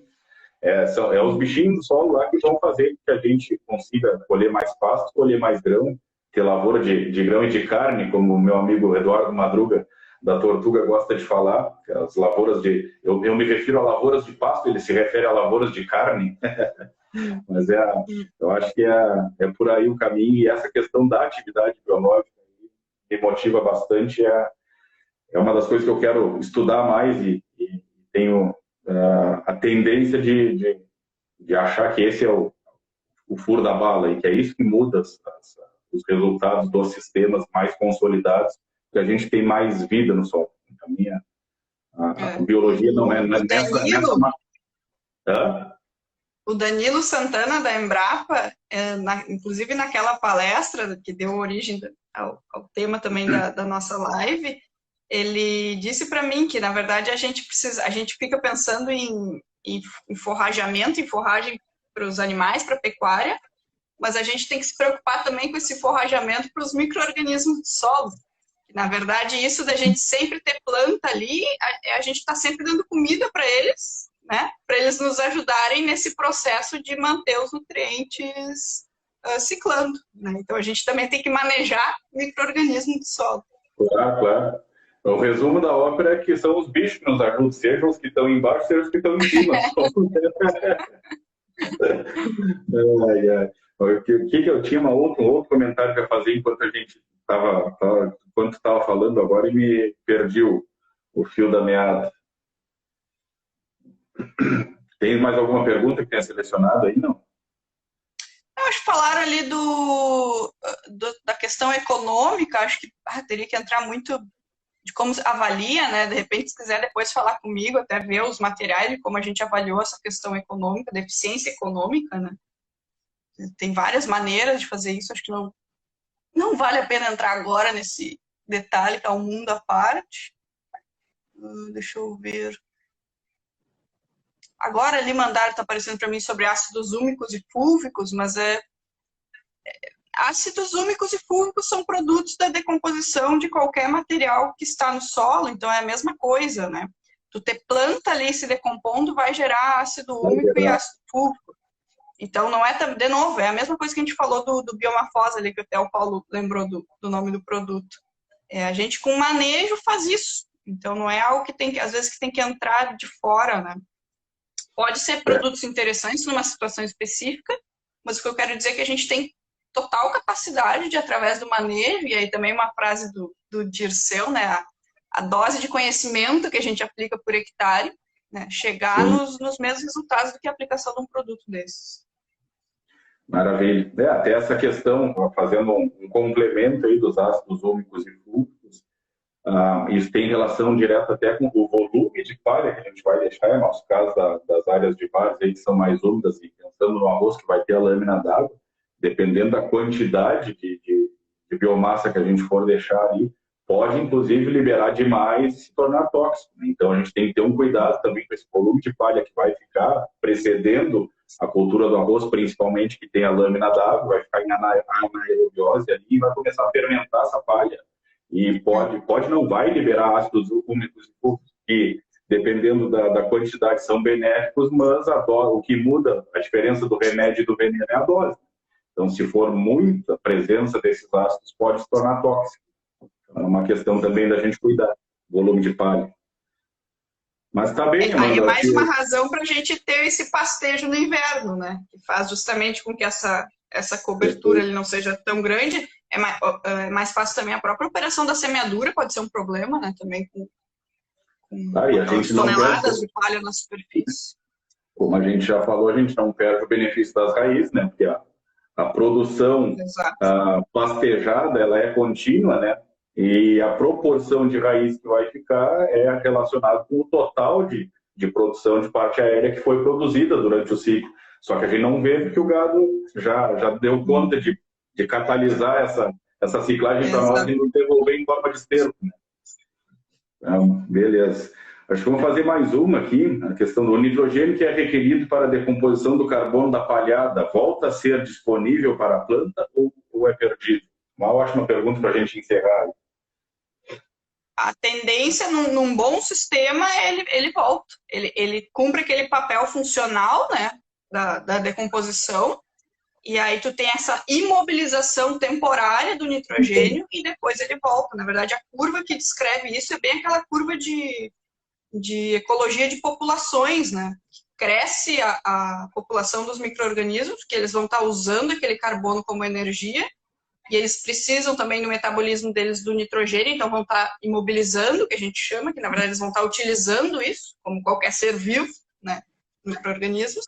Speaker 1: Os bichinhos do solo lá que vão fazer que a gente consiga colher mais pasto, colher mais grão, ter lavoura de grão e de carne, como o meu amigo Eduardo Madruga, da Tortuga, gosta de falar, as lavouras de... Eu me refiro a lavouras de pasto, ele se refere a lavouras de carne, mas eu acho que é por aí o caminho, e essa questão da atividade biológica me motiva bastante, é uma das coisas que eu quero estudar mais e tenho a tendência de achar que esse é o furo da bala e que é isso que muda os resultados dos sistemas mais consolidados, que a gente tem mais vida no solo. A biologia não é nessa...
Speaker 2: O Danilo Santana, da Embrapa, inclusive naquela palestra que deu origem ao tema também da nossa live, ele disse para mim que, na verdade, a gente fica pensando em forrajamento, em forragem para os animais, para a pecuária, mas a gente tem que se preocupar também com esse forrajamento para os micro-organismos do solo. Na verdade, isso da gente sempre ter planta ali, a gente está sempre dando comida para eles, né? Para eles nos ajudarem nesse processo de manter os nutrientes ciclando, né? Então, a gente também tem que manejar micro-organismos do solo.
Speaker 1: Claro, claro. O resumo da ópera é que são os bichos que nos ajudam, sejam os que estão embaixo, sejam os que estão em cima. O que eu tinha um outro comentário para fazer enquanto a gente estava falando agora e me perdi o fio da meada. Tem mais alguma pergunta que tenha selecionado aí, não?
Speaker 2: Eu acho que falaram ali da questão econômica, acho que teria que entrar muito de como avalia, né? De repente, se quiser depois falar comigo, até ver os materiais de como a gente avaliou essa questão econômica, da eficiência econômica, né? Tem várias maneiras de fazer isso, acho que não vale a pena entrar agora nesse detalhe, que é um mundo à parte. Deixa eu ver. Agora ali mandaram, está aparecendo para mim sobre ácidos úmicos e fúlvicos, mas ácidos úmicos e fúlvicos são produtos da decomposição de qualquer material que está no solo, então é a mesma coisa, né? Tu ter planta ali se decompondo vai gerar ácido úmico e ácido fúlvico. Então não é, de novo, é a mesma coisa que a gente falou do biomafose ali, que até o Paulo lembrou do nome do produto. A gente com manejo faz isso. Então não é algo que às vezes que tem que entrar de fora, né? Pode ser produtos interessantes numa situação específica, mas o que eu quero dizer é que a gente tem total capacidade de, através do manejo, e aí também uma frase do Dirceu, né, a dose de conhecimento que a gente aplica por hectare, né, chegar nos mesmos resultados do que a aplicação de um produto desses.
Speaker 1: Maravilha. Até essa questão, fazendo um complemento aí dos ácidos úmicos e fúlvicos, isso tem relação direta até com o volume de palha que a gente vai deixar, no nosso caso das áreas de várzea que são mais úmidas, e pensando no arroz que vai ter a lâmina d'água, dependendo da quantidade de biomassa que a gente for deixar ali, pode inclusive liberar demais e se tornar tóxico. Então a gente tem que ter um cuidado também com esse volume de palha que vai ficar precedendo a cultura do arroz, principalmente que tem a lâmina d'água, vai ficar em anaerobiose ali e vai começar a fermentar essa palha. E pode não vai liberar ácidos úmicos e fúlvicos, que dependendo da quantidade são benéficos, mas o que muda, a diferença do remédio e do veneno é a dose. Então, se for muita presença desses ácidos, pode se tornar tóxico. Então, é uma questão também da gente cuidar, volume de palha. Mas está bem,
Speaker 2: Amanda. É mais uma razão para a gente ter esse pastejo no inverno, né? Que faz justamente com que essa cobertura ele não seja tão grande. É mais fácil também a própria operação da semeadura, pode ser um problema, né? Também com toneladas de palha na superfície.
Speaker 1: Como a gente já falou, a gente não perde o benefício das raízes, né? Porque a produção pastejada ela é contínua, né? E a proporção de raiz que vai ficar é relacionada com o total de produção de parte aérea que foi produzida durante o ciclo. Só que a gente não vê porque o gado já deu conta de catalisar essa ciclagem para nós e nos devolver em forma de esterco, né? Então, beleza. Acho que vamos fazer mais uma aqui, a questão do nitrogênio que é requerido para a decomposição do carbono da palhada, volta a ser disponível para a planta ou é perdido? Uma ótima pergunta para a gente encerrar.
Speaker 2: A tendência num bom sistema ele volta, ele cumpre aquele papel funcional, né, da decomposição, e aí tu tem essa imobilização temporária do nitrogênio e depois ele volta. Na verdade, a curva que descreve isso é bem aquela curva de ecologia de populações, né? Cresce a população dos micro-organismos, que eles vão estar usando aquele carbono como energia, e eles precisam também no metabolismo deles do nitrogênio, então vão estar imobilizando, que a gente chama, que na verdade eles vão estar utilizando isso, como qualquer ser vivo, né? Micro-organismos.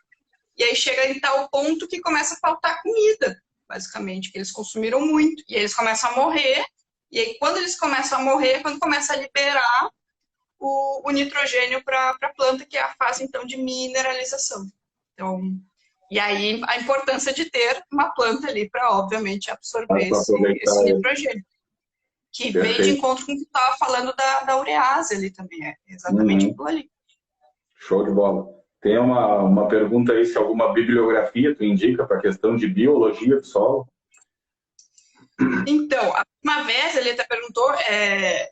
Speaker 2: E aí chega em tal ponto que começa a faltar comida, basicamente, que eles consumiram muito. E aí eles começam a morrer, e aí quando eles começam a morrer, é quando começa a liberar o nitrogênio para a planta, que é a fase, então, de mineralização. Então, e aí a importância de ter uma planta ali para, obviamente, absorver esse nitrogênio. Que vem de encontro com o que estava falando da urease ali também, é exatamente aquilo ali.
Speaker 1: Show de bola. Tem uma pergunta aí, se alguma bibliografia tu indica para a questão de biologia do solo?
Speaker 2: Então, a Primavera, ele até perguntou,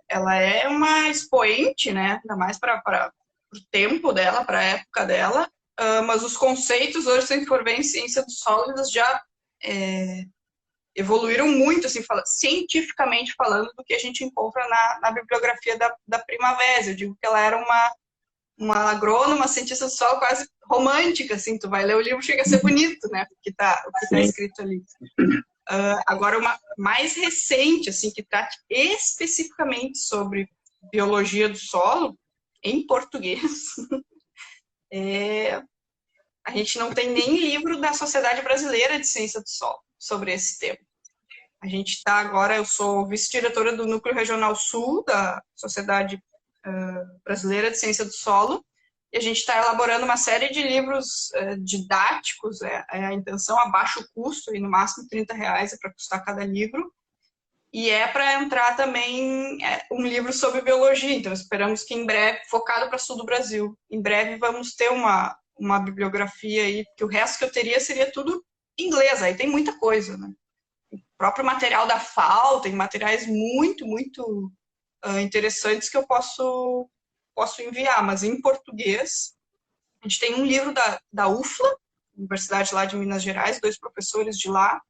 Speaker 2: ela é uma expoente, né? Ainda mais para o tempo dela, para a época dela, mas os conceitos hoje, se a gente for ver em ciência do solo, eles já evoluíram muito, assim, cientificamente falando, do que a gente encontra na bibliografia da Primavera. Eu digo que ela era uma agrônoma, cientista do solo quase romântica, assim, tu vai ler o livro, chega a ser bonito, né, o que tá escrito ali. Agora, uma mais recente, assim, que trata especificamente sobre biologia do solo, em português, a gente não tem nem livro da Sociedade Brasileira de Ciência do Solo sobre esse tema. A gente está agora, eu sou vice-diretora do Núcleo Regional Sul da Sociedade Brasileira de Ciência do Solo, e a gente está elaborando uma série de livros didáticos, a intenção a baixo custo, e no máximo R$30 é para custar cada livro, e é para entrar também um livro sobre biologia, então esperamos que em breve, focado para sul do Brasil, em breve vamos ter uma bibliografia aí, porque o resto que eu teria seria tudo em inglês, aí tem muita coisa, né? O próprio material da FAO, tem materiais muito, muito interessantes que eu posso enviar, mas em português, a gente tem um livro da UFLA, Universidade lá de Minas Gerais, 2 professores de lá,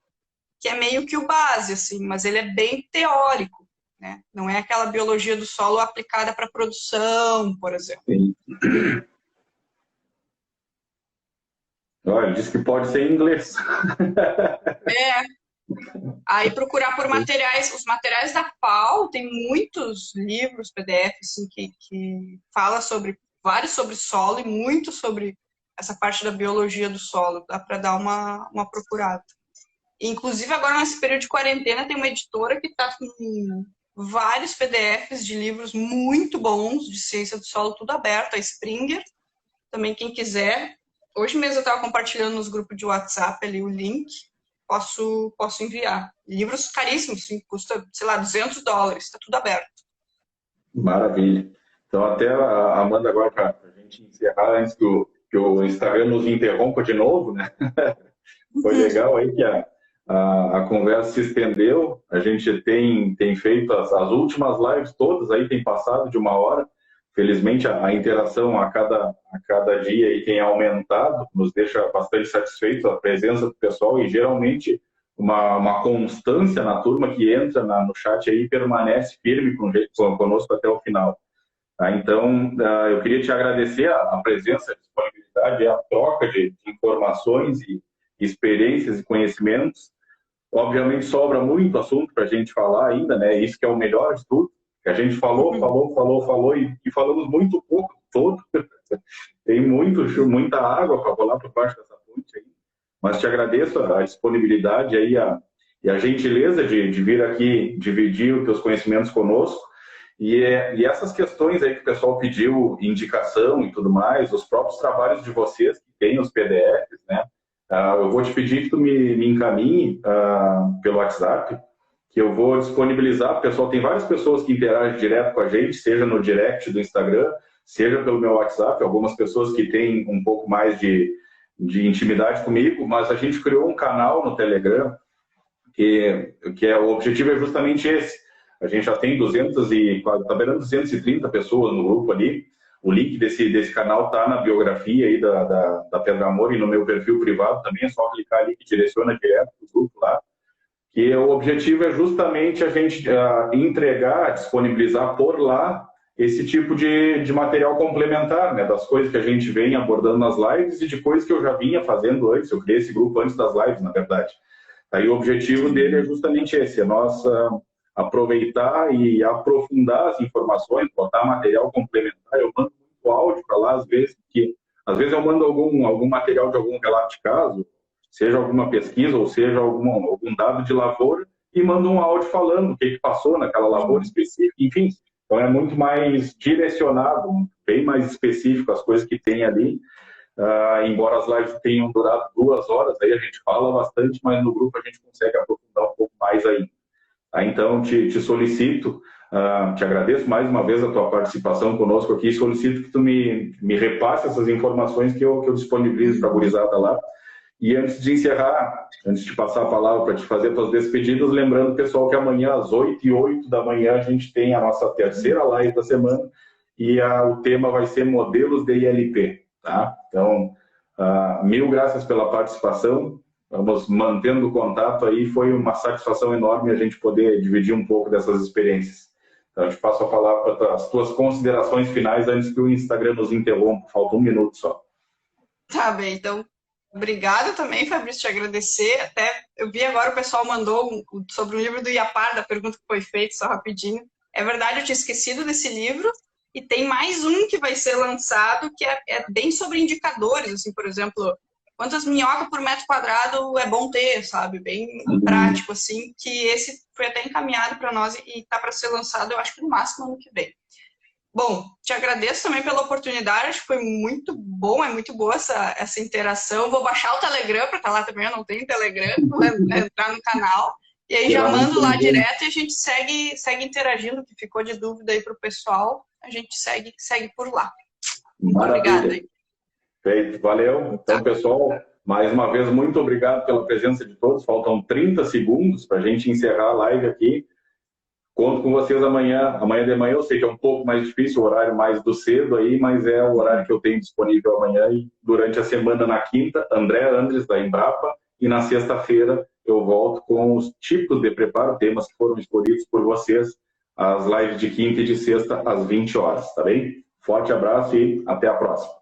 Speaker 2: que é meio que o base, assim, mas ele é bem teórico, né? Não é aquela biologia do solo aplicada para produção, por exemplo.
Speaker 1: Sim. Olha, ele disse que pode ser em inglês.
Speaker 2: Aí procurar por materiais, os materiais da FAO, tem muitos livros, PDF, assim, que fala vários sobre solo e muito sobre essa parte da biologia do solo. Dá para dar uma procurada. Inclusive, agora nesse período de quarentena, tem uma editora que está com vários PDFs de livros muito bons de ciência do solo, tudo aberto, a Springer. Também quem quiser. Hoje mesmo eu estava compartilhando nos grupos de WhatsApp ali o link. Posso enviar. Livros caríssimos, assim, custa, sei lá, $200, está tudo aberto.
Speaker 1: Maravilha. Então, até a Amanda, agora, para a gente encerrar, antes que o Instagram nos interrompa de novo, né? Foi legal aí que a conversa se estendeu. A gente tem feito as últimas lives todas, aí tem passado de 1 hora. Felizmente, a interação a cada dia aí tem aumentado, nos deixa bastante satisfeitos a presença do pessoal e, geralmente, uma constância na turma que entra no chat aí e permanece firme conosco até o final. Tá? Então, eu queria te agradecer a presença, a disponibilidade, a troca de informações e experiências e conhecimentos. Obviamente, sobra muito assunto para a gente falar ainda, né? Isso que é o melhor de tudo. A gente falou e falamos muito pouco todo. Tem muita água para rolar por baixo dessa ponte aí. Mas te agradeço a disponibilidade aí e a gentileza de vir aqui dividir os teus conhecimentos conosco. E essas questões aí que o pessoal pediu, indicação e tudo mais, os próprios trabalhos de vocês que tem os PDFs, né? Eu vou te pedir que tu me encaminhe pelo WhatsApp, que eu vou disponibilizar. O pessoal, tem várias pessoas que interagem direto com a gente, seja no direct do Instagram, seja pelo meu WhatsApp, algumas pessoas que têm um pouco mais de intimidade comigo, mas a gente criou um canal no Telegram, que o objetivo é justamente esse. A gente já tem 230 pessoas no grupo ali, O link desse canal está na biografia aí da Pedra Amor e no meu perfil privado também, é só clicar ali que direciona direto para o grupo lá. Que o objetivo é justamente a gente entregar, disponibilizar por lá esse tipo de material complementar, né, das coisas que a gente vem abordando nas lives e de coisas que eu já vinha fazendo antes. Eu criei esse grupo antes das lives, na verdade. Aí o objetivo dele é justamente esse, é nós aproveitar e aprofundar as informações, botar material complementar. Eu mando muito áudio para lá, às vezes eu mando algum material de algum relato de caso, seja alguma pesquisa ou seja algum dado de lavoura, e mando um áudio falando o que passou naquela lavoura específica, enfim. Então é muito mais direcionado, bem mais específico as coisas que tem ali. Embora as lives tenham durado 2 horas, aí a gente fala bastante, mas no grupo a gente consegue aprofundar um pouco mais ainda. Então, te solicito, te agradeço mais uma vez a tua participação conosco aqui, solicito que tu me repasse essas informações que eu disponibilizo para a gurizada lá. E antes de encerrar, antes de passar a palavra para te fazer as tuas despedidas, lembrando, pessoal, que amanhã às 8h08 da manhã a gente tem a nossa terceira live da semana e o tema vai ser modelos de ILP. Tá? Então, mil graças pela participação, vamos mantendo o contato aí, foi uma satisfação enorme a gente poder dividir um pouco dessas experiências. Então, eu te passo a palavra para as tuas considerações finais antes que o Instagram nos interrompa, falta 1 minuto só.
Speaker 2: Tá bem, então, obrigada também, Fabrício, te agradecer, até eu vi agora o pessoal mandou sobre o livro do Iapar, da pergunta que foi feita, só rapidinho, é verdade, eu tinha esquecido desse livro. E tem mais um que vai ser lançado que é bem sobre indicadores, assim, por exemplo, quantas minhocas por metro quadrado é bom ter, sabe? Bem prático, assim, que esse foi até encaminhado para nós e está para ser lançado, eu acho que no máximo ano que vem. Bom, te agradeço também pela oportunidade, acho que foi muito bom, é muito boa essa interação. Vou baixar o Telegram, porque lá também eu não tenho Telegram, vou entrar no canal. E aí já mando lá direto e a gente segue interagindo, o que ficou de dúvida aí para o pessoal, a gente segue por lá. Muito obrigada.
Speaker 1: Feito, valeu. Então, pessoal, mais uma vez, muito obrigado pela presença de todos. Faltam 30 segundos para a gente encerrar a live aqui. Conto com vocês amanhã. Amanhã de manhã eu sei que é um pouco mais difícil, o horário mais do cedo aí, mas é o horário que eu tenho disponível amanhã. E durante a semana, na quinta, André Andres, da Embrapa, e na sexta-feira eu volto com os tipos de preparo, temas que foram escolhidos por vocês, as lives de quinta e de sexta às 20 horas, tá bem? Forte abraço e até a próxima.